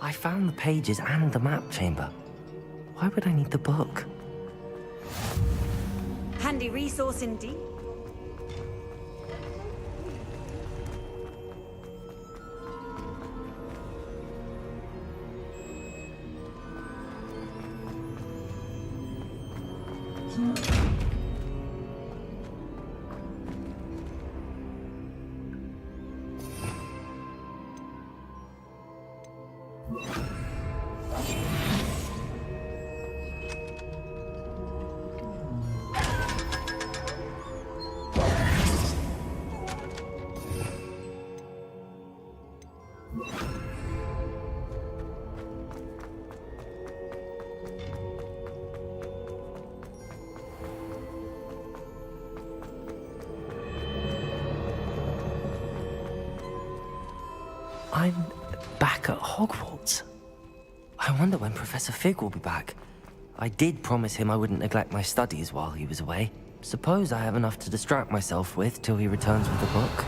I found the pages and the map chamber. Why would I need the book? Handy resource indeed. I'm back at Hogwarts. I wonder when Professor Fig will be back. I did promise him I wouldn't neglect my studies while he was away. Suppose I have enough to distract myself with till he returns with the book.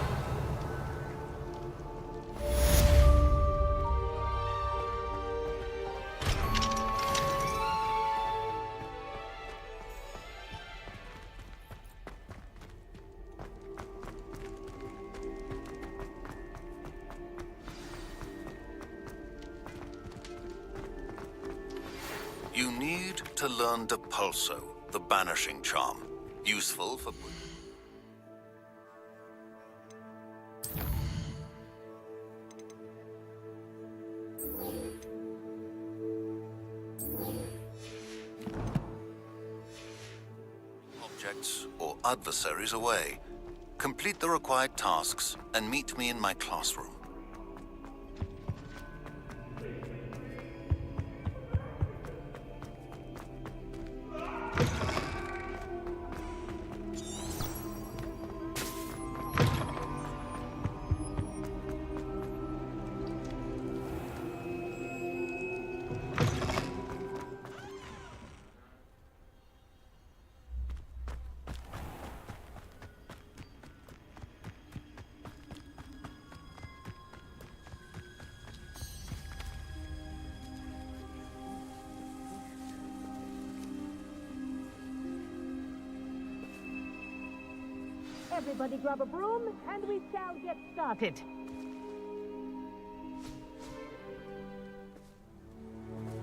You need to learn Depulso, the banishing charm. Useful for... objects or adversaries away. Complete the required tasks and meet me in my classroom. Everybody grab a broom, and we shall get started.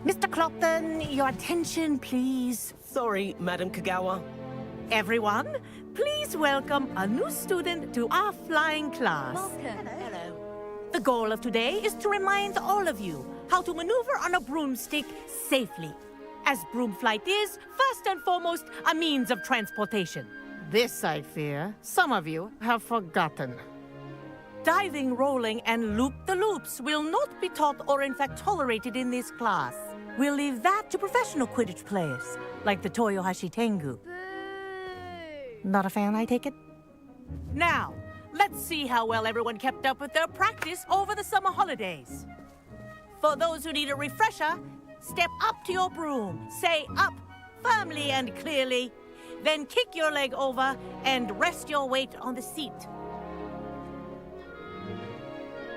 Mr. Clopton, your attention, please. Sorry, Madam Kagawa. Everyone, please welcome a new student to our flying class. Hello. The goal of today is to remind all of you how to maneuver on a broomstick safely, as broom flight is, first and foremost, a means of transportation. This, I fear, some of you have forgotten. Diving, rolling, and loop-the-loops will not be taught or in fact tolerated in this class. We'll leave that to professional Quidditch players, like the Toyohashi Tengu. Not a fan, I take it? Now, let's see how well everyone kept up with their practice over the summer holidays. For those who need a refresher, step up to your broom, say up firmly and clearly, then kick your leg over and rest your weight on the seat.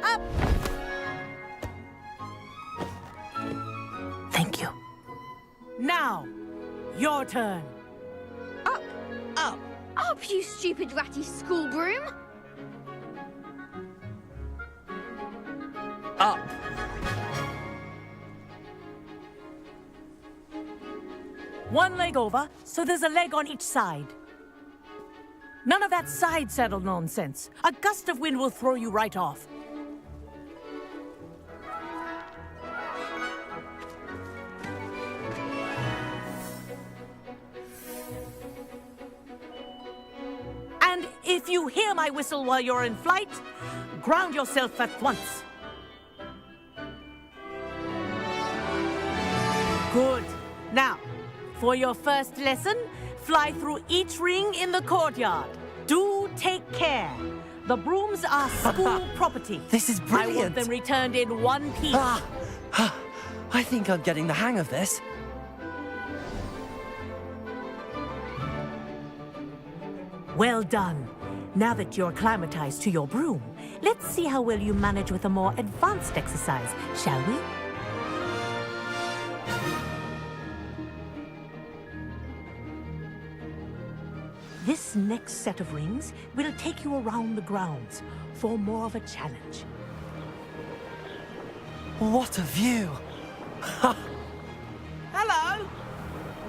Up! Thank you. Now, your turn. Up! Up! Up, you stupid ratty school broom! Up! One leg over, so there's a leg on each side. None of that side saddle nonsense. A gust of wind will throw you right off. And if you hear my whistle while you're in flight, ground yourself at once. Good. Now, for your first lesson, fly through each ring in the courtyard. Do take care. The brooms are school property. This is brilliant. I want them returned in one piece. I think I'm getting the hang of this. Well done. Now that you're acclimatized to your broom, let's see how well you manage with a more advanced exercise, shall we? This next set of rings will take you around the grounds for more of a challenge. What a view! Hello!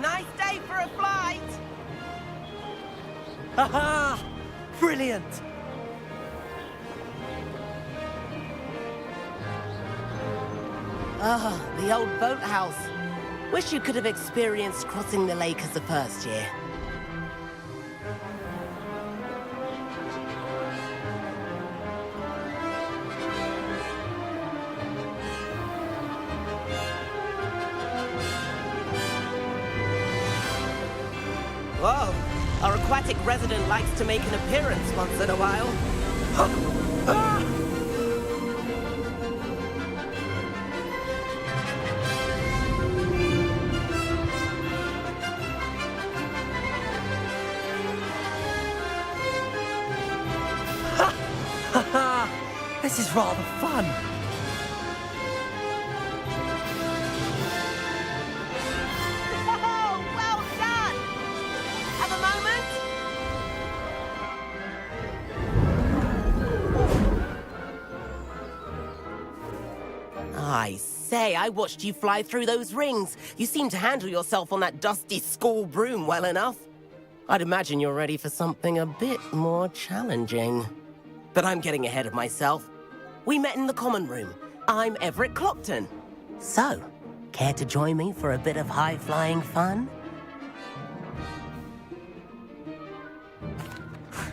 Nice day for a flight! Haha! Brilliant! Ah, the old boathouse. Wish you could have experienced crossing the lake as a first year. Whoa! Our aquatic resident likes to make an appearance once in a while. This is rather fun. Oh, well done! Have a moment? I say, I watched you fly through those rings. You seem to handle yourself on that dusty school broom well enough. I'd imagine you're ready for something a bit more challenging. But I'm getting ahead of myself. We met in the common room. I'm Everett Clopton. So, care to join me for a bit of high-flying fun?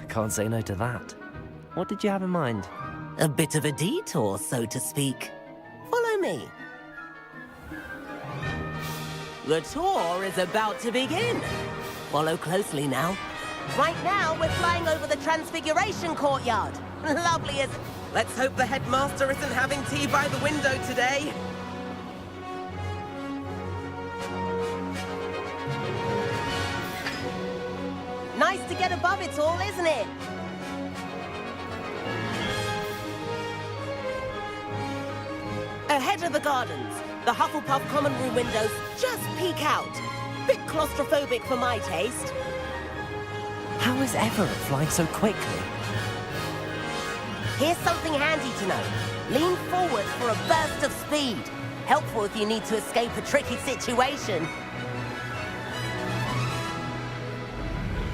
Can't say no to that. What did you have in mind? A bit of a detour, so to speak. Follow me. The tour is about to begin. Follow closely now. Right now, we're flying over the Transfiguration Courtyard. Lovely as... Let's hope the headmaster isn't having tea by the window today. Nice to get above it all, isn't it? Ahead of the gardens, the Hufflepuff common room windows just peek out. Bit claustrophobic for my taste. How is Everett flying so quickly? Here's something handy to know. Lean forward for a burst of speed. Helpful if you need to escape a tricky situation.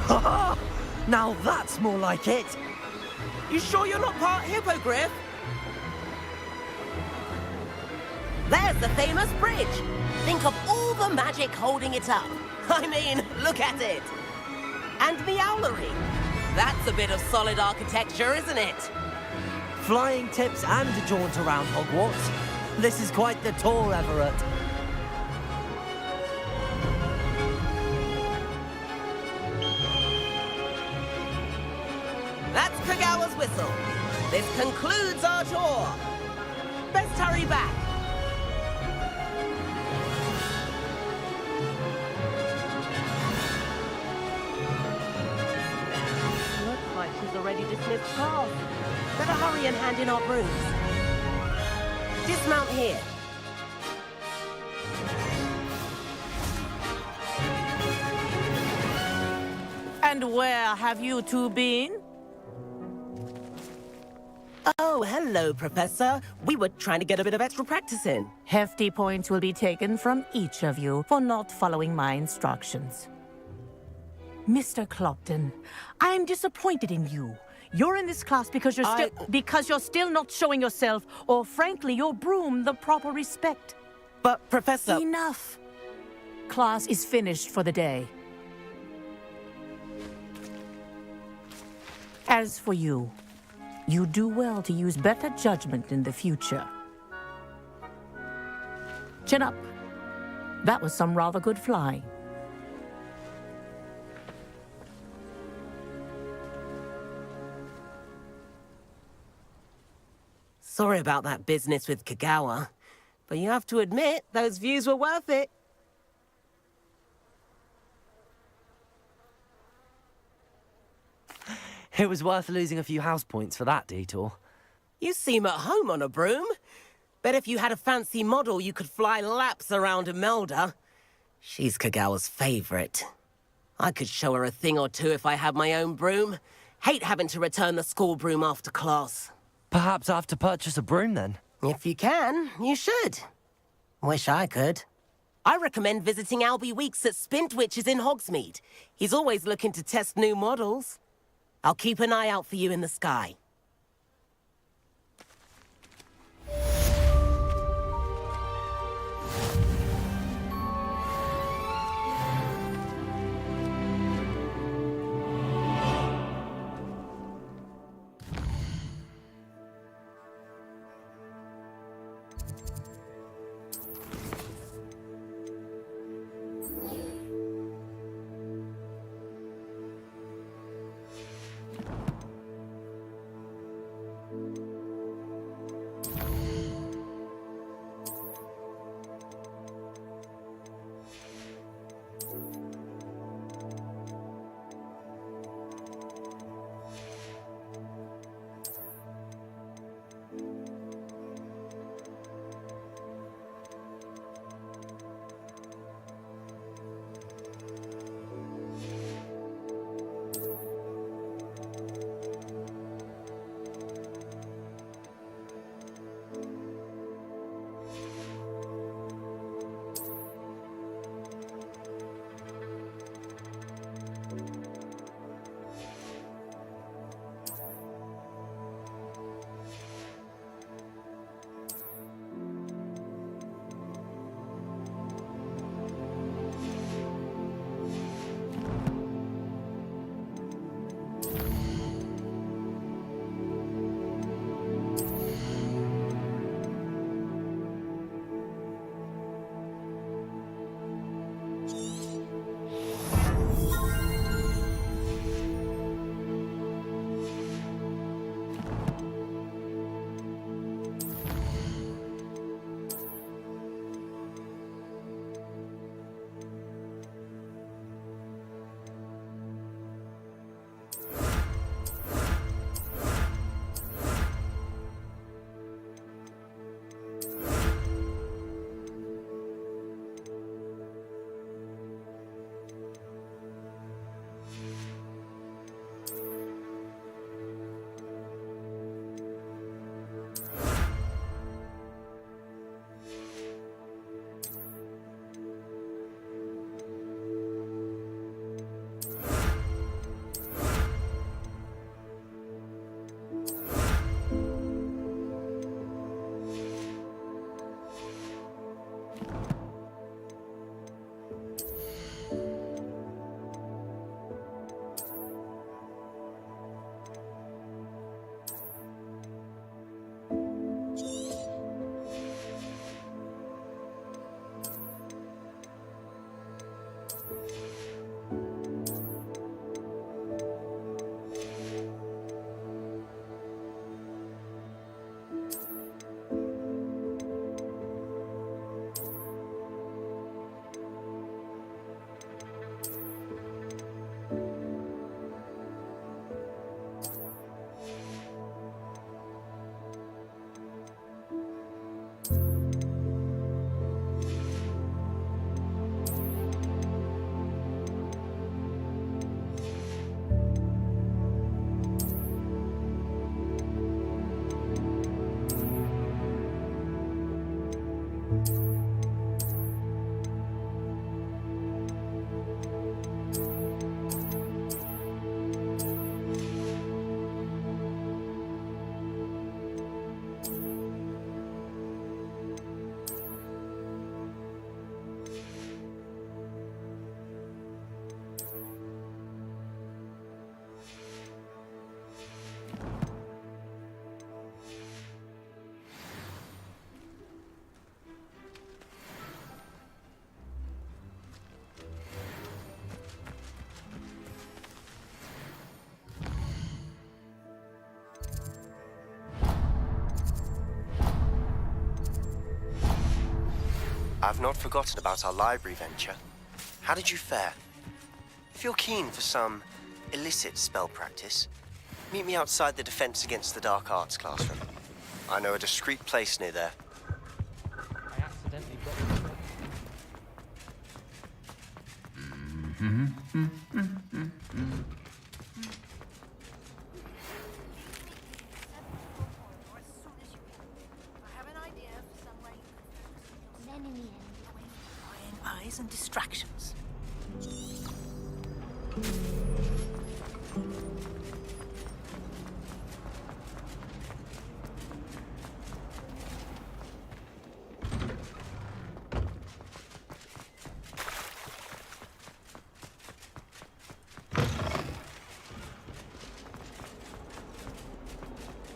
Ha! Now that's more like it. You sure you're not part hippogriff? There's the famous bridge. Think of all the magic holding it up. I mean, look at it. And the owlery. That's a bit of solid architecture, isn't it? Flying tips and a jaunt around Hogwarts. This is quite the tour, Everett. That's Kagawa's whistle. This concludes our tour. Best hurry back. Looks like she's already dismissed class. Better hurry and hand in our brooms. Dismount here. And where have you two been? Oh, hello, Professor. We were trying to get a bit of extra practice in. Hefty points will be taken from each of you for not following my instructions. Mr. Clopton, I'm disappointed in you. You're in this class because you're still not showing yourself, or frankly, your broom the proper respect. But, Professor... Enough. Class is finished for the day. As for you, you do well to use better judgment in the future. Chin up. That was some rather good flying. Sorry about that business with Kagawa, but you have to admit, those views were worth it. It was worth losing a few house points for that detour. You seem at home on a broom. Bet if you had a fancy model, you could fly laps around Imelda. She's Kagawa's favorite. I could show her a thing or two if I had my own broom. Hate having to return the school broom after class. Perhaps I have to purchase a broom then. If you can, you should. Wish I could. I recommend visiting Albie Weeks at Spintwitches in Hogsmeade. He's always looking to test new models. I'll keep an eye out for you in the sky. I've not forgotten about our library venture. How did you fare? If you're keen for some illicit spell practice, meet me outside the Defense Against the Dark Arts classroom. I know a discreet place near there. I accidentally got eyes and distractions.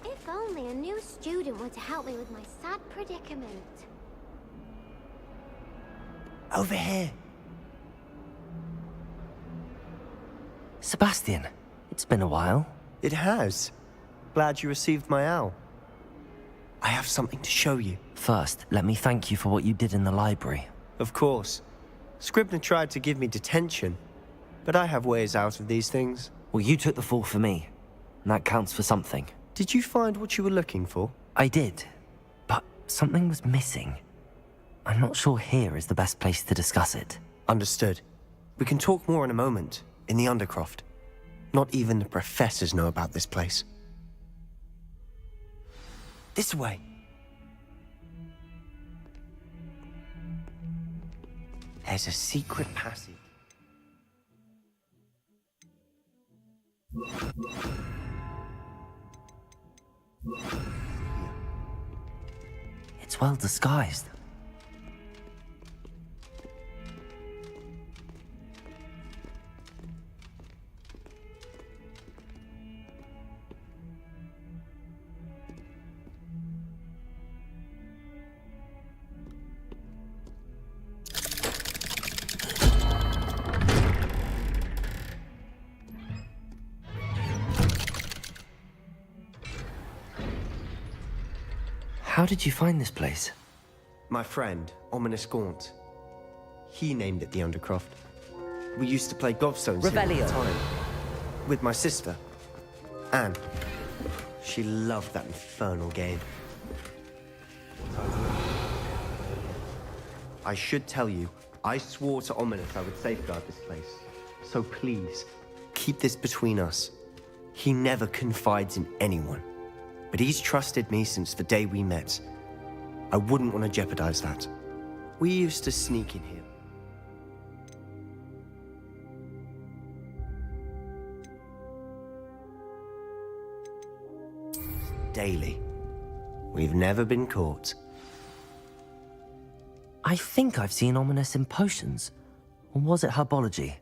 If only a new student were to help me with my sad predicament. Over here. Sebastian, it's been a while. It has. Glad you received my owl. I have something to show you. First, let me thank you for what you did in the library. Of course. Scribner tried to give me detention, but I have ways out of these things. Well, you took the fall for me, and that counts for something. Did you find what you were looking for? I did, but something was missing. I'm not sure here is the best place to discuss it. Understood. We can talk more in a moment, in the Undercroft. Not even the professors know about this place. This way. There's a secret passage. It's well disguised. How did you find this place? My friend, Ominous Gaunt. He named it the Undercroft. We used to play gobstones here all Revelio. the time. With my sister, Anne. She loved that infernal game. I should tell you, I swore to Ominous I would safeguard this place. So please, keep this between us. He never confides in anyone. But he's trusted me since the day we met. I wouldn't want to jeopardize that. We used to sneak in here. Daily. We've never been caught. I think I've seen Ominous in potions. Or was it herbology?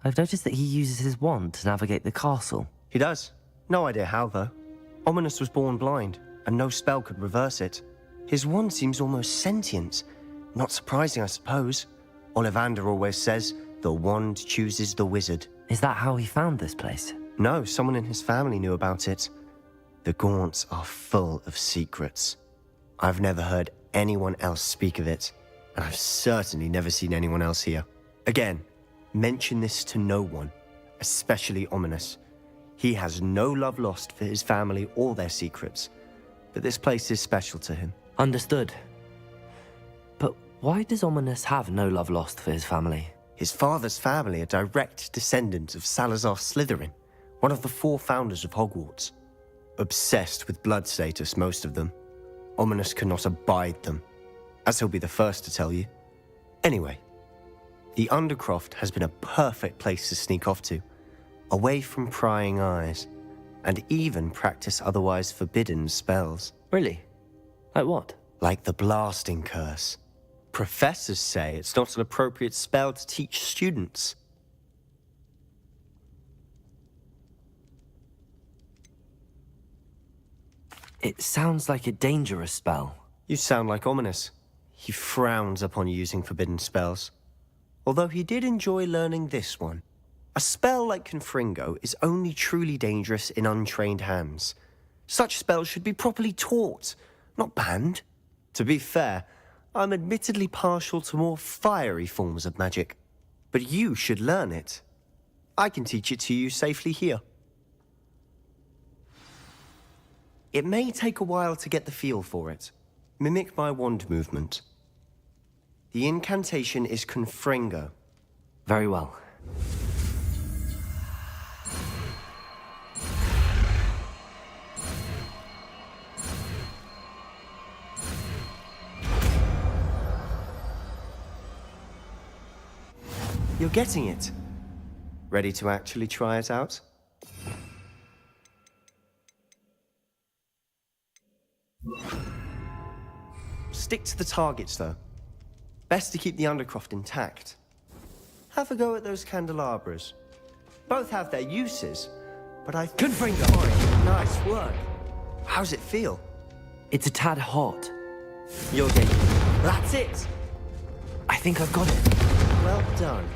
I've noticed that he uses his wand to navigate the castle. He does. No idea how, though. Ominous was born blind, and no spell could reverse it. His wand seems almost sentient. Not surprising, I suppose. Ollivander always says, the wand chooses the wizard. Is that how he found this place? No, someone in his family knew about it. The Gaunts are full of secrets. I've never heard anyone else speak of it, and I've certainly never seen anyone else here. Again, mention this to no one, especially Ominous. He has no love lost for his family or their secrets, but this place is special to him. Understood. But why does Ominous have no love lost for his family? His father's family are direct descendants of Salazar Slytherin, one of the 4 founders of Hogwarts. Obsessed with blood status, most of them. Ominous cannot abide them, as he'll be the first to tell you. Anyway, the Undercroft has been a perfect place to sneak off to, away from prying eyes, and even practice otherwise forbidden spells. Really? Like what? Like the blasting curse. Professors say it's not an appropriate spell to teach students. It sounds like a dangerous spell. You sound like Ominous. He frowns upon using forbidden spells. Although he did enjoy learning this one. A spell like Confringo is only truly dangerous in untrained hands. Such spells should be properly taught, not banned. To be fair, I'm admittedly partial to more fiery forms of magic. But you should learn it. I can teach it to you safely here. It may take a while to get the feel for it. Mimic my wand movement. The incantation is Confringo. Very well. You're getting it. Ready to actually try it out? Stick to the targets, though. Best to keep the Undercroft intact. Have a go at those candelabras. Both have their uses, but I... Confringo! Nice work. How's it feel? It's a tad hot. You're getting... That's it! I think I've got it. Well done.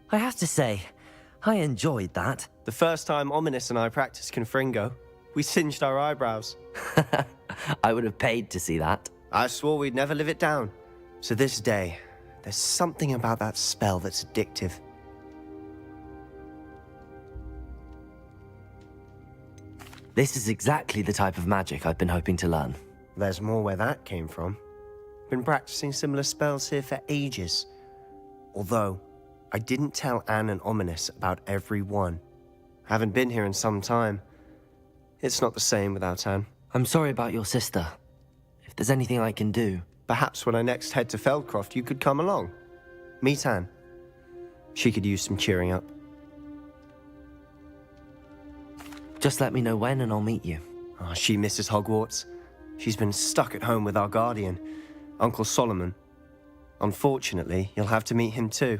I have to say, I enjoyed that. The first time Ominous and I practiced Confringo, we singed our eyebrows. I would have paid to see that. I swore we'd never live it down. So this day, there's something about that spell that's addictive. This is exactly the type of magic I've been hoping to learn. There's more where that came from. Been practicing similar spells here for ages. Although, I didn't tell Anne and Ominous about every one. Haven't been here in some time. It's not the same without Anne. I'm sorry about your sister. If there's anything I can do... Perhaps when I next head to Feldcroft, you could come along. Meet Anne. She could use some cheering up. Just let me know when and I'll meet you. Oh, she misses Hogwarts. She's been stuck at home with our guardian, Uncle Solomon. Unfortunately, you'll have to meet him too.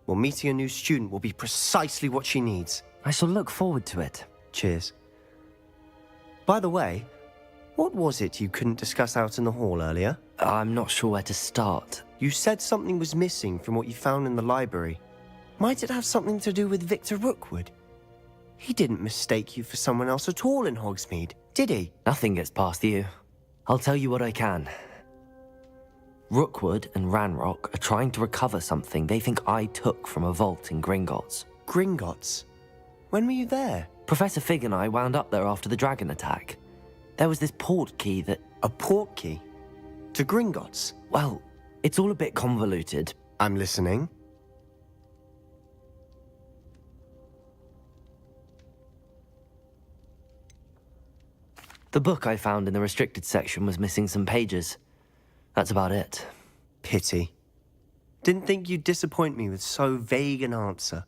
Well, meeting a new student will be precisely what she needs. I shall look forward to it. Cheers. By the way, what was it you couldn't discuss out in the hall earlier? I'm not sure where to start. You said something was missing from what you found in the library. Might it have something to do with Victor Rookwood? He didn't mistake you for someone else at all in Hogsmeade, did he? Nothing gets past you. I'll tell you what I can. Rookwood and Ranrock are trying to recover something they think I took from a vault in Gringotts. Gringotts? When were you there? Professor Fig and I wound up there after the dragon attack. There was this port key that... A port key? To Gringotts? Well, it's all a bit convoluted. I'm listening. The book I found in the restricted section was missing some pages. That's about it. Pity. Didn't think you'd disappoint me with so vague an answer.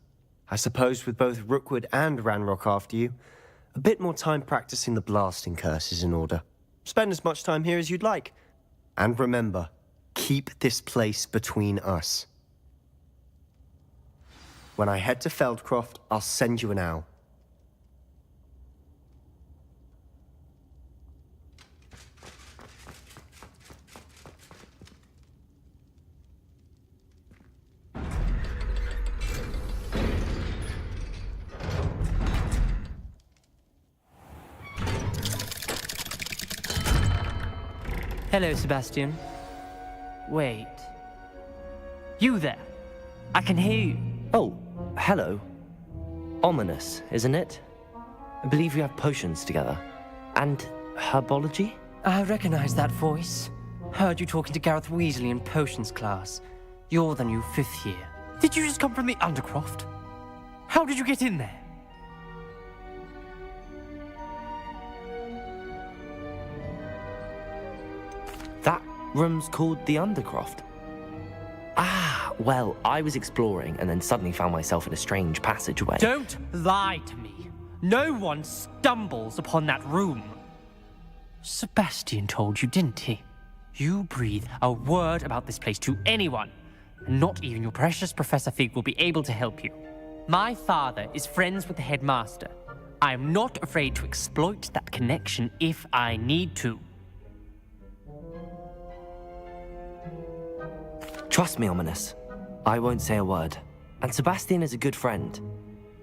I suppose with both Rookwood and Ranrock after you, a bit more time practicing the blasting curse is in order. Spend as much time here as you'd like. And remember, keep this place between us. When I head to Feldcroft, I'll send you an owl. Hello, Sebastian. Wait. You there? I can hear you. Oh, hello. Ominous, isn't it? I believe we have potions together. And herbology? I recognize that voice. Heard you talking to Gareth Weasley in potions class. You're the new 5th year. Did you just come from the Undercroft? How did you get in there? That room's called the Undercroft. Ah, well, I was exploring and then suddenly found myself in a strange passageway. Don't lie to me. No one stumbles upon that room. Sebastian told you, didn't he? You breathe a word about this place to anyone, and not even your precious Professor Fig will be able to help you. My father is friends with the headmaster. I am not afraid to exploit that connection if I need to. Trust me, Ominous. I won't say a word. And Sebastian is a good friend.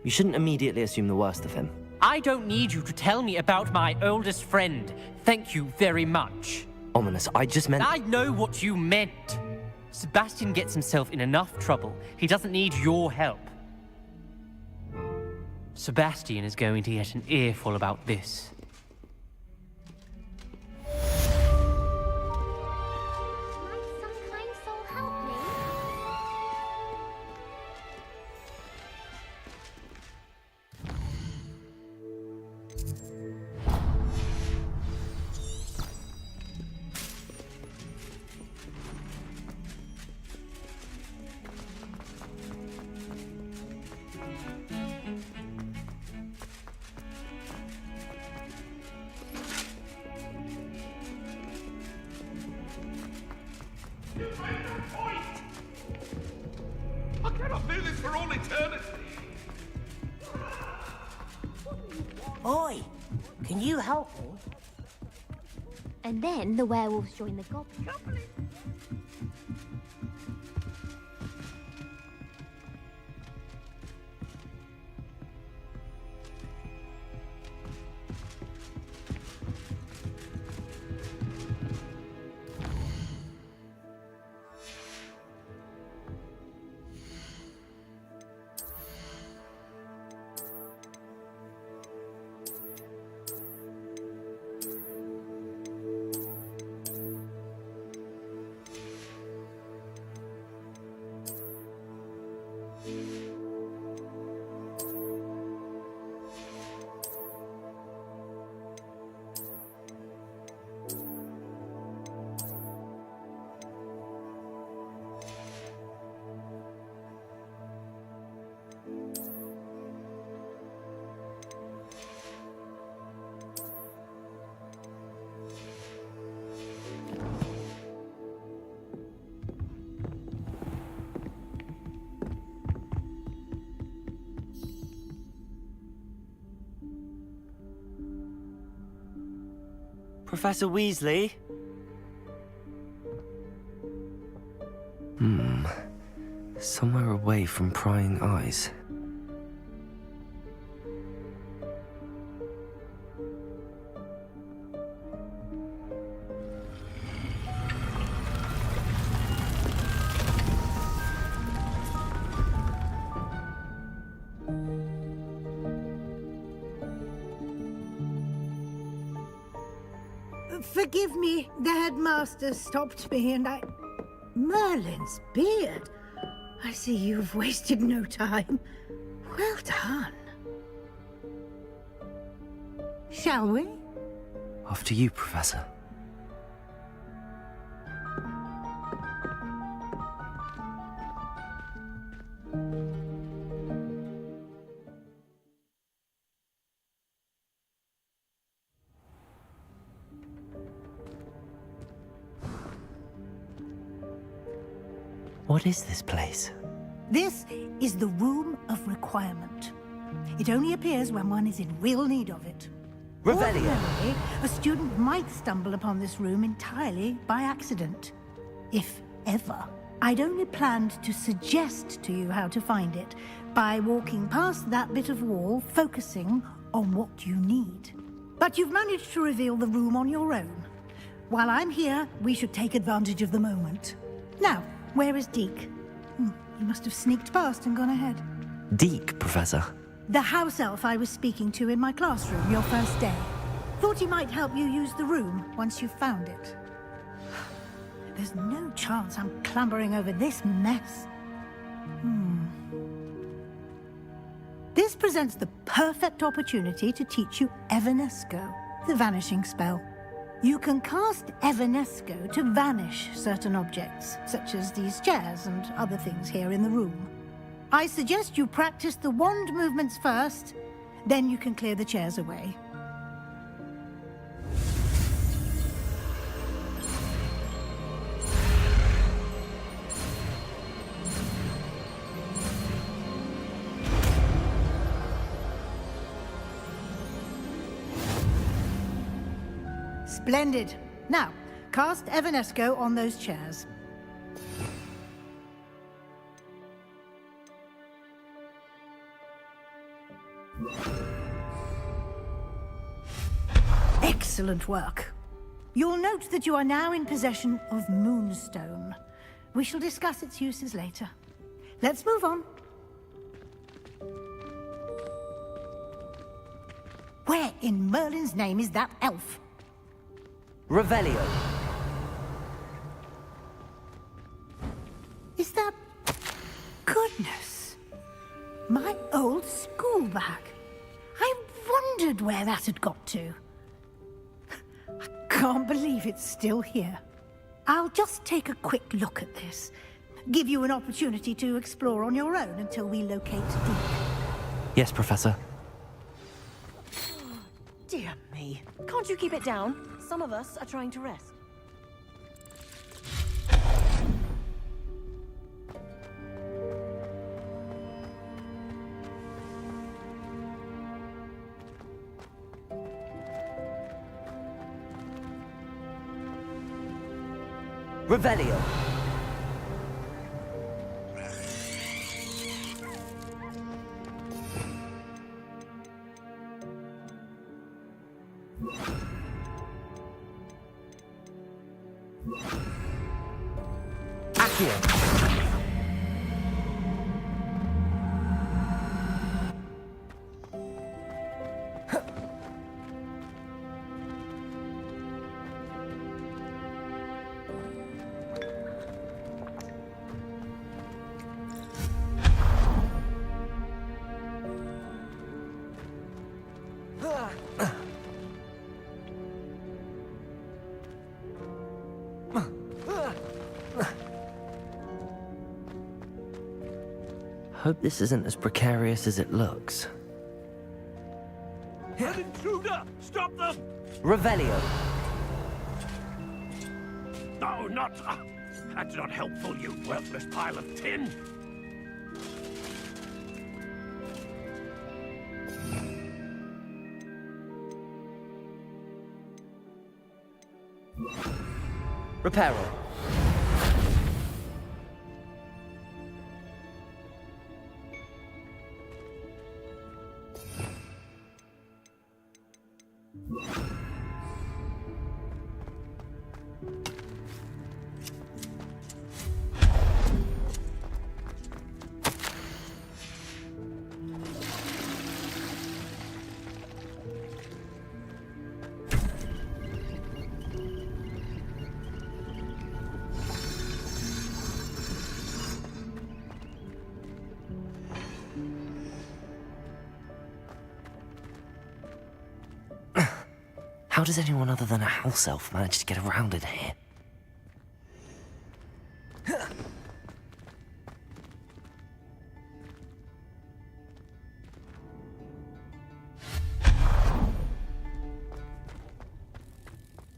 You shouldn't immediately assume the worst of him. I don't need you to tell me about my oldest friend. Thank you very much. Ominous, I just meant... I know what you meant. Sebastian gets himself in enough trouble. He doesn't need your help. Sebastian is going to get an earful about this. all eternity. Oi, can you help me? And then the werewolves join the goblins. Professor Weasley? Somewhere away from prying eyes. Forgive me, the headmaster stopped me and I... Merlin's beard. I see you've wasted no time. Well done. Shall we? After you, Professor. What is this place? This is the Room of Requirement. It only appears when one is in real need of it. Revelio. Ordinarily, a student might stumble upon this room entirely by accident. If ever. I'd only planned to suggest to you how to find it by walking past that bit of wall, focusing on what you need. But you've managed to reveal the room on your own. While I'm here, we should take advantage of the moment. Now, where is Deke? He must have sneaked past and gone ahead. Deke, Professor. The house elf I was speaking to in my classroom your first day. Thought he might help you use the room once you've found it. There's no chance I'm clambering over this mess. This presents the perfect opportunity to teach you Evanesco, the vanishing spell. You can cast Evanesco to vanish certain objects, such as these chairs and other things here in the room. I suggest you practice the wand movements first, then you can clear the chairs away. Splendid. Now, cast Evanesco on those chairs. Excellent work. You'll note that you are now in possession of Moonstone. We shall discuss its uses later. Let's move on. Where in Merlin's name is that elf? Revelio. Is that... Goodness. My old school bag. I wondered where that had got to. I can't believe it's still here. I'll just take a quick look at this. Give you an opportunity to explore on your own until we locate Deke. Yes, Professor. Dear me. Can't you keep it down? Some of us are trying to rest. Revelio. Accio. Hope this isn't as precarious as it looks. An intruder! Stop them! Revelio. No, not... that's not helpful, you worthless pile of tin! Reparo. How does anyone other than a house elf manage to get around in here?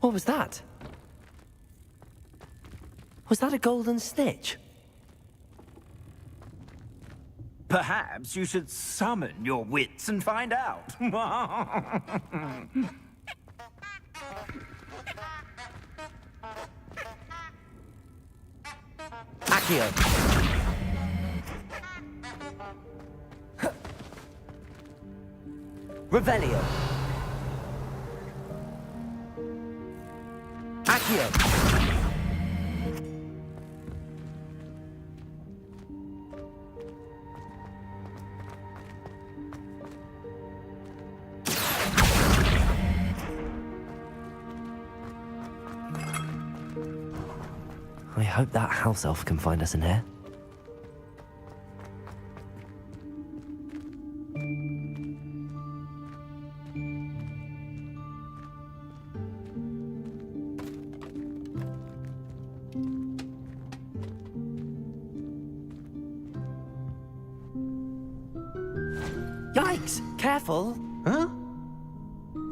What was that? Was that a golden snitch? Perhaps you should summon your wits and find out. Accio. Revelio. Accio. I hope that house elf can find us in here. Yikes! Careful! Huh?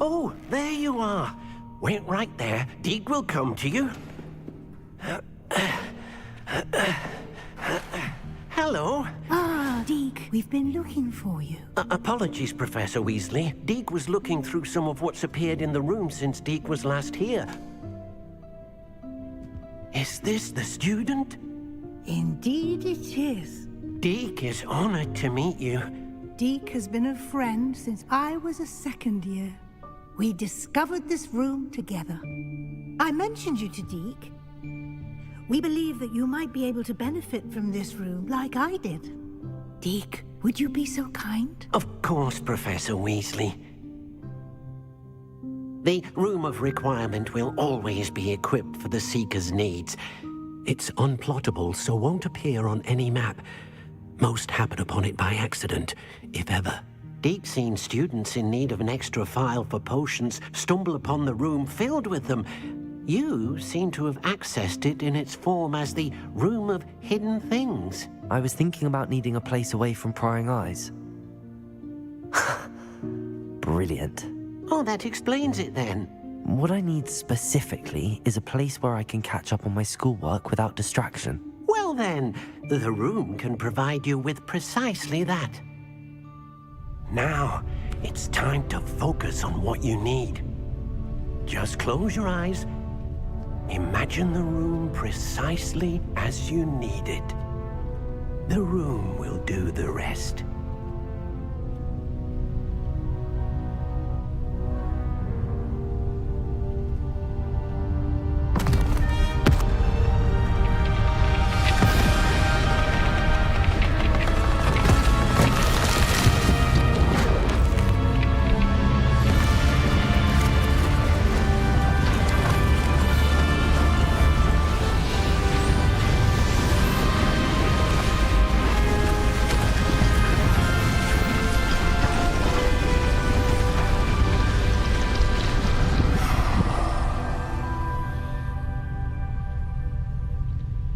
Oh, there you are. Wait right there. Deek will come to you. Hello. Ah, Deek, we've been looking for you. Apologies, Professor Weasley. Deek was looking through some of what's appeared in the room since Deek was last here. Is this the student? Indeed it is. Deek is honored to meet you. Deek has been a friend since I was a second year. We discovered this room together. I mentioned you to Deek. We believe that you might be able to benefit from this room like I did. Deek, would you be so kind? Of course, Professor Weasley. The Room of Requirement will always be equipped for the Seeker's needs. It's unplottable, so won't appear on any map. Most happen upon it by accident, if ever. Deek's seen students in need of an extra file for potions stumble upon the room filled with them. You seem to have accessed it in its form as the Room of Hidden Things. I was thinking about needing a place away from prying eyes. Brilliant. Oh, that explains it then. What I need specifically is a place where I can catch up on my schoolwork without distraction. Well then, the room can provide you with precisely that. Now, it's time to focus on what you need. Just close your eyes Imagine the room precisely as you need it. The room will do the rest.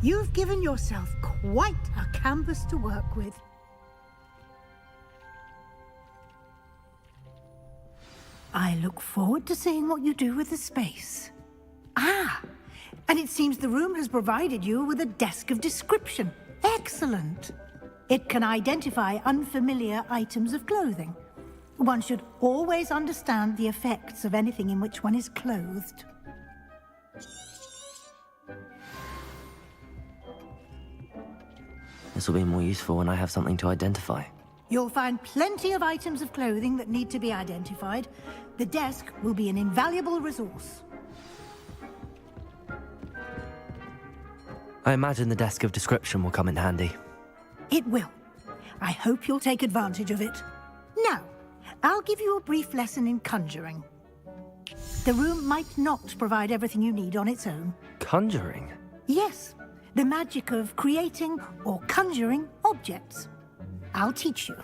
You've given yourself quite a canvas to work with. I look forward to seeing what you do with the space. Ah, and it seems the room has provided you with a desk of description. Excellent. It can identify unfamiliar items of clothing. One should always understand the effects of anything in which one is clothed. This will be more useful when I have something to identify. You'll find plenty of items of clothing that need to be identified. The desk will be an invaluable resource. I imagine the desk of description will come in handy. It will. I hope you'll take advantage of it. Now, I'll give you a brief lesson in conjuring. The room might not provide everything you need on its own. Conjuring? Yes, the magic of creating or conjuring objects. I'll teach you.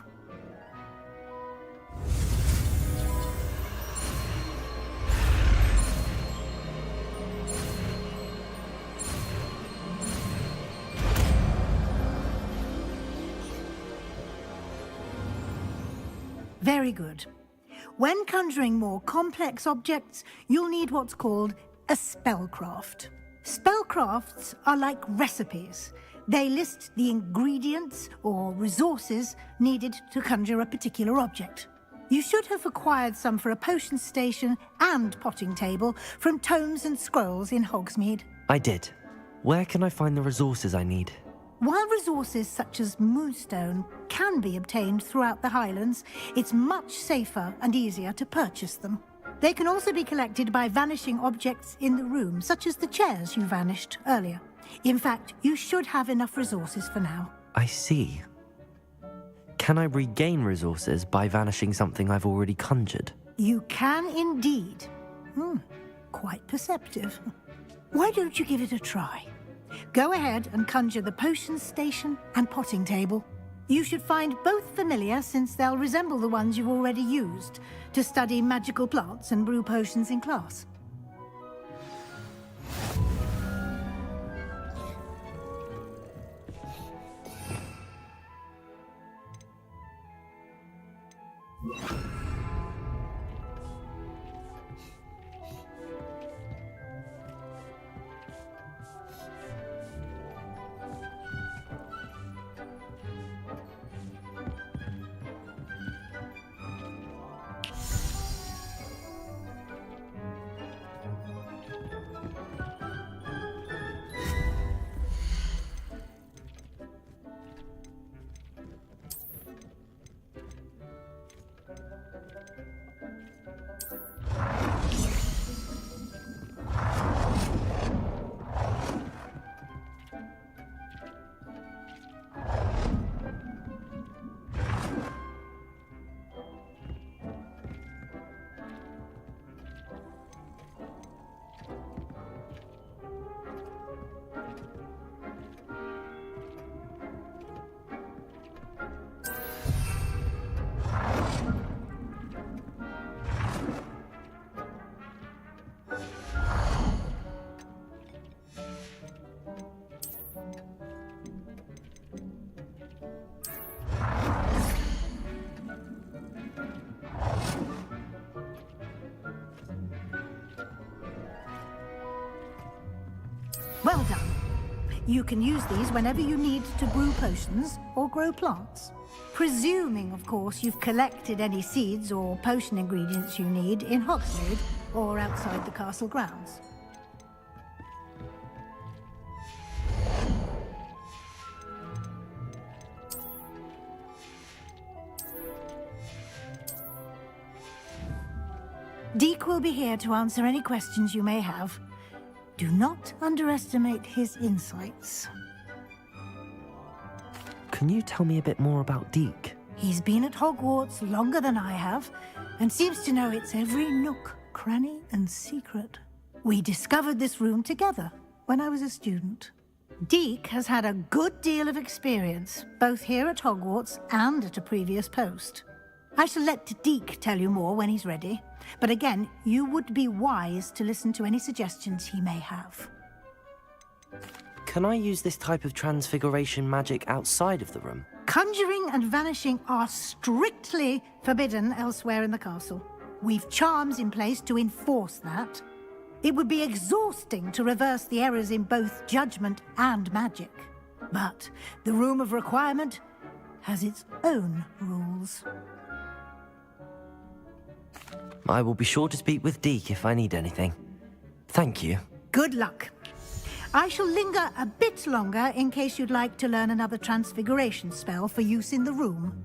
Very good. When conjuring more complex objects, you'll need what's called a spellcraft. Spellcrafts are like recipes. They list the ingredients or resources needed to conjure a particular object. You should have acquired some for a potion station and potting table from tomes and scrolls in Hogsmeade. I did. Where can I find the resources I need? While resources such as moonstone can be obtained throughout the Highlands, it's much safer and easier to purchase them. They can also be collected by vanishing objects in the room, such as the chairs you vanished earlier. In fact, you should have enough resources for now. I see. Can I regain resources by vanishing something I've already conjured? You can indeed. Quite perceptive. Why don't you give it a try? Go ahead and conjure the potion station and potting table. You should find both familiar, since they'll resemble the ones you've already used to study magical plants and brew potions in class. Well done. You can use these whenever you need to brew potions or grow plants. Presuming, of course, you've collected any seeds or potion ingredients you need in Hogsmeade or outside the castle grounds. Deke will be here to answer any questions you may have. Do not underestimate his insights. Can you tell me a bit more about Deke? He's been at Hogwarts longer than I have, and seems to know its every nook, cranny, and secret. We discovered this room together when I was a student. Deke has had a good deal of experience, both here at Hogwarts and at a previous post. I shall let Deke tell you more when he's ready, but again, you would be wise to listen to any suggestions he may have. Can I use this type of transfiguration magic outside of the room? Conjuring and vanishing are strictly forbidden elsewhere in the castle. We've charms in place to enforce that. It would be exhausting to reverse the errors in both judgment and magic. But the Room of Requirement has its own rules. I will be sure to speak with Deke if I need anything. Thank you. Good luck. I shall linger a bit longer in case you'd like to learn another transfiguration spell for use in the room.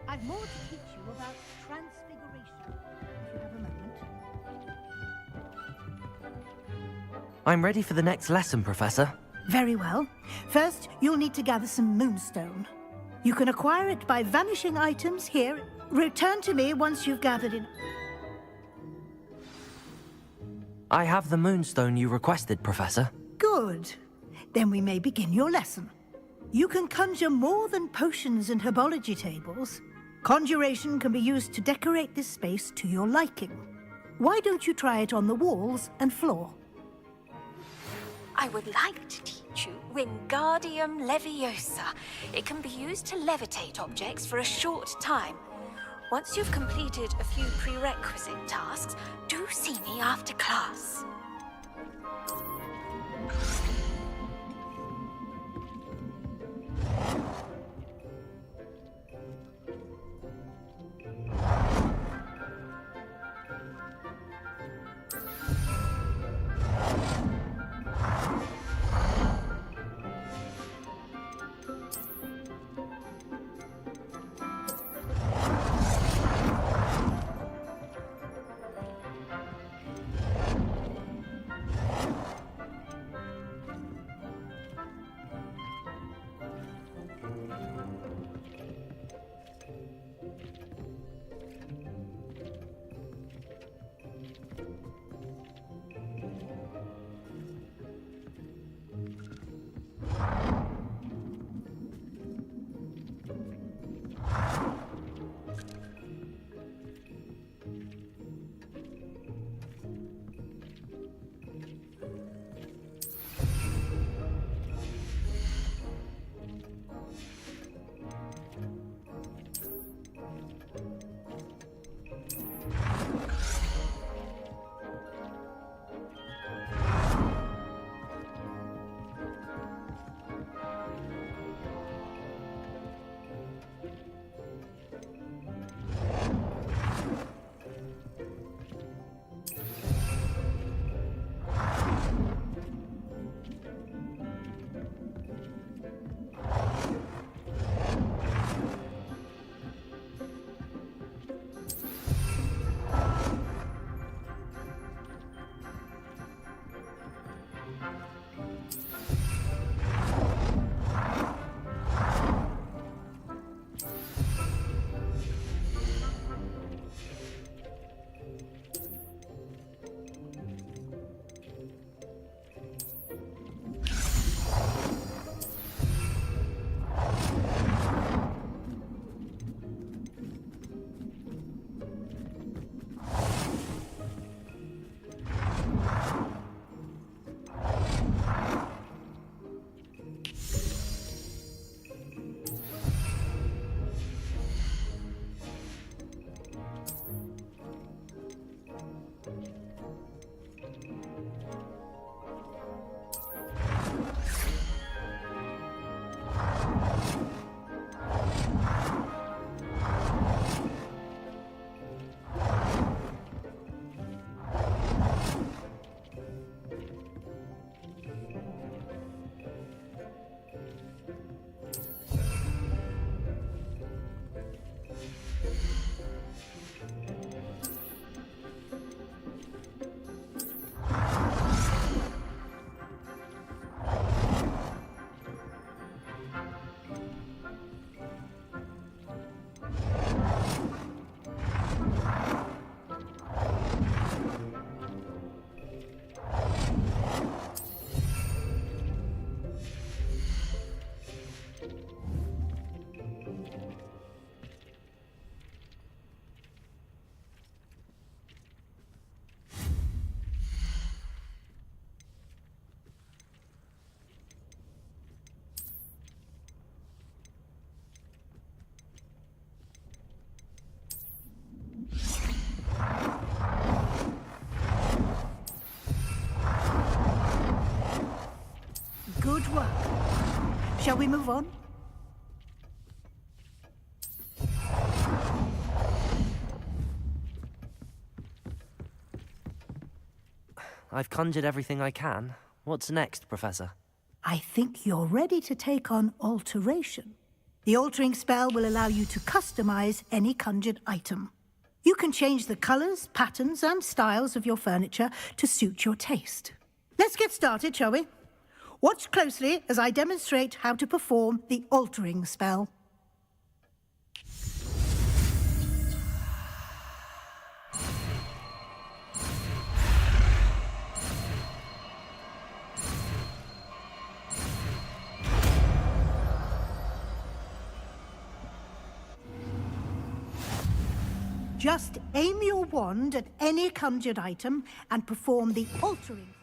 I've more to teach you about transfiguration, if you have a moment. I'm ready for the next lesson, Professor. Very well. First, you'll need to gather some moonstone. You can acquire it by vanishing items here. Return to me once you've gathered it. I have the moonstone you requested, Professor. Good. Then we may begin your lesson. You can conjure more than potions and herbology tables. Conjuration can be used to decorate this space to your liking. Why don't you try it on the walls and floor? I would like to teach you Wingardium Leviosa. It can be used to levitate objects for a short time. Once you've completed a few prerequisite tasks, do see me after class. Shall we move on? I've conjured everything I can. What's next, Professor? I think you're ready to take on alteration. The altering spell will allow you to customize any conjured item. You can change the colors, patterns, and styles of your furniture to suit your taste. Let's get started, shall we? Watch closely as I demonstrate how to perform the altering spell. Just aim your wand at any conjured item and perform the altering.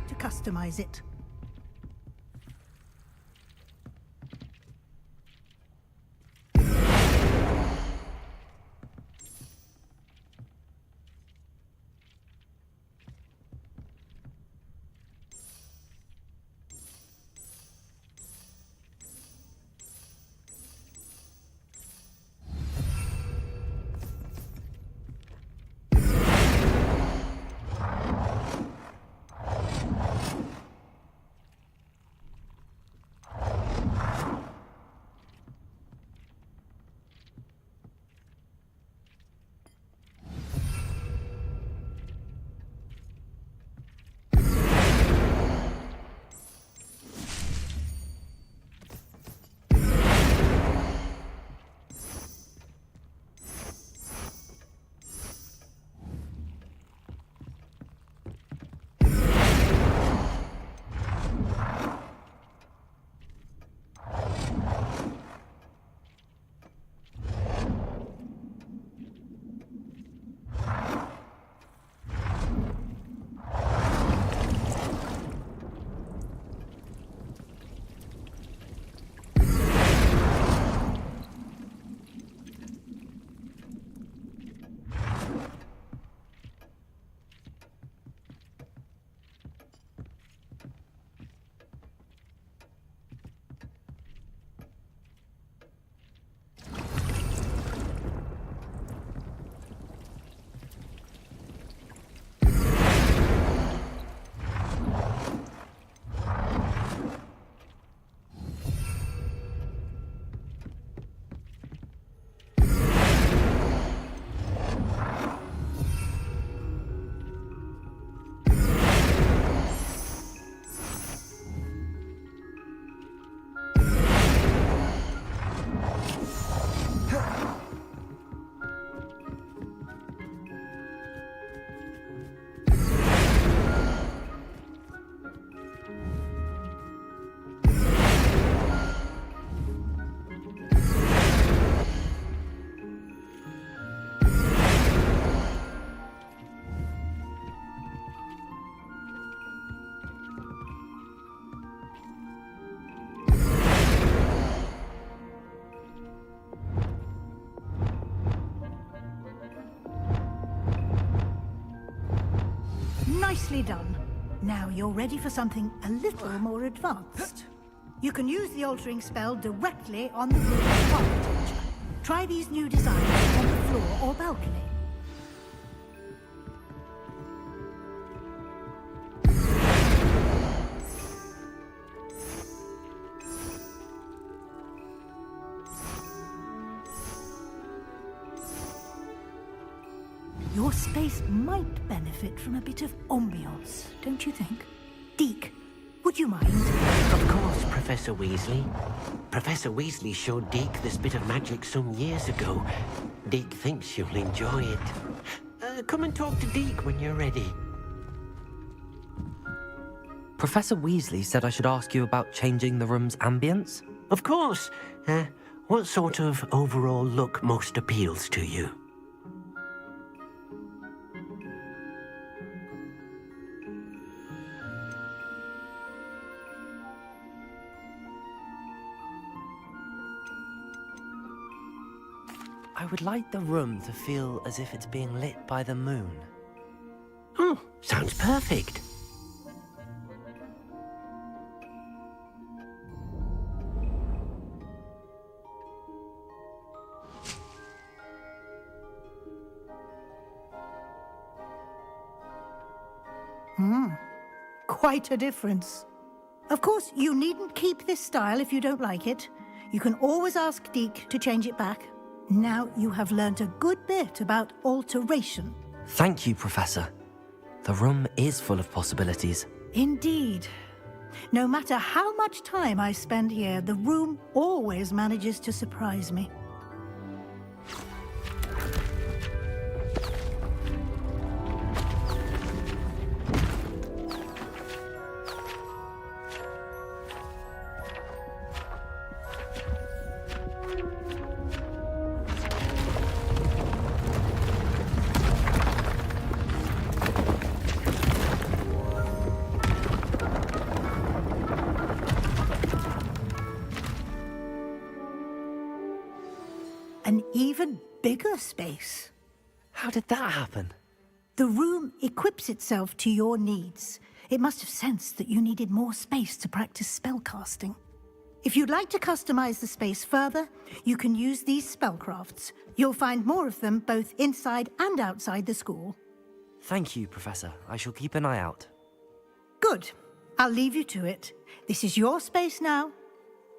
To customize it. Nicely done. Now you're ready for something a little more advanced. You can use the altering spell directly on the room of architecture. Try these new designs on the floor or balcony. Your space might benefit from a bit of ambiance, don't you think? Deke, would you mind? Of course, Professor Weasley. Professor Weasley showed Deke this bit of magic some years ago. Deke thinks you'll enjoy it. Come and talk to Deke when you're ready. Professor Weasley said I should ask you about changing the room's ambience? Of course. What sort of overall look most appeals to you? I would like the room to feel as if it's being lit by the moon. Oh, sounds perfect. Quite a difference. Of course, you needn't keep this style if you don't like it. You can always ask Deke to change it back. Now you have learnt a good bit about alteration. Thank you, Professor. The room is full of possibilities. Indeed. No matter how much time I spend here, the room always manages to surprise me. An even bigger space. How did that happen? The room equips itself to your needs. It must have sensed that you needed more space to practice spellcasting. If you'd like to customize the space further, you can use these spellcrafts. You'll find more of them both inside and outside the school. Thank you, Professor. I shall keep an eye out. Good. I'll leave you to it. This is your space now.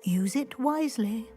Use it wisely.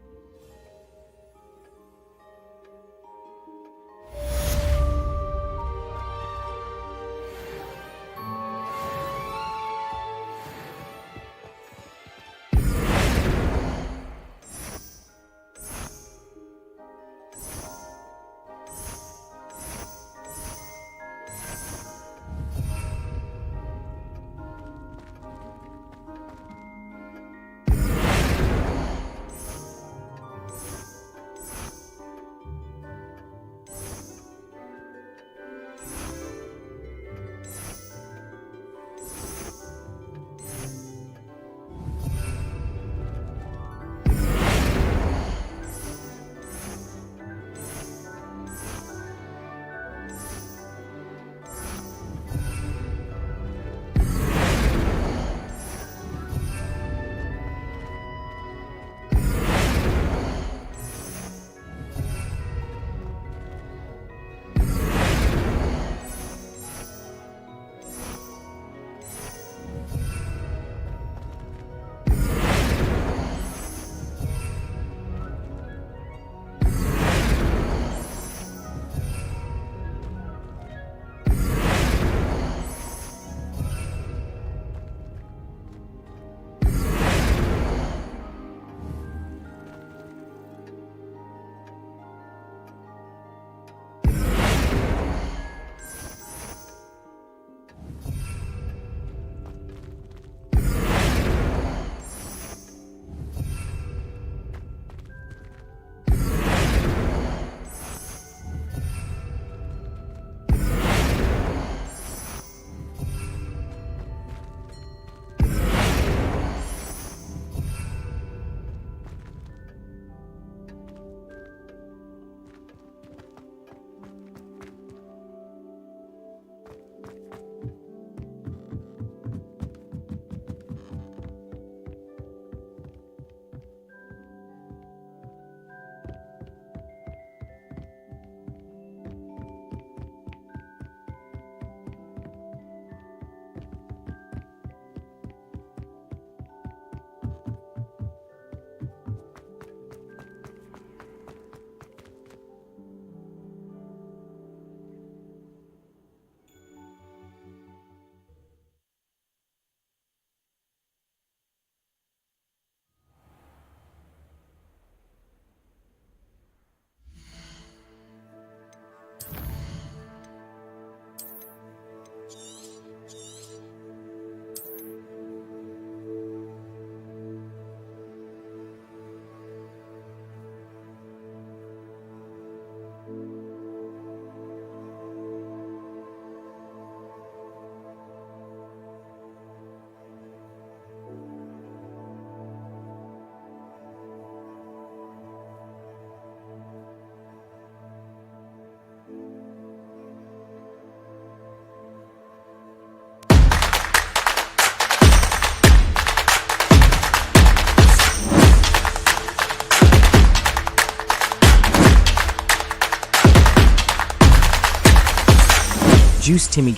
seduce Timmy